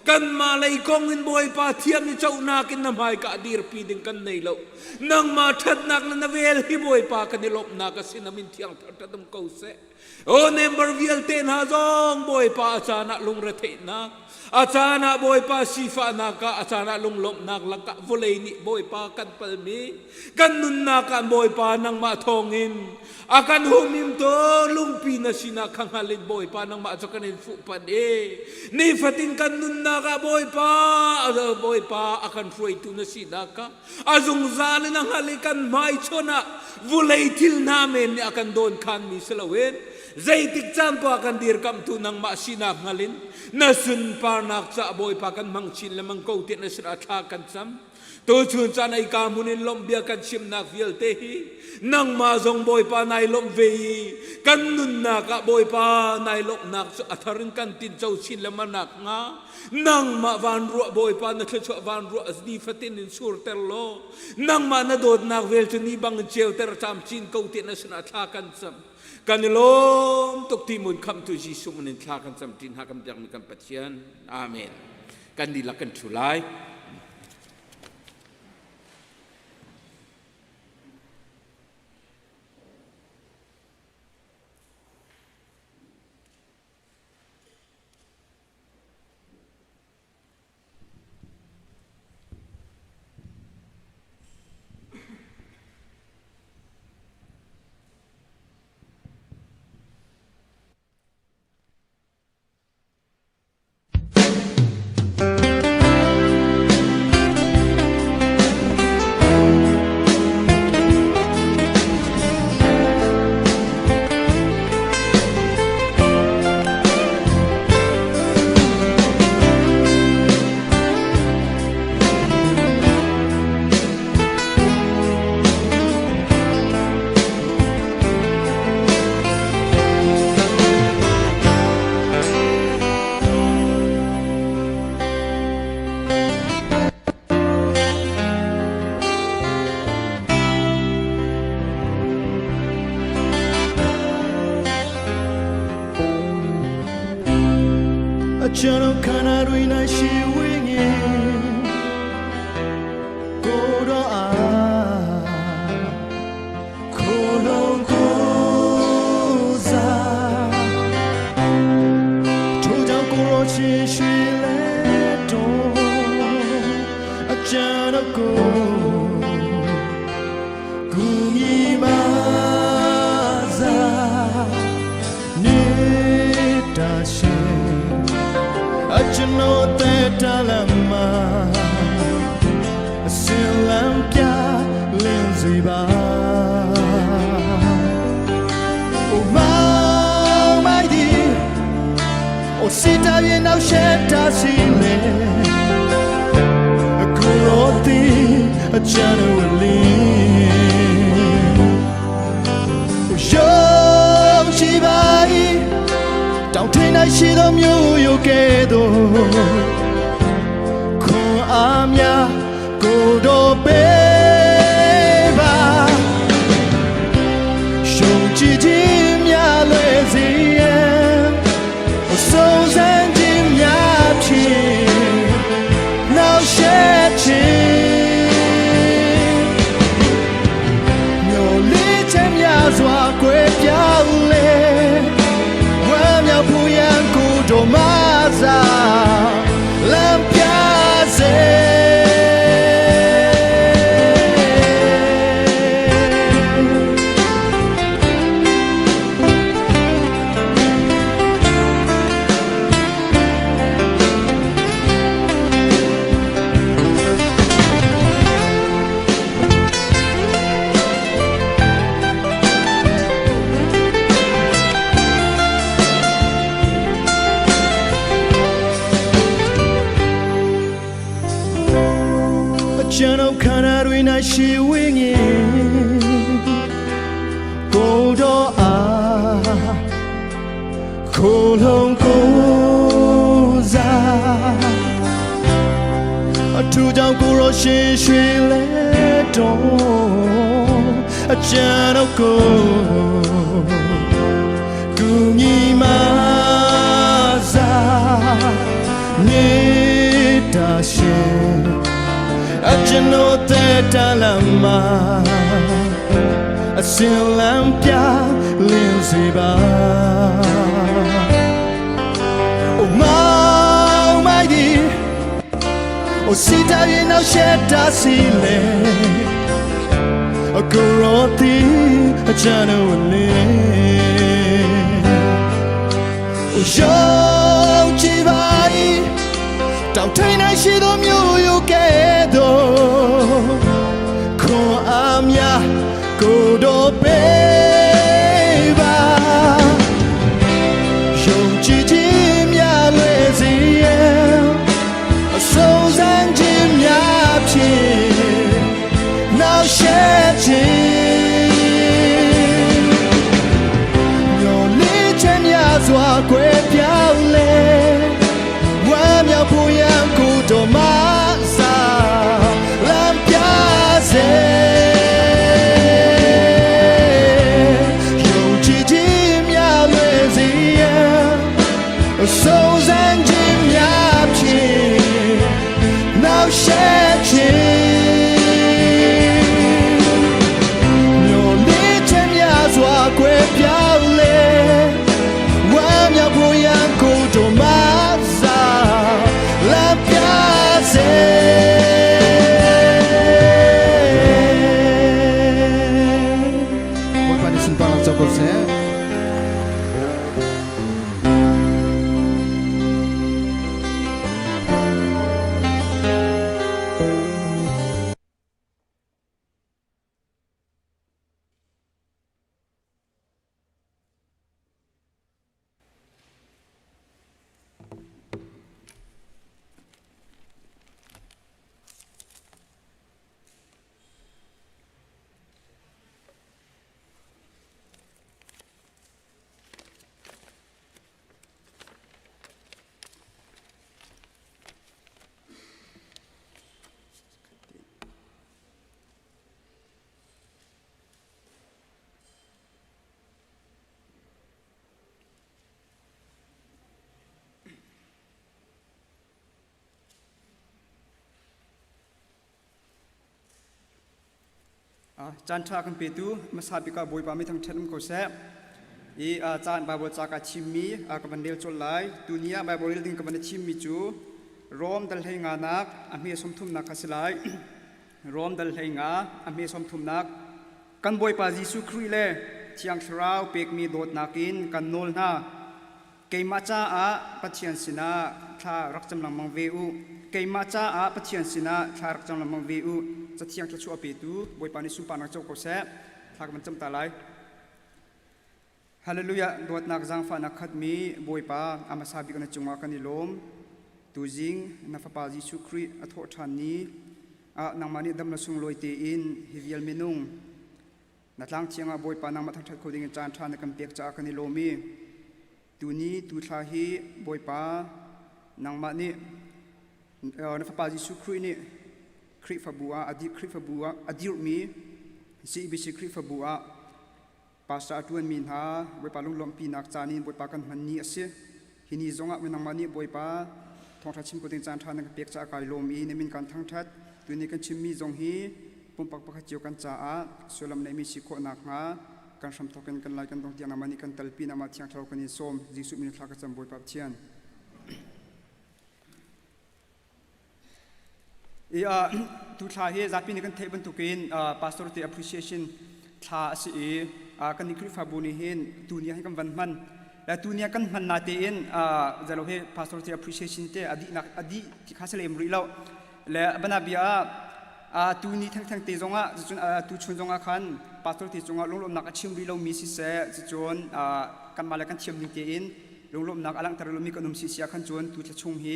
kan ma lei kong in boy pa thiam ni chau na kin na mai ka dir pi ding kan nei lo nang ma that nak na vel hi boy pa kan ni lop na ka sinamin thiang ta dum ko se o number vial ten ha zong boy pa achana lung re the na achana boy pa sifa na ka achana lung lop nak laka volei ni boy pa kan palmi kan nun na kan boy pa nang ma thongin akan humim to lungpi na sina kanghalin boy pa nang ma chokanin fu pan e ni fatin kan nun na ka boy pa akan froi tu na sina ka azung zalin ang halikan mai chona volei til namin ni akan don kan mi salawen zai tik chan pa kan dir kam tu nang ma sina ngalin na sun par nak cha boy pa kan mang chin lamang ko ti na sra tha kan sam to chun chan ai ka munin lom bia kan sim nak vial te hi nang ma zong boy pa nai lom ve kan nun na ka boy pa nai lom nak atharin kan tin chau chin lamang nak nga nang ma van ru boy pa na thcho van ru asdi fatin in sur ter lo nang ma na dot nak vel tu ni bang cheu ter cham chin ko ti na sra tha kan sam kan lom tok ti mun kham tu jisu mun tha kan sam tin ha kam jak mi kan pathian amen kan di la kan thulai Chano kana ruina shi wingi Kodo a Kodo koza Chojang koro shi shi le to Chano ko Kumi maza Nita shi Achano te talama Silam kya lenzi ba Oh my dear Oh sita bien au sheta sile Kuroti achano wali Oh yo chibai Don't think I should have you get Con amia godo beba Shong chi jim ya lezi So zen jim ya chi Now shed chi Nyo li chem ya zwa kwe pya le Puyan kudomaza lampiaze Chano kana ruina shi wingi Kodo a Kolong koza Tujang kuro shi shi le to Chano ko Kungi maza Nita shi Achano te talama Silam kya lenzi ba Oh my dear Oh sita bien au sheta sile Kuroti achano wali Oh yo chibai Don't think I should have you get Con amia godo beba danh chim nháp chìm nào sẽ chìm nhiều lý trên nhà dọa quê piao lên qua nhà bùi yang cô trổ mát ra làm piao dê Buat pani simpan cokol se. Jantra kan petu masabika boy pamit ang chenum ko se I chan babol chaka chimmi ka bandel cholai dunia babol ding ka ban chimmi chu rom dal henga nak ami somthum nak kasilai rom dal henga ami somthum nak kan boy pa jisu khrui le chiang thrau pek mi dot nakin kan nol na keima cha a pathian sina tha rakcham lang mang veu keima cha a pathian sina tha rakcham lang mang veuจะเที่ยงจะชั่วปีตูบอยปานิสุปานักเจ้าก็แซ่ทากมันจำตาไลฮาเลลูยาดวดนักจังฟ้านักขัดมีบอยปาอามาซาบิกันจงมากันนิลมตูจิงนัฟปาจิสุครีอัทโธานีนังมานิดำนัสุงลอยเตอินฮิวิลเมนุงนัดลังเชียงบอยปานังมาทักทัดโคดิงจานทานนักเปียกจากกันนิลมีตูนี้ตูทาฮีบอยปานังมานินัฟปาจิสุครีนี่คริฟบัวอดีคริฟบัวอดีรมีซีบิสิคริฟบัวภาษาตัวมินหาบอยปาลุงลมปีนักจานินบอยปากันมันนี่เสียฮินีจงอ่ะมันนังมันนี่บอยปาทองทัดชิมกุฏิจานทานนักเปียกจากกายลมีในมินการทั้งทัดตัวนี้กันชิมมีจงฮีปุ่มปักปักเจียวกันจ้าส่วนลำในมีสิโคนักหาการสมทบกันไล่กันตรงเตียงนังมันนี่กันตลปีนามาเทียงเท่ากันนี่ส้มจิสุมินทากระจำบอยปาเทียนทุกท่าเฮจัดปีนี้กันเทบันทุกินpastor the appreciation ท่าสิกันนี่คริฟาบุนีเห็นตัวนี้ให้กันวันมันและตัวนี้กันมันนาเตียนจะเราเฮ pastor the appreciation เตอดีนักอดีที่ข้าเสลมรีเราและบรรดาเบียตัวนี้ทั้งเตจงะจนตัวชนจงะขัน pastor ที่จงะลงลมนักชิมรีเรามีสิเสจนกันมาแล้วกันเทียมนิ่งเตียนลงลมนักอลังตระลมีกันนุ่มสิเสียขันจนตัวจะชงเฮ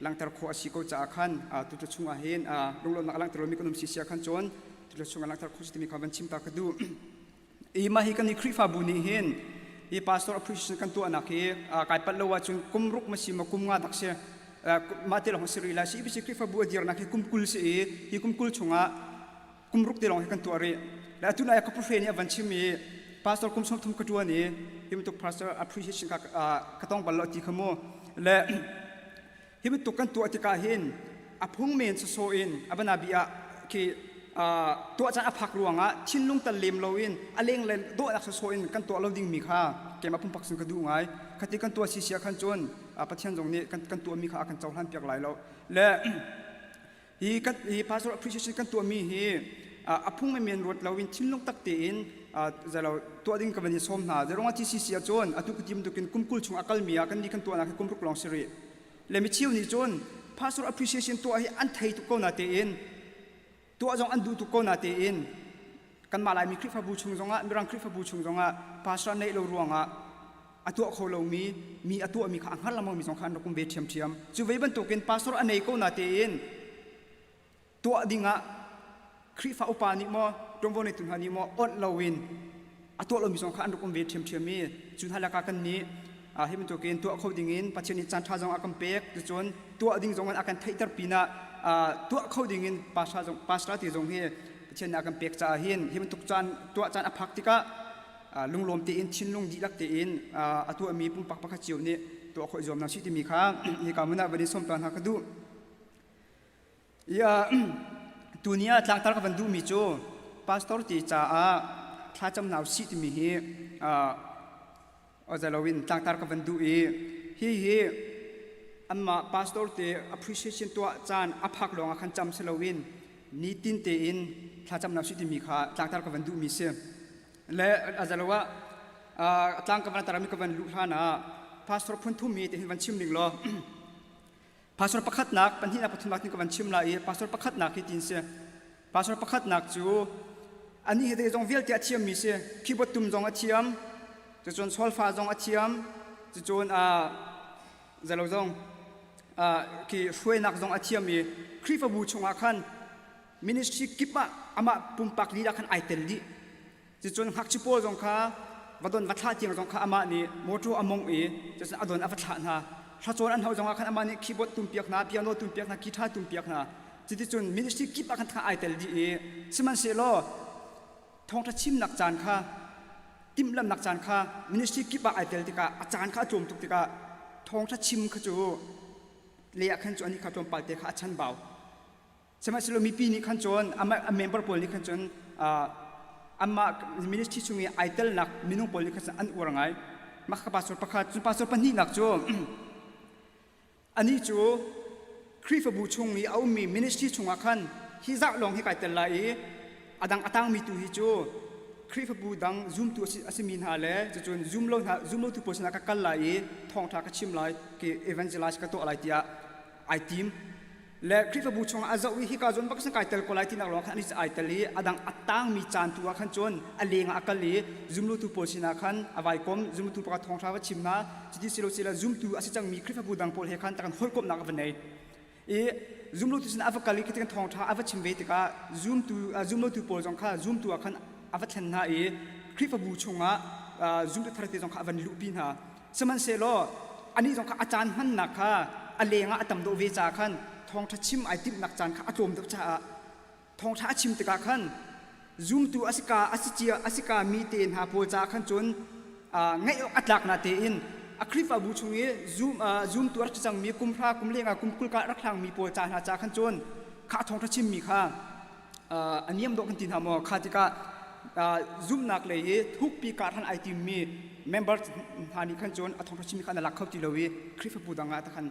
ลังตระโคอาศิโกจากขันตุจชุงอาเห็นลงลมนักลังตระมีขนมสิเสียขันจนตุจชุงลังตระโคสติมีความชิมตากระดูมาฮิกันนี่คริฟาบุนีเห็นพาสตอร์อพริชกันตัวนักเกายปัดเลวจนกุมรุกมาสิมากุมงาดักเสียมาเตลองสิริลาสิบิสิคริฟาบัวเดียร์นักกุมกุลเสียกุมกุลชงกุมรุกเตลองให้กันตัวเรและตุนายกับโปรเฟนี่วันชิมีพาสตอร์กุมสมทุมกระดูนี่ฮิมันตุกพาสตอร์อพริชกันกระต้องบอลลติขโมและที่มันตกกันตัวที่กาเห็นพุ่งเมนโซอินบันนาบีคือตัวอาจารย์พักรวงชิ้นลุงตะเลมเราอินเล่งเลยโดนักโซอินกันตัวเราดิ่งมีค่าแกมาพุ่งปักซึ่งกระดูไงคติกันตัวเสียขันจนประเทศตรงนี้กันตัวมีค่ากันเจ้าท่านเปียกไหลเราและฮีพาสโตร appreciation กันตัวมีฮีพุ่งเมนรถเราอินชิ้นลุงตักเตียนจะเราตัวดิ่งกับวันนี้ส้มหนาจะร้องที่เสียจนตุกติมตุกินกุมกุลชงอักลมีกันดีกันตัวนักกุมรุกลองสิริเลมิชิวนี่จน pastor appreciation ตัวให้อันไทยทุกคนนาเตียนตัวจงอันดูทุกคนนาเตียนกันมาลายมีคริฟบูชุงจงมีรังคริฟบูชุงจงpastorในเรารวงตัวเขาเรามีตัวมีข้างหันละมั่งมีสองข้างเราคุมเวทเทียมจูเวบันตุกิน pastor อันไหนก็นาเตียนตัวดิ่งคริฟอุปานิมอตรงบนในตุนหานิมออดเราวินตัวเรามีสองข้างเราคุมเวทเทียมมีจุดหลักกันนี้ให้มันตัวเกณฑ์ตัวเขาดิ่งอินปัจจุบันจันทร์จงอากัมเปกจนตัวดิ่งจงอากันไทยตร์ปีน่ะตัวเขาดิ่งอินภาษาที่จงเฮปัจจุบันอากัมเปกจะเห็นให้มันตุกจันตัวจันอภักติกะลุงลมตีอินชินลุงดีลักตีอินตัวมีปุ่มปักปักเจียวนี่ ตัวข่อยจอมนักชิติมีข้าที่กามุนาวันนี้สมปรานหักดูตัวนี้ทางตากับวันดูมีโจพาสตอร์ที่จ้าถ้าจำนาวชิติมีเฮอาจจะเราวินทางตากับวันดูอันมาพาสตอร์ที่ appreciation ตัวจานอภักลงอาคันจำเสลวินนี่ตินเตอินถ้าจำนาวชิติมีข้าทางตากับวันดูมีเสียและอาจจะเราว่าทางกับวันตารามีกับวันลุฮานะพาสตอร์พ้นทุ่มมีแต่วันชิมหนึ่งล้อพาสตอร์ประคัดนักปัญหาปัจจุบันนี้กับวันชิมลายพาสตอร์ประคัดนักที่ตินเสียพาสตอร์ประคัดนักจูอันนี้เหตุจงเวลที่อาเทียมมีเสียคีย์บอร์ดตุ่มจงอาเทียมจะจนโซลฟาจงอาเทียมจะจนจะเราจงที่ช่วยนักจงอาเทียมมีครีฟบูชงอาคันมินิสทรีกิปะอามาปุ่มปักลีอาคันไอเทลลีจะจนหักชิโป้จงค่ะวัดดนวัดท่าเทียงจงค่ะอามานี่โมโตอมงจะอดนอวัดท่านะถ้าจนอันเขาจงอาคันอามานี่คีย์บอร์ดตุ่มเปียกนะเปียโนตุ่มเปียกนะกีตาร์ตุ่มเปียกนะจิตจนมินิสทรีกิปะคันท่าไอเทลลีสมันเซโลทองทัชิมนักจานค่ะติมลำนักจานค่ะมินิสทรีกิปะไอเทลติกาอาจารย์ค่ะโจมตุกติกาทองทัชิมขจูเลี้ยขันจวนนี่ข้าโจมปัลเตข้าชันเบาสมัยเรามีปีนี้ขันจวนอามาเมมเบอร์พอลนี่ขันจวนอามามินิสทรีช่วงนี้ไอเทลนักมินุพอลนี่ขันอันอวดไงมักขับปัสสาวะประคัดจุดปัสสาวะปันนี่นักจูอันนี้จูครีฟบูช่วงนี้เอามีมินิสทรีช่วงอาคันฮิจักลงให้ไกเตลไลอดังอัตังมีตัวฮิจูครีฟบูดังซูมตัวอาศิมินหาเลจะจนซูมโลตัวโพสนากัลไลทองทากชิมไลกีเอเวนเจลัสกัตัวอะไรที่ไอทีมและครีฟบูชงอาจวิฮิกาจนบักสังไกเตลโคไลที่นักร้องขันนี้จะไอเตลีอดังอัตังมีจานตัวขันจนอเลงอักลีซูมโลตัวโพสนาขันอวัยคมซูมตัวประกาศทองทากชิมนาจิตสิโลเซลซูมตัวอาศิจังมีครีฟบูดังโพลเฮขันตะกันหอยกบนักวันนี้zoom ลูกที่ฉันอาฟักลิขิตกันทองท้าอาฟัชิมเวติกา zoom ลูกที่โพลจงค่ะ zoom ตัวขันอาฟัชนะคลิปบูชงอ่ะ zoom ตัวทาร์ติจงค่ะวันลุปินฮะสมันเซโลอันนี้จงค่ะอาจารย์หันนักค่ะอเลงอ่ะตั้มโดเวจาขันทองทัชิมไอติมนักจานค่ะอาจมตัวจ้าทองท้าชิมติกาขัน zoom ตัวอาศิกามีเตนหาโพจาขันจนไงอัดหลักนาเตอินคลิปบูชงนี้ซูมตัวรักจังมีกุมพระกุมเลี้ยงกุมกุลการรักทางมีโปรจานาจาขันจนข้าทองทัชิมมีข้าอันนี้มันโดนกันตินหามอข้าที่ก็ซูมนักเลยทุกปีการทันไอทีมีเมมเบอร์ทานี้ขันจนทองทัชิมมีข้าในหลักเขาตีเลวีคลิปบูดังตะขัน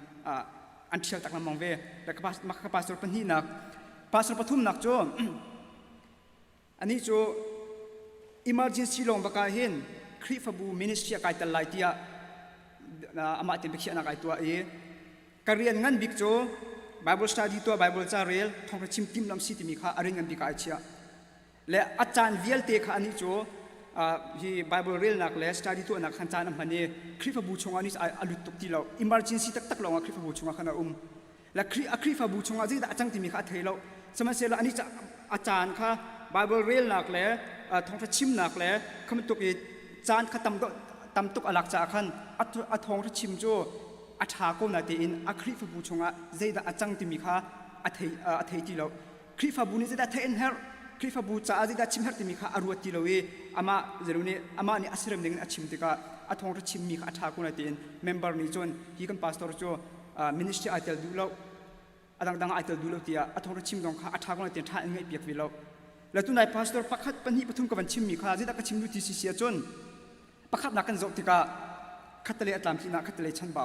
อันเชียร์ตักน้ำมองเวแล้วก็มักกะปาสรปันที่นักปาสรปทุมนักจนอันนี้จูemergency ลงบักการเห็นคลิปบูมินิสทรีกายตลายที่อามาติมเขียนนักไอตัวการเรียนงานบิ๊กโจ Bible study ตัว Bible จาเรียลทองชิมติมลำสิติมีข้าอาริงันบิ๊กไอเชียและอาจารย์เวียลเตข้าอันนี้โจที่ Bible เรียลนักและ study ตัวนักขันจานัมพันธ์คลิปบูชงอันนี้อาลุตุกตีเรา emergency ตักลงคลิปบูชงขันและคลิปบูชงอันนี้อาจารย์ติมีข้าเทเราสมัยเสร็จแล้วอันนี้จะอาจารย์ข้า Bible เรียลนักและทองชิมนักและคำตุกจานข้าตำตุกอลักจากขันอัทองทัชิมโจอัฐาโกนาเตอินอัคริฟบูชงะเจดาอัจังติมิข้าอัฐเทีเราคริฟบูนี่เจดาเทนเฮร์คริฟบูจ้าเจดาชิมเฮร์ติมิข้าอรุติเราอามาเจรุนี่อามานี่อัศรมเดงอัชิมติกาอัทองทัชิมมิข้าอัฐาโกนาเตอินเมมเบอร์นี่จนฮีกันพาสตอร์โจมินิสทรีไอเทลดูเราดังไอเทลดูเราที่อัทองทัชิมดงข้าอัฐาโกนาเตอินท่าเงยเปียกวิเราแล้วตัวนายพาสตอร์ปักขัดปัญหาปฐุมกับวันชิมมิข้าเจดากชิมดูที่เสียจนประคับนักกันโจติกาคัตเลตามที่นักคัตเลชันเบา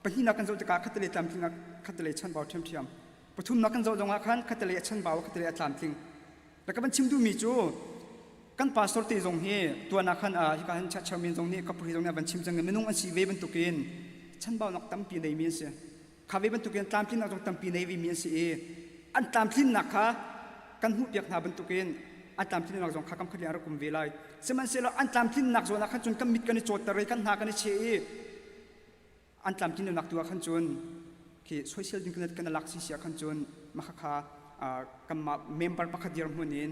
ปัญหานักกันโจติกาคัตเลตามที่นักคัตเลชันเบาเทียมปฐุมนักกันโจจงอาคันคัตเลชันเบาคัตเลตามทิ้งแล้วก็มันชิมดูมีจูกันพาสตอร์ตีจงเฮตัวนักขันที่การชัดชาวมินจงนี้กับผู้ที่จงนี้บันชิมจังเงินไม่นุ่งอันสีเวบันตุกินชันเบานักตั้มปีในมีนเสียข้าเวบันตุกินตามที่นักจงตั้มปีในวิมีนเสียอันตามที่นักข้ากันหูเปียกนาบันตุกินอันตามที่นักจงข้ากำขยันรักกุมเวลัยสมัยเสร็จแล้วอันตามที่นักจงนักขันจนกำมิดกันโจทย์ตะเรกันหากันเชยอันตามที่นักตัวขันจนที่โซเชียลดิงกันกันลักษณ์เสียขันจนมาข้ากำมาเมมเบอร์ปักขัดเดียร์มันเอง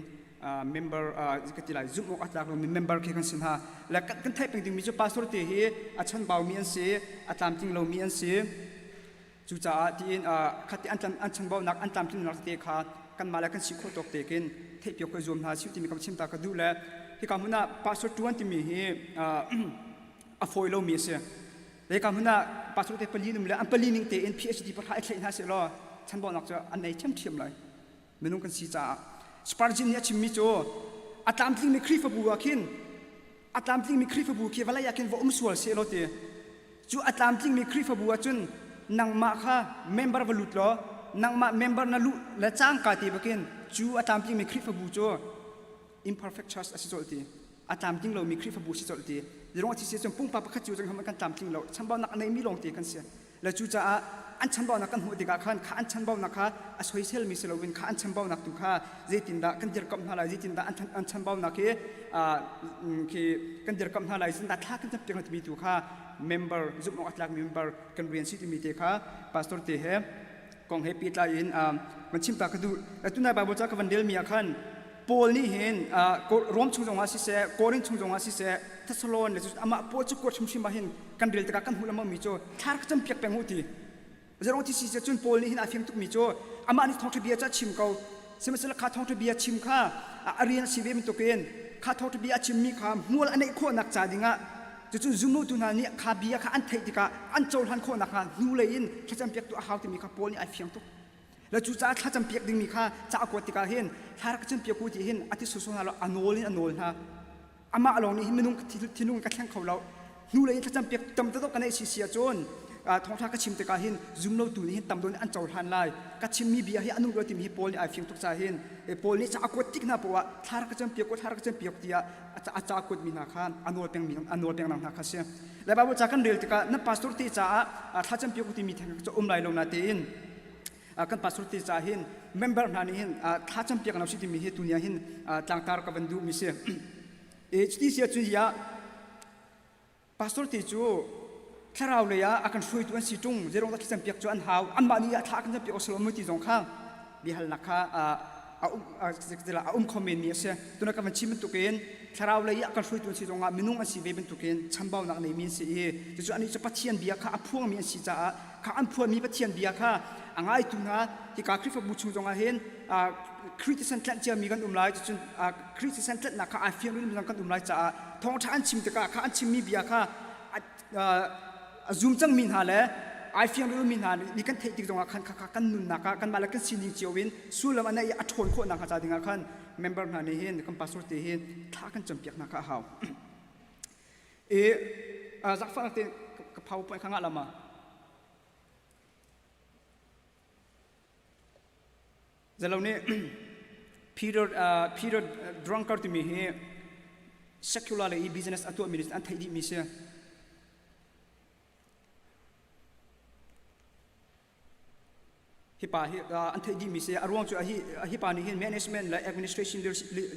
เมมเบอร์ก็ที่ไรซุ่มอกอัตลักษณ์มีเมมเบอร์แค่กันสินหาและกันไทยเป็นจริงมีจุดพาสปอร์ตที่อาชันเบามีอันเสียอันตามที่เรามีอันเสียจุดจ้าที่ขัดที่อันชันเบานักอันตามที่นักเตะขากันมาแล้วกันสิโคตกเตะกินเทียบกับรวมหาสิที่มีคำชิมตากระดูแลที่คำว่าพาสปอร์ตตัวที่มีอฟอยล์เรามีเสีย เลยคำนั้นปัสสุเตปลีนุ่มเลยอันปลีนิ่งเตอิน PhD ประหารใช่น่าเสียล้อฉันบอกนักจะอันไหนเทียมเลยไม่นุ่งกันสีจ้าสปาร์จินเนี่ยชิมมิโจอัตลามทิ้งมีครีฟบัวขินอัตลามทิ้งมีครีฟบัวเกี่ยวกับอะไรอยากกินว่าสวลเสียล้อเตจูอัตลามทิ้งมีครีฟบัวจนนางมาค่ะเมมเบอร์วลุตล้อนางมาเมมเบอร์นั่นลุและจ้างกาตีบักินจูอัตลามทิ้งมีครีฟบัวโจ imperfect trust สิจอลตีอัตลามทิ้งเรามีครีฟบัวสิจอลตีเดี๋ยวเราที่เสียจงปุ่งปะปะขัดจูจังทำกันตามทิ้งเราฉันบอกนักในมีลงตีกันเสียและจูจะอันฉันบอกนักกันหัวดีกันข้าอันฉันบอกนักข้าอสวยเซลมิเซลวินข้าอันฉันบอกนักตุข้าเจตินดากันเดียร์กับนาลายเจตินดาอันฉันบอกนักคือกันเดียร์กับนาลายเจตินดาท่ากันจะเปลี่ยนตัวมีตุข้า member จุดนอกอัตลัก member กันเรียนสิที่มีเตข้า pastor เตะกองเฮปีตลายินมันชิมตากระดูและตุนายบาบูจากวันเดลมีอาคันโพลนี่เห็นรวมชุงจงอาศิเสโกรินชุงจงอาศิเสทัศโลนเลยอามาโพลจุกกดชิมมาเห็นกันเรียนตะกันหุ่นละมั่งมีโจทาร์กจำเปียกแปงหูตีจะร้องที่สิจะจุนโพลนี่เห็นอาฟิมทุกมีโจอามาอันนี้ท้องทะเบียนจะชิมเขาเสมัยสละข้าท้องทะเบียนชิมข้าอาเรียนชีวิตมันตกเกณฑ์ข้าท้องทะเบียนชิมมีข้ามัวอันนี้โคนักจ่าดิ่งะจะจุนซุ่มตุนานี่ข้าเบียข้าอันเทติกาอันโจลหันโคนักข้านูเลยอินถ้าจำเปียกตัวอาหาวที่มีข้าโพลนี่ไอฟิมทุกแล้วจู่จ้าถ้าจำเปียกดึงมีข้าจะอากวติกาเห็นถ้ารักจำเปียกกูที่เห็นอาทิตย์สุดๆเราอโนลินอโนลนะอามาอลองนี่ไม่นุ่งที่นุ่งกระแทงเขาเรานูเลยถ้าจำเปียกจำต้องกันในเสียโจนท้องท่าก็ชิมแต่การเห็นซุ่มเราตัวนี้เห็นตำโดนอันโจลหันไล่ก็ชิมมีเบียร์ให้อนุรักษ์ที่มีโพลนี่ไอฟิมทุกใจเห็นโพลนี่จะอากวติกนะเพราะว่าถ้ารักจำเปียกก็ถ้ารักจำเปียกที่จะอากวติมีนาคานอโนลเป็นมีอโนลเป็นนางนาคาเสียและบางวันจากกันเรียลติกานั่นปาสตุร์ที่จะถ้าจำเปียกที่มีทางจะไหลลงนาเตียนกันปัสสุติจ่าหินเมมเบอร์นั้นหินถ้าจำเปียกนับสิที่มีเหตุนี้หินต่างตากับบันดูมิเสียที่เสียจุดยาปัสสุติจูถ้าเราเลยอากันช่วยตัวสิจุงจะลงตะคิดจำเปียกจูอันหาวอันมานี่ถ้ากันจำเปียกอสโลมุติจงข้างบิฮัลนักข้าคอมเมนต์มีเสียตัวนักบัญชีมันตุกเกนถ้าเราเลยอากันช่วยตัวสิจงมินุ่งอันสิเวเป็นตุกเกนฉันเบาหนักในมีเสียจะจุอันนี้จะพัฒน์เบียข้าพวงมีอันสิจ้าข้าอันพวงมีพัฒน์เบียข้าอังไงตุนะที่การคริสต์บุชุงจงอาเห็นคริสต์เซนต์เจียมีกันอุ้มไล่จนคริสต์เซนต์นักข้าอาฟิลมีกันอุ้มไล่จ้าท้องท่าอันชิมตะก้าข้าอันชิมมีเบียข้าซูมจังมินหาเลยไอฟิลมีหามีกันเทติกจงอาคันข้ากันนุนนักกันมาแล้วกันซินิงเจียววินสู้แล้วมันไอ้อัดทนโคนักข้าจ้าดิ่งอาคันเมมเบอร์นั้นเห็นกันปัสสุติเห็นท่ากันจำเปียกนักข้าหาวจากฝั่งที่กระเพราไปข้างละมาจะเราเนี่ย period drunkard ที่มีเหตุ secular เลย business อัตตัวมีอันไทยดีมีเสียฮิปาอันไทยดีมีเสียอารวงจุฮิปานี่เห็น management และ administration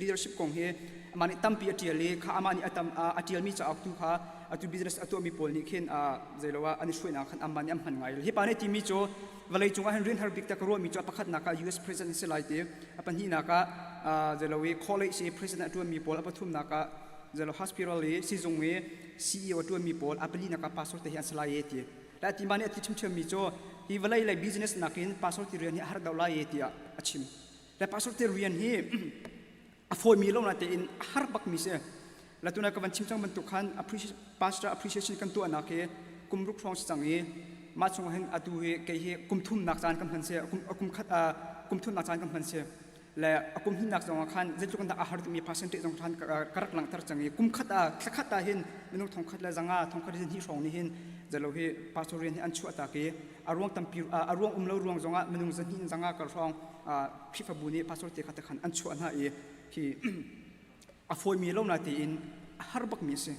leadership ของเหตุมันตั้มปีอัตเทียเลยข้าอามานี่อัตเทียมีจะอักตุข้าอัตตัว business อัตตัวมีผลนี่เห็นจะเราว่าอันนี้ช่วยนะขันอามานี่อันหันไงฮิปานี่ที่มีโจวันเลยจงอาเห็นเรื่องฮาร์บิกตะกรัวมีจอประคัดนัก U.S. President เสลายเดียปัญหานักจะเราวิ college President ตัวมีผลอัปทุมนักจะเรา hospital เลยซีจงเว CEO ตัวมีผลอัปลีนัก passport ที่อันเสลายเดียและที่มันเนี่ยที่ชิมมีโจที่วันเลย business นักอิน passport ที่เรียนที่ฮาร์ดาวไลเดียชิมและ passport ที่เรียนที่afford มีลงนั่นแต่อินฮาร์บักมีเสียและตัวนักวันชิมจังบรรทุกขัน pastor appreciation กันตัวนักกุมรุกฟองสังเกตมาชงเห็นอดูเกยกุมทุนนักจานกำพันเสียกุมทุนนักจานกำพันเสียและกุมทุนนักจงขันจะจุกันตาอาหารที่มี%จงขันกระดักหลังทาร์จังกุมขัดขัดตาเห็นมนุษย์ทองขัดและจังทองขัดที่สองนี่เห็นจะเราเห็นพาสเรียนที่อันชั่วตาเกยอารวงตั้มปีอารวงเรารวงจงมนุษย์จะหินจังกระรองพิฟบุนีพาสเรียนขัดขันอันชั่วน่ะที่อโฟมีลมนาทีอินฮาร์บักมีเสีย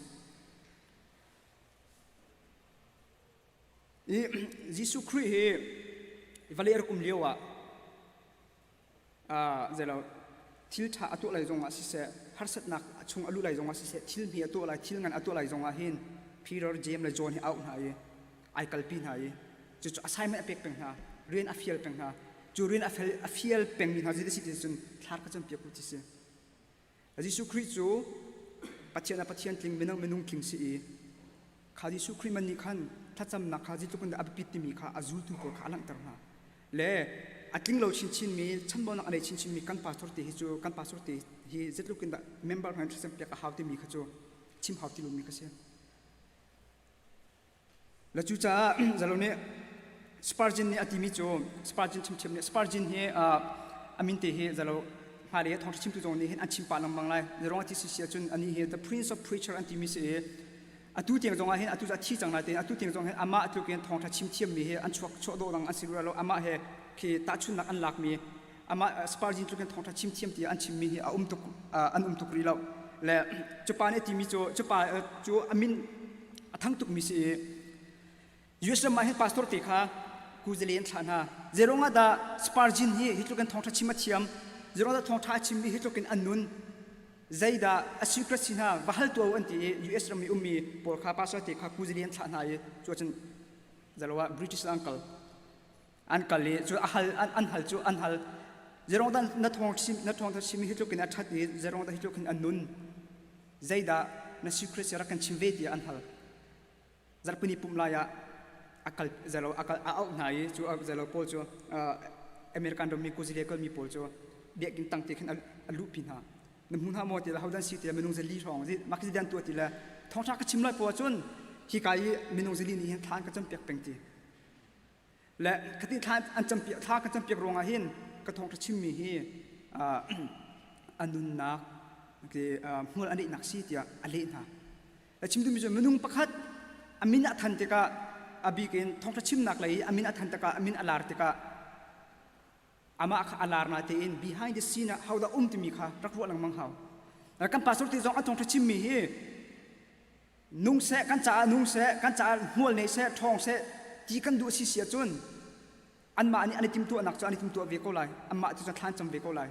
Yesus Christ valer kum lewa zelo thil tha atu lai zonga si se harsat nak chung alu lai zonga si se thil mi atu lai thil ngan atu lai zonga hin Peter James la John hi out na ye ai kalpin ha ye chu assignment pek peng ha rin afiel peng ha chu rin afiel peng min ha ji si chun thar ka cham pek ku ti se Yesus Christ chu pathian tling menung tling si e khadi Yesus Christ man ni khanถ้าจำนักข้าจิตุกันอับปิดมีข้าอาจูตุก็ข้าหลังตระหนักเล่อัดลิงเราชินมีฉันบอกนักอะไรชินมีกันพาสปอร์ตที่จูกันพาสปอร์ตที่จิตุกันเมมเบอร์ของที่สัมผัสกับฮาวที่มีข้าจูชิมฮาวที่ลุมีข้าเสีย แล้วจู่จ้าจะเราเนี่ยสปาร์จินเนี่ยอติมิโจสปาร์จินชิมเนี่ยสปาร์จินเนี่ยอามินเตะจะเราหาเรื่องท้องชิมตุจงนี่เห็นอันชิมปานังบางไรจะร้องที่เสียจนอันนี้เห็น the prince of preacher อันที่มิเสอตุเตียงจงเห็นอตุจะที่จังไรเตอตุเตียงจงเห็นอามาอตุเกียนท้องชิมเทียมมีเห็นอันชวกโชดดังอันสิรุเราอามาเห็นคือตาชุนนักอันหลักมีอามาสปาร์จินตุเกียนท้องชิมเทียมที่อันชิมมีเห็นอันตุกรีเราและจุปาเนี่ยที่มิโจจุปาจูอามินทั้งตุกมิเสยูสมาเห็นพาสตอร์ติค่ะกูจะเลี้ยงฉันฮะเจรงาดาสปาร์จินฮีฮิตลูกันทองทัชชิมาเทียมเจรงาดาทองทัชชิมฮิตลูกันอันนุนใจดาอสิกรสินฮะวัลตัวอันที่ยูเอสรามีปอลคาพาสตอร์ติค่ะกูจะเลี้ยงฉันฮะจวนจะเรียกว่าบริติชอังกัลเลยจวนอันฮัลจวนอันฮัลเจรงาดานัททองทัชชิมฮิตลูกันอันชัดดีเจรงาดาฮิตลูกันอันนุนใจดานัสิกรสิรักันชิมเวทีอันฮัลจะเป็นปุ่มลายakal zalo akal out nai chu zalo pol chu american dom mi kuzile kal mi pol chu biak kin tang te khan alu pin ha namun ha mo ti la haudan si te menung zeli thong ji makisidan tu ti la thong tha ka chimlai po chun hi kai menung zeli ni hen than ka cham piak peng ti la khati than an cham piak tha ka cham piak ronga hin ka thong tha chim mi hi anun na ke mul ani nak si tia ale na la chim du mi chu menung pakhat amina than te ka abikin thong ta chim nak lai amin athan taka amin alar taka ama kha alar na te in behind the scene how the timi kha rakwa lang mang haw kan pastor ti zong atong ta chim mi hi nung se kan cha hol nei se thong se ti kan du si sia chun an ma ani tim tu anak chu ani tim tu ve ko lai amma chu thlan cham ve ko lai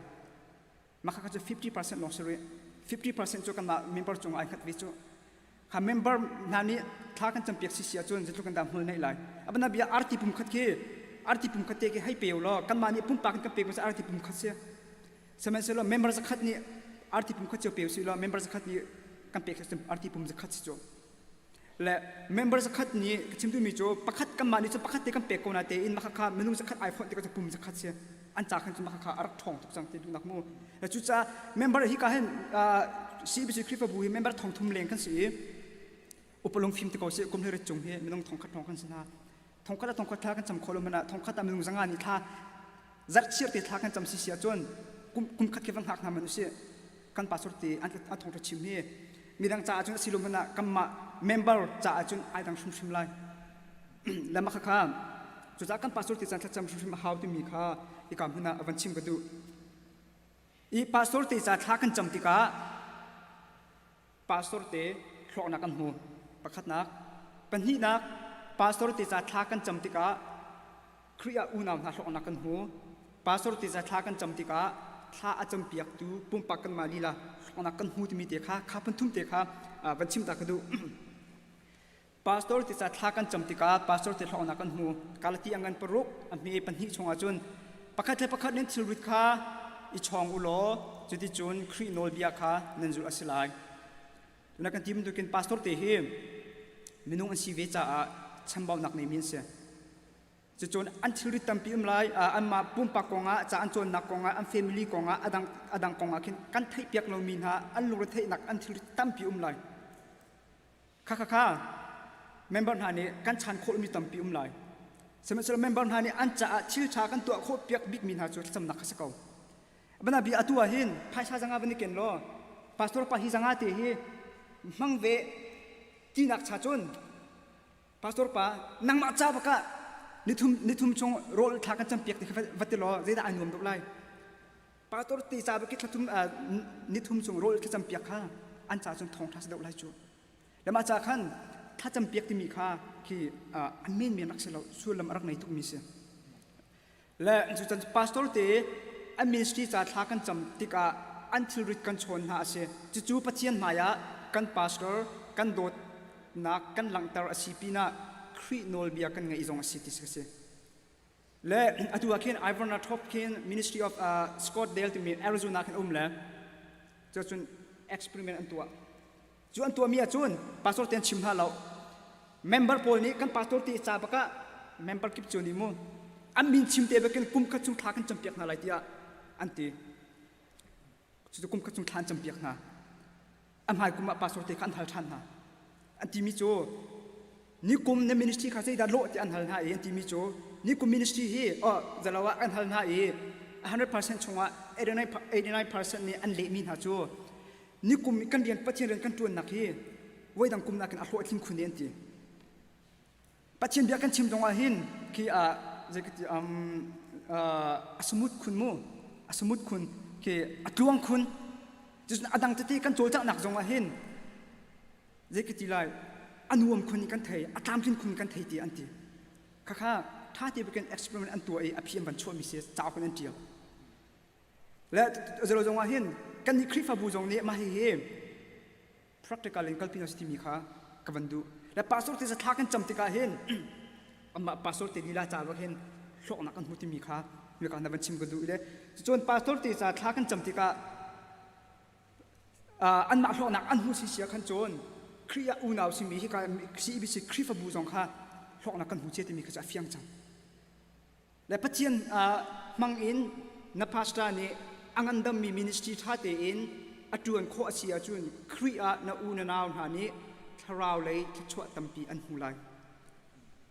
ma kha chu 50% loss rate 50% chu kan ma member chung ai khat ve chu ha member nani tha kan champiak si sia chun jitu kan dam hol nei lai abana bia arti pum khat ke ke hai peu lo kan mani pum pa kan pe ko arti pum khat se semen se lo member za khat ni arti pum khat che peu si lo member za khat ni kan pe system arti pum za khat si cho le member za khat ni chim tu mi cho pakhat kan mani cho pakhat te kan pe ko na te in ma kha menung za khat iphone te ko pum za khat se an cha khan chu ma kha arak thong tok chang te du nak mu chu cha member hi ka hen CBC Krifa bu hi member thong thum leng kan si upalong film te ko se kum heret chung he minong thongkhat thongkan sina thongkhat tha kan cham kholom na thongkhat ta minong zanga ni tha zat chir te tha kan cham si sia chon kum khat ke wang hak na manu se kan pastor te an thong ta chim he midang cha chun silom na kamma member cha chun ai dang shum lai lama kha chu cha kan pastor te chan cham shum how to mi kha i kam huna avan chim ga du i pastor te cha tha kan cham ti ka pastor te khlok na kan hu pakhat nak panhi nak pastor ti cha thla kan chamtika khria unam na hlok na kan hu pastor ti cha thla kan chamtika thla acham piak tu pum pakan malila ona kan hu ti mi te kha phan thum te kha vanchim ta kadu pastor ti cha thla kan chamtika pastor ti hlok na kan hu kalati angan paruk ami panhi chonga chun pakhat nen thil rit kha i chong ulo judi chun khri nol bia kha nanjur asilai na kan tim tu kin pastor te hi minung an si ve cha a chambau nak nei min se chu chon an thiri tampi lai an ma pum pa konga cha an chon nak konga an family konga adang konga kin kan thai piak lo min ha an lu thai nak an thiri tampi lai kha member ha ni kan chan khol mi tampi lai semester member ha ni an cha chil cha kan to kho piak big min ha chu cham nak sa ko bana bi atua hin phai sa janga bani ken lo pastor pa hi janga te hi mang ve ti nak cha chun pastor pa nang ma cha baka ni thum chong rol tha kan cham piak te vate lo zeda anum dok lai pastor ti cha baki thum ni thum chong rol ka cham piak kha an cha chun thong tha sa dok lai chu lama cha khan tha cham piak ti mi kha ki an men me nak se lo su lam arak nei tuk mi se le chu chan pastor te an ministry cha tha kan cham tika until rit kan chon ha se chu pachian maya kan pastor kan dot na kan langtar asipina khri nol bia kan ngai zong city se le atu akin Ivan Hopkins Ministry of Scottsdale to me Arizona kan le chun experiment antua mi chun pastor ten chim ha lo member pol ni kan pastor ti cha baka member kip chuni mu an min chim te bekin kum kha chung tha kan champiak na lai tia anti chu kum kha chung than champiak na am hai kuma pastor te kan thal than na anti mi cho นี่กุมในมินิสทรีข้าจะได้โลดที่อันหันหาเองที่มีโจนี่กุมมินิสทรีฮีจะเล่าว่าอันหันหาเอง100% ชงว่า89% นี่อันเละมีหาโจนี่กุมกันเรียนปัจเจเรียนกันตัวนักฮีไว้ดังกุมนักกันอัลโหลทิ้งคุณเองที่ปัจเจเบียกันชิมตรงว่าหินที่จะกิสมุดคุณมูสมุดคุณที่อัตลวงคุณจะอดังที่กันโจจากนักตรงว่าหินจะกิไรอันวมคุณกันไทยอัตามทิ้งคุณกันไทยที่อันที่ข้าถ้าที่เป็น experiment อันตัวอภิมบันช่วยมิเสียจ้าคนนั้นเดียวและจะเราจงว่าเห็นกันนี่คลิปบูจงนี้มาให้เห็น practical เล่นกัลปินสติมีค่ะกับวันดูและปาสโตที่จะทักกันจำติกาเห็นมาปาสโตที่ลีลาจ้าว่าเห็นโชคนักกันมุติมีค่ะมีการนับชิมกันดูเลยจนปาสโตที่จะทักกันจำติกาอันมาโชคนักอันมุสิเสียขันจนครียอุณาวสิมีที่การซีบิสิคลิปบูจงค่ะโชคนักกันมุเจติมีค่ะจะเฟียงจังและปัจจัยมังอินนับพาสตานี่อังอันดำมีมินิสทรีท่าเตอินอัจวนโคอาเซียจุนครีอาณอูนานาวหานี้ทาราวเลยทชวตัมปีอันหูไล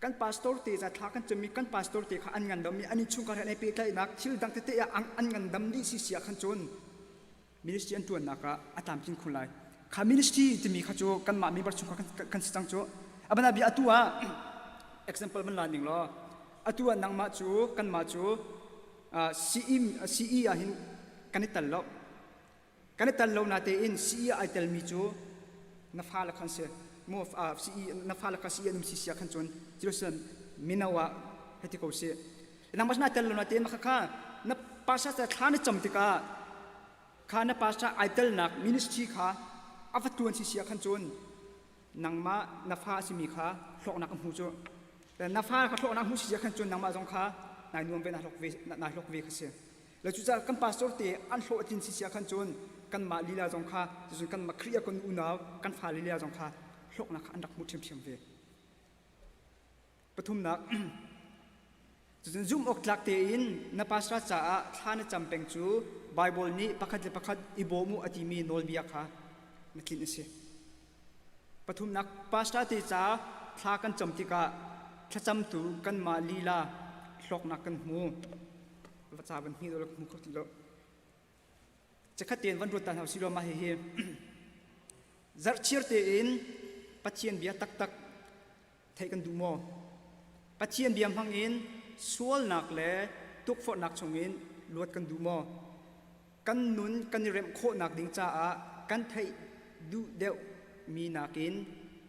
กันพาสตอร์เตจะทักกันจะมีกันพาสตอร์เตข้าอันงันดำมีอันนี้ชุงกันในปีใต้นักชิลดังเตะอันงันดำนี่สิเสียขันจนมินิสทรีอันตัวนักอัตามจินคุณไลข้ามินิสทรีจะมีข้าโจกันมามีบทชุงกันสิจังโจอับนาบีอัตัว example มันลาหนึ่งล้ออัตัวนังมาโจกันมาโจCE อาหินกันนิตัลโลนาเตอิน CE ไอเตลมิโจนับฟ้าละคันเสียมูฟCE นับฟ้าละคัน CE นุ่มCEขันจนจิโรสันมินาวะเฮติโกเสียนับมาสนาเตลโลนาเตอินมาข้านับภาษาจะข้านิจมติกาข้านับภาษาไอเตลนักมินิสทรีข้าอัฟตัวนCEขันจนนังมานับฟ้าสิมีข้าโลกนักหูโจแต่นับฟ้าข้าโลกนักหูCEขันจนนังมาจงข้านายนวมเป็นนายลกเวกเสียแล้วจุดจะกันพาสโตร์เตอันโหดจินสิเสียขันจนกันมาลีลาจงข้าจุดกันมาเคลียร์กันอุณาวกันฟ้าลีลาจงข้าโลกนักอันดักมุดเทียมเวปฐุมนักจุดจุ่มออกหลักเตอินนับภาษาจ่าท่านจำเป็นจูไบเบิลนี้ประคัดอิโบมูอติมีโนลเบียข้านักลินเสียปฐุมนักภาษาเตจ่าท่ากันจำติกาถ้าจำตูกันมาลีลาโลกนักกันหูวัชาบันฮีโดลมุขติโลจะขัดเตียนวันรุ่งตันหาสิโลมาเฮจัดเชียร์เตียนปัจเจียนเบียตักไทยกันดูโมปัจเจียนเบียมพังอินสวลนักเล่ตุกฝนนักชงอินลวดกันดูโมกันนุนกันเริ่มโคนักดิ่งจ้ากันไทยดูเดียวมีนักอิน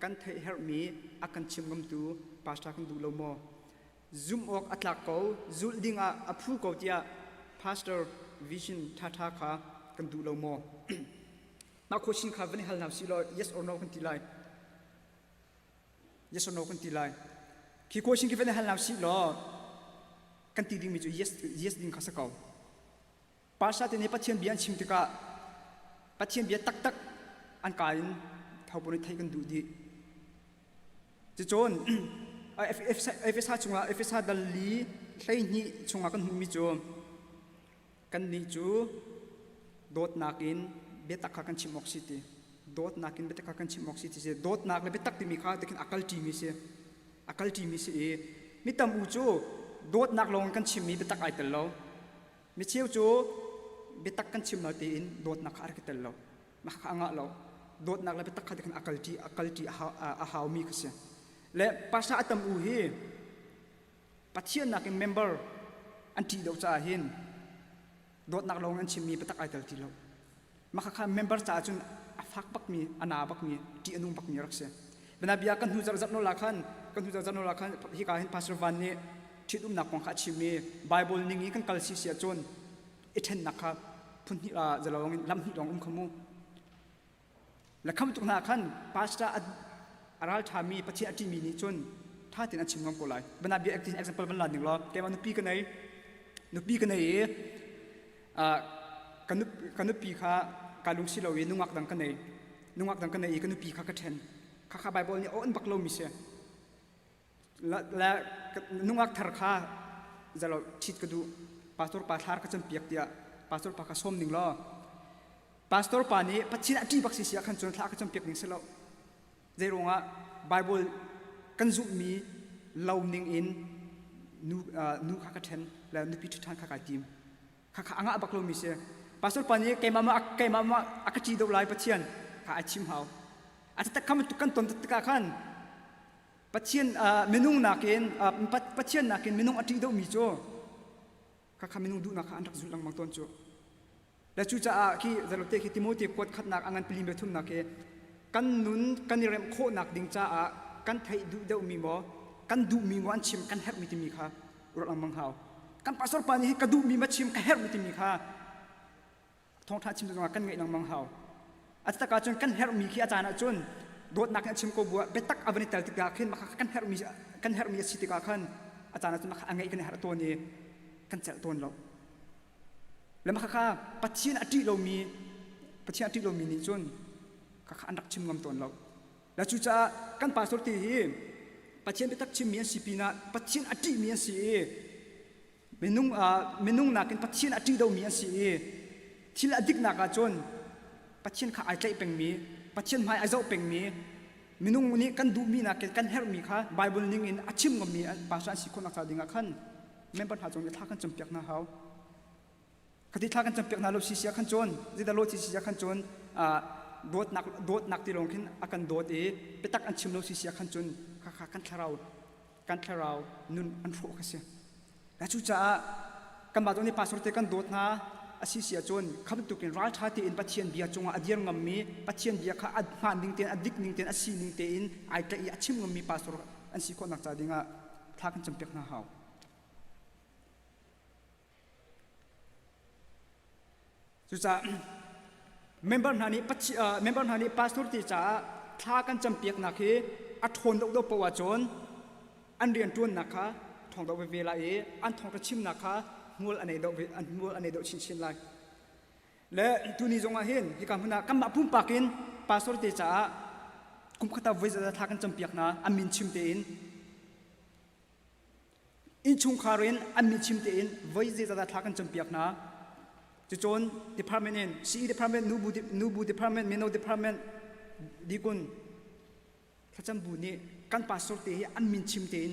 กันไทยเฮร์มีอากันชิมกำตูปัสตากันดูโลโมzoom ออกอัตลักษณ์เขาจุดดิ่งอัพรูเขาที่pastor vision ท่าข้ากันดูเราโมมาโคชินข้าวันนี้ฮัลนาสิโล yes or no กันทีไร yes or no กันทีไรคีโคชินกี่วันนี้ฮัลนาสิโลกันทีดิ่งมีจู yes ดิ่งข้าสักเขาภาษาที่นี่ปัจเจียนเบียนชิมติกาปัจเจียนเบียตักอันกายเท่าบริไทยกันดูดีจะโจนFSH ชงว่า FSH ดัลลีใช้นี่ชงว่ากันหูมิจูกันนี่จูโดดนักอินเบตักกันชิมออกซิตี้โดดนักอินเบตักกันชิมออกซิตี้โดดนักเลยเบตักที่มีค่าแต่กินอักลทีมิเสียมิตามอูจูโดดนักลงกันชิมมีเบตักไอเตลเรามิเชียวจูเบตักกันชิมเราตีอินโดดนักอาร์กิเตลเรามาข้างเราโดดนักเลยเบตักกันอักลทีอาหาวมีก็เสียและภาษาอัตมอูฮีปัจเจียนนักเมมเบอร์อันที่เราจะเห็นโดดนักลงอันชิมีปตักไอเตลที่เรามาข้าเมมเบอร์จะจุนฟักปักมีอนาปักมีที่อนุปักมีรักเสียเวลาเบียกันหูจะจับโนลักขันที่การเห็นภาษาวันนี้ที่นักของข้าชิมีไบเบิลนิ่งกันกัลซีเสียจนอิเทนนักครับพุ่นที่จะเราลำที่ลองขมูและคำตุกนักขันภาษาอาราลทามีปัจจัยอธิมีนิจนท่าตินันชิมงำโกไลบรรดาเบีย example บรรดาหนึ่งล้อแกว่านุปีกันไหนกันนุปีข้าการลุงสิเราเวนุ่งอักดังกันไหนกันนุปีข้ากระเทนข้าไบเบิลนี่โอ้อันบักโลมิเสียและนุ่งอักทาร์ข้าจะเราชิดกระดูพาสตอร์ปาทาร์ก็จำเปียกเดียพาสตอร์ปาข้าส้มหนึ่งล้อพาสตอร์ปานี้ปัจจัยอธิบักเสียขันจนท่าก็จำเปียกหนึ่งเสียเราเจรงว่าไบเบิล กันจุมีเหล่านิ่งอินนูข้ากระเทนแล้วนูพิธีทานข้ากายทีมข้าอ่างบักโลมิเสียปาสปานี้เกมาอักจีดอกลายปัจเจียนข้าอาชิมเฮาอาจจะคำตุกันตนตะกันปัจเจียนเมนุงนักเองปัจเจียนนักเองเมนุงอดีตมีโจข้าเมนุงดูนักอันรักจุลังบางต้นโจและจู่จ้าที่จะรู้เตะที่ติโมธีกดขัดนักอันเป็นลิมเบทุนนักเองกันนุนกันเริ่มโคนักดิ่งจ้ากันไทยดูเดามีบ่กันดูมีวันชิมกันเฮร์มิติมีค่ะรถลังบางเฮากันปาสปานี้กันดูมีมาชิมกันเฮร์มิติมีค่ะท้องท่าชิมตัวกันไงนังมังเฮาอาจจะการจนกันเฮร์มีขี้อาจารย์จนโดดนักชิมก็บัวเบตักอวันนี้แต่ติกาขึ้นมากันเฮร์มีสิติกาขึ้นอาจารย์จนมาอังไงกันเฮร์ตัวนี้กันเจริญตัวเราแล้วมาข้าปัจเจียนอดีตเรามีปัจเจียนอดีตเรามีนี่จนข้าอันรักชิมงำตัวเราแล้วจู่จ้ากันปาสตีฮีปัจเจียนเบตักชิมเมียนสิปีนาปัจเจียนอดีตเมียนสิเมนุงนักปัจเจียนอดีตเราเมียนสิที่ละดิกนักจนปัจเจียนข้าไอใจเป็นมีปัจเจียนไม่ไอเจ้าเป็นมีมินุงนี้กันดูมีนักกันเฮร์มีค่ะไบเบิลนิ่งอินอาชิมก็มีภาษาสิคนนักษาดิ่งขันแม่ปัญหาจงจะท่ากันจำเปียกนะเฮาคดีท่ากันจำเปียกนะเราสิเสียขันจนจิตเราสิเสียขันจนโดดนักที่ลงขึ้นอากันโดดไปตักอันชิมเราสิเสียขันจนข้ากันทเรานุนอันโฟกัสเสียและจู่จ้ากันบาดตรงนี้ภาษาเตกันโดดนะอาศิเสียจนคำตุกินรัฐาที่อินปัจเจียนเบียจงอดียงงมีปัจเจียนเบียข้าอัดผ่านนิ่งเตียนอดิกนิ่งเตียนอาศินิ่งเตียนไอแต่อีอาชิมงมีภาษาอันสิคนนักจ่าดิ่งท่ากันจำเปียกนะเฮาจู่จ้าเมมเบอร์นานี้ภาษาที่จ้าท่ากันจำเปียกนักเฮอัดทนดอกปวาจนอันเรียนจวนนักค่ะทองดอกเวลาอันทองกระชิมนักค่ะมัวอันไหนดอกมัวอันไหนดอกชินไลและตัวนี้จงมาเห็นที่คำพูดนะคำมาพุ่มปากินภาษาที่จ้าคุมขัดวิจารณ์ท่ากันจำเปียกนะอันมินชิมเตียนอินชุงคารินอันมินชิมเตียนวิจารณ์ท่ากันจำเปียกนะจุดจน department เอง CE department นูบู department เมโน department ดีกุนถ้าจำบุนี้กันภาษาที่อันมินชิมเตียน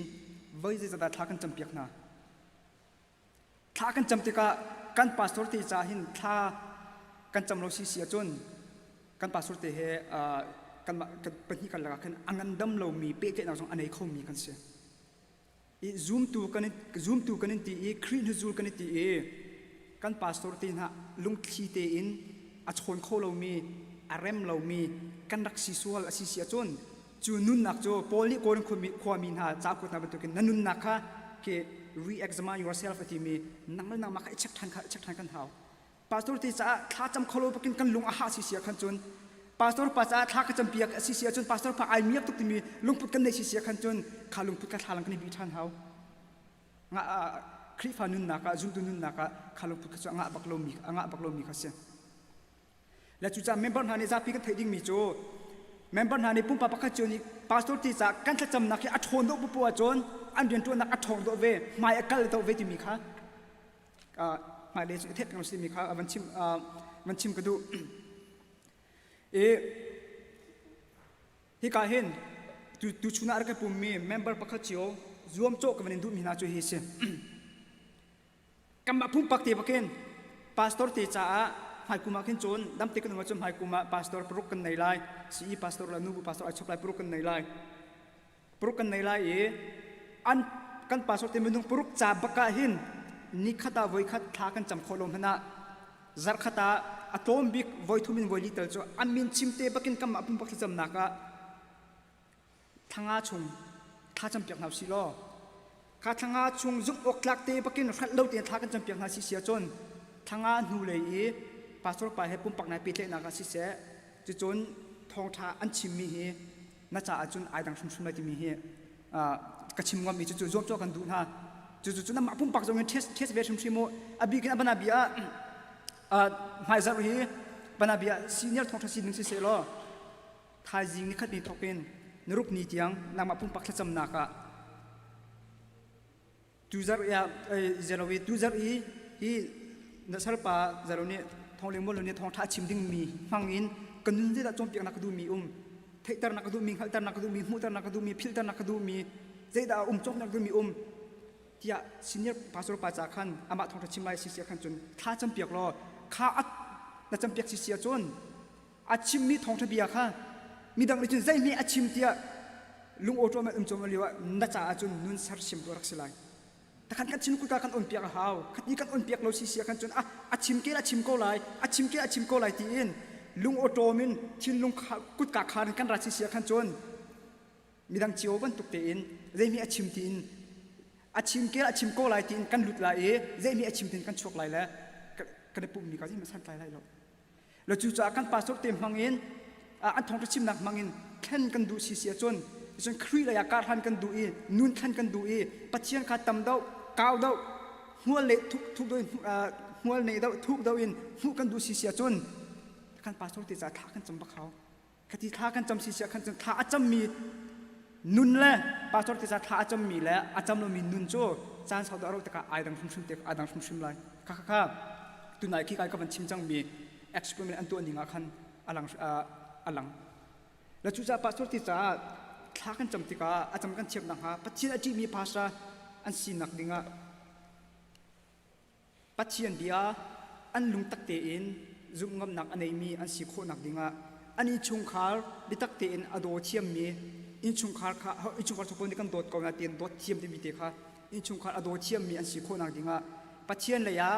วิจารณ์ท่ากันจำเปียกนะท่ากันจำติกากันภาษาที่จะเห็นท่ากันจำเราเสียจนกันภาษาที่กันเป็นที่กันละกันอันดับเรามีเป๊ะเจนเอาสองอันไหนเขามีกันเสียอีzoom toกันนี่ตีครีนซูกันนี่ตีกันภาษาที่น่ะลุงขีเตอินอัจฉริเขาเรามีอารมณ์เรามีกันรักสิส่วนเสียจนจูนุนนักโจโพลีโกนความมีหาจากคนนั้นเป็นตัวกันนุนนักค่ะเกre-examine yourself ที่มีนั่งแล้วนั่งมาเช็คทันกันเท้าภาษาที่จะท่าจำเขาเราไปกินกันลุงอาหารเสียขันจนภาษาท่ากันจำเปียกเสียจนภาษาพาไอเมียตุกที่มีลุงพูดกันในเสียขันจนข้าลุงพูดกันทาลังกันในบิทันเท้างะคลิฟานุนนักจุนตุนุนนักข้าลุงพูดกันจนงะบักโลมีข้าเสียและจุดจำเมมเบอร์ฮันนี่จะพิกันเทดิ้งมีโจเมมเบอร์ฮันนี่ปุ่มปะปะขัดจนภาษาที่จะกันจำนักที่อัดโหนดบุปผาจนอันเดียนตัวนักอัดทองตัวเวไม่อักกัลตัวเวที่มีค่ะไม่ได้เทศกันสิมีค่ะมันชิมกระดูที่การเห็นดูชุนาอะไรกับปุ่มมีเมมเบอร์ปักขัดเจียวรวมโจกับมันดูมีนาจูเฮเซกำมาพุ่มปักตีปักเห็นพาสตอร์ที่จะหายกุมาเห็นจนดำติกันมาจนหายกุมาพาสตอร์ปรุกกันในไลน์ซีพาสตอร์ละนูบุพาสตอร์ไอชอบไลปรุกกันในไลน์อันกันภาษาที่มันต้องปลุกจับบักหินนิขตาวัยขัดท่ากันจำโคลมพนะจักขตาอะโตมบิกวัยทุ่มินวัยลิตรโจอันมินชิมเตบักินกันมาปุ่มปักที่จำนักทั้งอาชุงท่าจำเปียกหนาวสิโลข้าทั้งอาชุงจุกอกลักเตบักินขัดเล่าเตียนท่ากันจำเปียกหนาวสิเสียจนทั้งอาหนูเลยภาษาไปให้ปุ่มปักในปีเตนักสิเสียจนทองท่าอันชิมมีเฮน่าจะอาจุนไอดังชุมไม่ที่มีเฮกระชิมว่ามีจู่ๆร่วมโจกันดูนะจู่ๆนั่นมาพุ่งปักตรงนี้เทสเวชชิมโมอบีกันบรรณาบีอาไฮซารีบรรณาบีอาซีเนียร์ทองทัศน์หนึ่งสิเซโลทายจิงนี่ขัดนี่ทอกเป็นนรุกนี่เตียงนั่งมาพุ่งปักทัศน์นักจูซาร์ยาเจลวิจูซาร์ฮีนัสรปาเจลนี่ทองเลี้ยงบอลนี่ทองทัศน์ชิมดิ้งมีฟังอินกันนึงที่จะจมเปียกนักดูมี เทตนักดูมีขัลตนักดูมีมูตนักดูมีพิลตนักดูมีเจดาจงนักดูมีที่ซีเนียร์พาสโตรปาจากขันอามาทองทัชิมไลซิเซียขันจนข้าจำเปียกรอข้าอัดน่าจำเปียกซิเซียจนอาชิมมีทองทะเบียค่ะมีดังเลยจนใจมีอาชิมเตียลุงโอโตมาจงมาเรียกว่าน่าจะจนนุนสารชิมตัวรักสิไลแต่ขันกันชิมกุยกันอ่อนเปียกหาวขันนี้กันอ่อนเปียกเราซิเซียขันจนอาชิมเกลอาชิมโกไลอาชิมเกลอาชิมโกไลตีอินลุงโอโตมินชินลุงกุดกาคานกันรักซิเซียขันจนมีดังจิโอวันตุกเตอินใจมีอาชิมตีอินอาชิมเกลอาชิมโกไลตีอินกันหลุดไลใจมีอาชิมตีอินกันชกไลแล้วกันในปุ่มมีกันที่มันสั่นไลเราเราจู่ๆกันปาสโตรเต็มมังอินอันทองทัชิมนักมังอินแค่นกันดูซิเซียจนครีเลยการทันกันดูอีนุ่นทันกันดูอีปัจเจียนขาดตำเดาก้าวเดาหัวเละทุกโดยหัวเละเดาทุกเดาอินหัวกันดูซิเซียจนกันปาสโตรติจะท่ากันจำบักเขาคดีท่ากันจำซิเซียกันจำท่าอาจจะมีนุ่นแหละปาสโตรติจะท่าอาจจะมีแล้วอาจจะเรามีนุ่นโจ้จานสาวดาวตะกาไอดังชุ่มเตกไอดังชุ่มเลยค่ะตัวไหนขี้ไก่ก็มันชิมจังมีเอ็กซ์เพร์เมนต์อันตัวนี้งาคันอลังแล้วจู่ๆปาสโตรติจะท่ากันจำติกาอาจจะกันเทียบนักฮะปัจจัยที่มีภาษาอันสีนักดิ่งะปัจจัยเดียอันลุงตักเตอินจุ่มงำนักอันไหนมีอันสีโคนักดิ่งะอันนี้ชงคาร์ดิตักเตอินอโดเทียมมีอินชงคาร์ค่ะอินชงคาร์ทุกคนที่กันโดดก่อนเตียนโดดเทียมที่มีเตค่ะอินชงคาร์อโดเทียมมีอันสีโคนักดิ่งะปัจจัยระยะ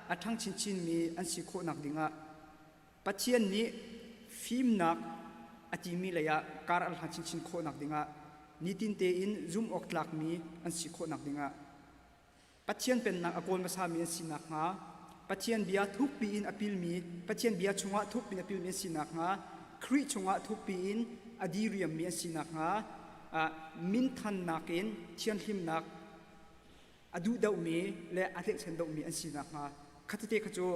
อันทั้งชินมีอันสีโคนักดิ่งะปัจจัยนี้ฟิล์มนักอาทิมีระยะการอัลฮันชินโคนักดิ่งะนิตินเตอินซุ่มออกหลักมีอันสิโคนักดิ่งะปัจเจียนเป็นนักอากรมาสามีอันสินักงาปัจเจียนเบียทุกปีอินอภิลมีปัจเจียนเบียชงะทุกปีอภิลมีอันสินักงาคริชงะทุกปีอินอดีเรียมมีอันสินักงามินทันนักอินเชียนหิมนักอดูดาวมีและอาเล็กซานดาวมีอันสินักงาขัดเตะขจู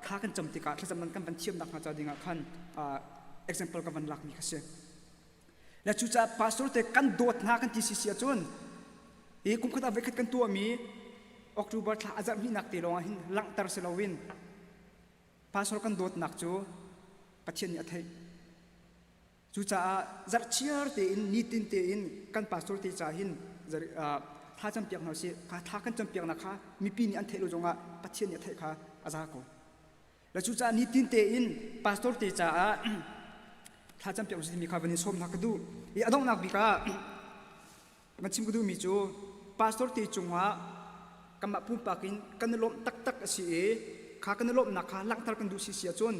ข้ากันจำติกาถ้าจำนั้นกันเป็นเทียมนักงาจะดิ่งะขันexample กันวันหลักมีขั้นและจู่ๆพาสโตรเตกันโดดหน้ากันที่ซิเซียจนกุมขดาเวกกันตัวมีออกตูบัตอาจจะมีนักเตะลงหินหลังตาร์เซลวินพาสโตรกันโดดหนักจูปัจเจียนยัดให้จู่ๆจัดเชียร์เตอินนิตินเตอินกันพาสโตรเตจ่าหินท่าจำเปียกหน่อยสิท่ากันจำเปียกนะคะมีปีนี้อันเทโลจงะปัจเจียนยัดให้ค่ะอาจารย์ก็และจู่ๆนิตินเตอินพาสโตรเตจ่าถ้าจำเป็นสิ่งมีข้าวันนี้ส้มนักดูอีอดองนักบิกามันชิมกดูมีจูพาสโตร์ตีจงว่ากำมาปุ่มปากินกันลมตักสิข้ากันลมนักข้าลังตากันดูสิเสียจน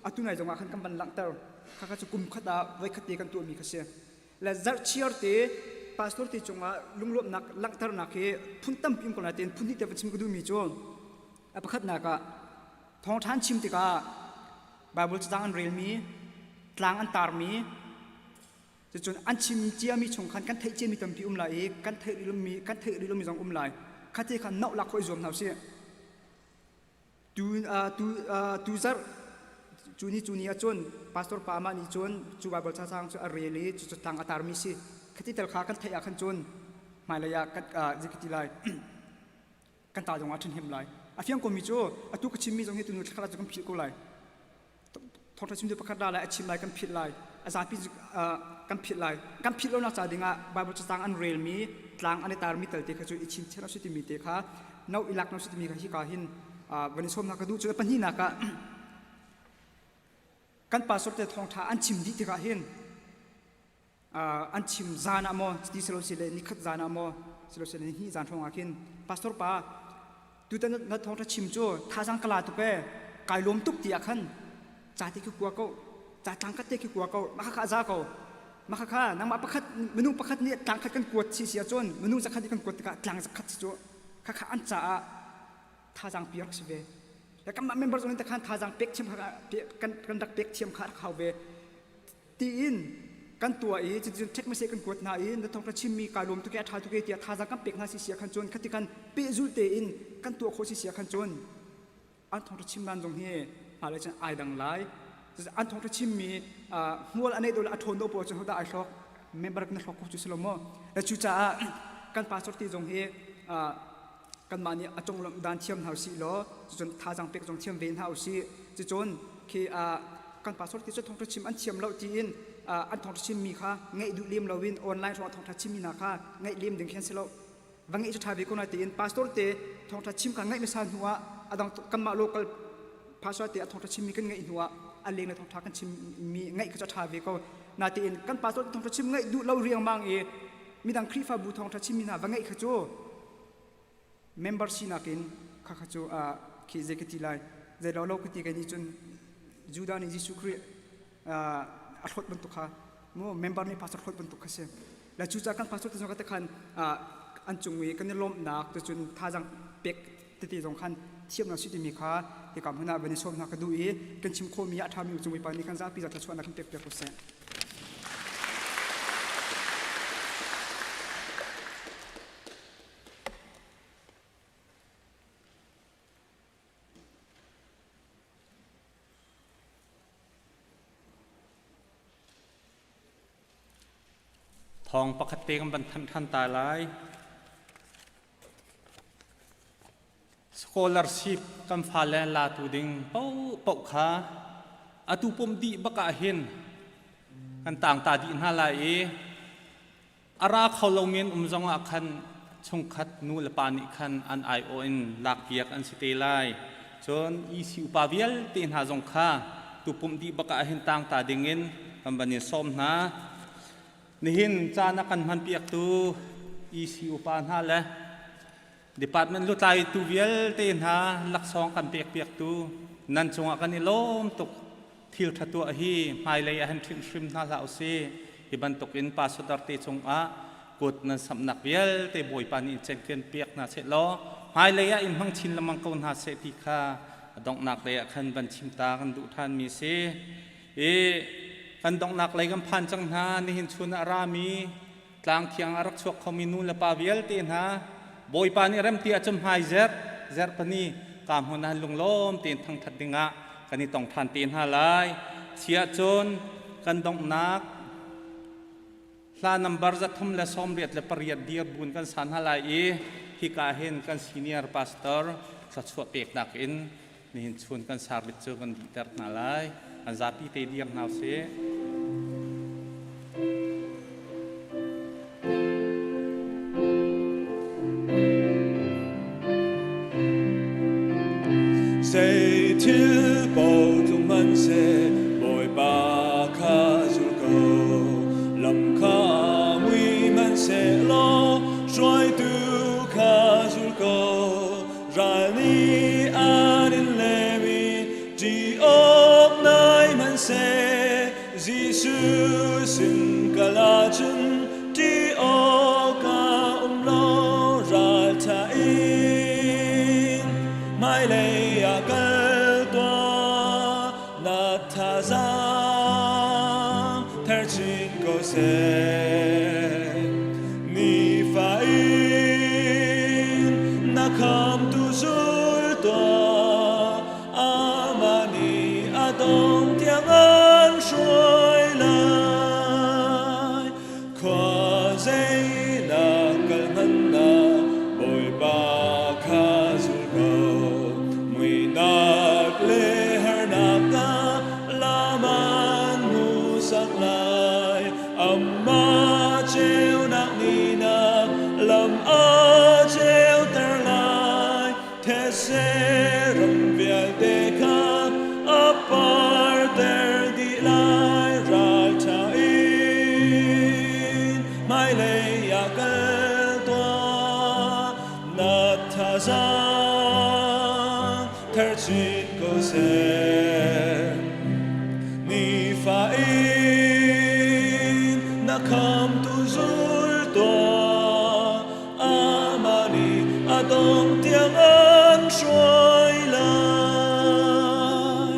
อัตุไหนจงว่าขันกันบันลังตาข้าก็จะกุมขดาไว้ขัดตีกันตัวมีข้าเสียและจัดเชียร์ตีพาสโตร์ตีจงว่าลุงลมนักลังตานักเฮพุ่นตั้มพิมคนละเต็นพุ่นที่เดี๋ยวชิมกดูมีจูประคัดนักทองท่านชิมติกาบาบิลจะตั้งอันเรียลมีกลางอันตารมีจนอันชิมเจียมีชงคันกันเทเจมีตัมพีไลกันเทริลมีจงไลขัดเทขันนอกหลักคอยจอมหนาวเสียดูซาร์จูนี่จนพาสโตร์ปามานี่จนจูบาบิลชาซังจูอาเรลีจุดทางอัตารมีสิขัดที่เตลขากันเทอาขันจนหมายระยะกันจิกติไลกันตาจงอัดทิ้งไลอาฟิยังก็มีจูอาตุกชิมมีจงเหตุนุขลาจงผิดก็ไลทองทัชิมด้วยประคัดได้และชิมไลกันผิดไลอาจารย์พิจกันผิดไลกันผิดแล้วน่าจะดิ่งอ่ะบาบิลจะตั้งอันเรียลมีกลางอันในตารมีเตลติขจุอิชิมเช่นเราสุดที่มีเตค่ะนาวอิลักนาวสุดที่มีข้าฮิกาหินวันนี้ชมนักดูจุดปัญหานักกันปาสโตร์ทองท่าอันชิมดีที่ข้าหินอันชิมจานอ่ะโมที่เซลล์เซเลนิคัดจานอ่ะโมเซลล์เซเลนี่จานทองอ่ะหินปาสโตร์ปาดูแต่นักทองท่าชิมจูท่าสังกลาตุเป้กายลมตุกตีอ่ะขันจ่าที่คือกัวเขาจ่าทางคัดที่คือกัวเขามาข้าจ้าเขามาข้านังมาประคัดมนุษย์ประคัดเนี่ยทางคัดกันกวดเสียจนมนุษย์จะคัดกันกวดกลางจะคัดสิจ้าข้าอันจ่าท่าจังเปียกสิเวแล้วก็มาเมมเบอร์ตรงนี้แต่ข้าท่าจังเปียกเชื่อมกันดักเปียกเชื่อมขาเขาเวตีอินกันตัวอีจะเช็คไม่เสียกันกวดนาอินแต่ทองกระชิมมีการรวมทุกแก่ท่าทุกแก่เตียท่าจังกันเปียกนาเสียขันจนคัดที่กันเปียจุดเตอินกันตัวโคเสียขันจนอันทองกระชิมนั่นตรงนี้อะไรจะไอดังไลอันทองทัชิมมีหัวอันนี้โดนอัฐนโดโปจนเขาได้ช็อกเมมเบอร์กันช็อกจุดสลมและจู่จ้ากันปาสตีจงเฮกันมาเนี่ยจงดานเทียมเฮาสิล้อจนท่าจังเป็กจงเทียมเวนเฮาสิจนคือกันปาสตีจนทองทัชิมอันเทียมเราจีน อันทองทัชชิมมีค่ะไงดูเลียมเราวินออนไลน์ทองทัชชิมมีนาค่ะไงเลียมดึงแคนเซลวังไงจะทำให้คนนั้นตีนพาสตอร์เตทองทัชชิมกันไงไม่สานหัวอดังกันมาโลกพาสตอร์เตทองทัชชิมมีกันไงหัวอันเลี้ยงในทองทัชชิมมีไงก็จะทำให้เขานาตีนกันพาสตอร์ทองทัชชิมไงดูเราเรียงบางมีดังครีฟาบูทองทัชชิมมีนาวังไงขจูเมมเบอร์ซีนักินข้าขจูคีเซกติไลเจเราโลกติกันนี่จนจูดานิจิสุครีอัลฮดบรรทุกค่ะมั่วเมมเบอร์นี่พาสตอร์ฮดบรรทุกค่ะเสียและจูจากกันพาสตอร์ที่สองก็จะคันอันจงวีกันนี่ล้มหนักจนท่าจังเป็กติดตรงคันเทียบนาสิติมีค่ะที่กับหัวหน้าวันนี้ชมนักดูกันชิมโคมีอัฐามีจงวีปานี่กันจะพิจารณาชวนนักเป็กกุศลทองปกติกันบันทันตายหลาย scholarship กันฟ้าแลลาตูดิงเป้าปกขาอตุปมดีบักเห็นกันต่างตาดีน่าลายอาราเขาลงเมียนจงอาคันชงคัดนูลปานิคันอันไอโอเอ็นลักเปียกอันสิเตไลจนอีสิวปาเวลตีนหาจงขาตุปมดีบักเห็นต่างตาดิงินกันบันนี้ส้มนะนี่หินจานักันมันเปียกตูอีสิวปานฮาเลยDepartment ลุตายตูเวลเตนหาลักซองกันเปียกตูนั่นจงอากันนี่ล้มตกทิลทัตัวฮีไม่เลยอันทริมน่าจะเอาเสียที่บรรทุกอินปัสสุดร์เตจงอากดนั่นสำนักเวลเตบอยปานิเจนเกินเปียกน่าเสร็จล้อไม่เลยอินมังชินละมังกน่าเสร็จที่ข้าดองนักเลยขันบัญชิมตากันดุท่านมีเสียกันดองนักเลยกันพันจังหานี่หินชุนอารามีกลางเคียงอารักชวกเขามีนูละปาเวลเตนหาบอยปานี่เริ่มที่อาจจะหายเจอปนี่กามหัวหน้าลุงล้มตีนทั้งทัดดิงะกันนี่ต้องทันตีนหาลายเสียจนกันดองนักลานัมบาร์จัดทำและซ้อมเรียดและปริยัดเดียบุญกันสันหาลายที่กาเห็นกันซีเนียร์พาสเตอร์สัตว์สวดเปียกนักอินนี่ชวนกันสาบิดเจอกันดีเตอร์นาลายอันจับที่เตเดียมนาวเสSay till both man say boy ba kha zul go lam kha mui man say lo joy tu kha zul go rani anin levi di op nai man say jisu sin kala chun di o ka lo ra ta in mai le ni fain na kam tu zul to amani adong tiang an shuai lai kwa zai na kal han na boy ba kha zul go mui nak le har na ka laman mu sak lai amma treo nặng nina làm a treo ter lai thế sẽ rầm việc để khác apar ter đi lai ra cha in mai lệ ya cái toa na tha ra ter chín câu sẽ ni fa Come to Zultoa Amani Adong Tiang An Shuai Lai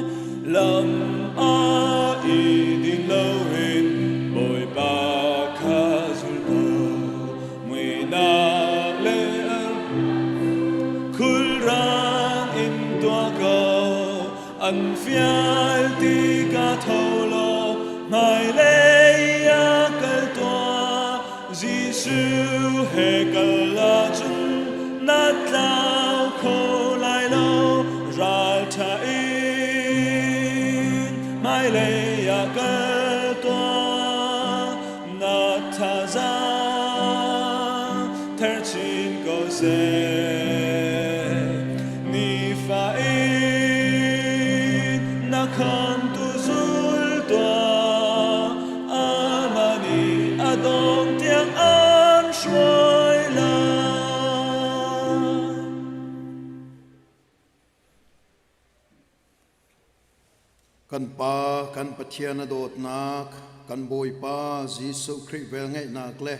Lam A I Din Lâu Hình Bồi Ba Kha Zultoa Mui Na Lê An Khul Rang In Tua Go An Phial Ti Ka Thâu Lo Mai Lê Giêsu hệ cala chân nát lao khô lại lâu ra thà in mai lệ ya cơ toa กันปากันปะเทียนโดดนักกันบอยปาจีสุคริเวลไงนักเล่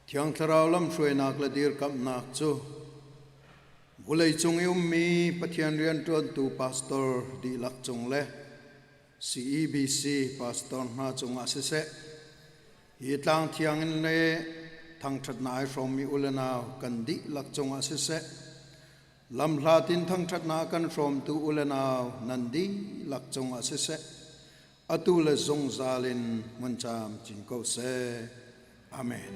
เที่ยงทราวลำช่วยนักละดีร์กับนักจูบุเลยจงยุมมีปะเทียนเรียนจวนตูพาสตอร์ดีลักจงเล่ CEBC พาสตอร์น่าจงอาศัยเสฮีตลังเที่ยงเล่ทางทัดนายฟรอมมีอุลนาวกันดีลักจงอาศัยเสลำลาตินทั้งทัดนากันฟรอมตูอุลนาวนันดีลักจงอาศัยเสอตุเลจงซาลินมันจามจิงโกเซอาเมน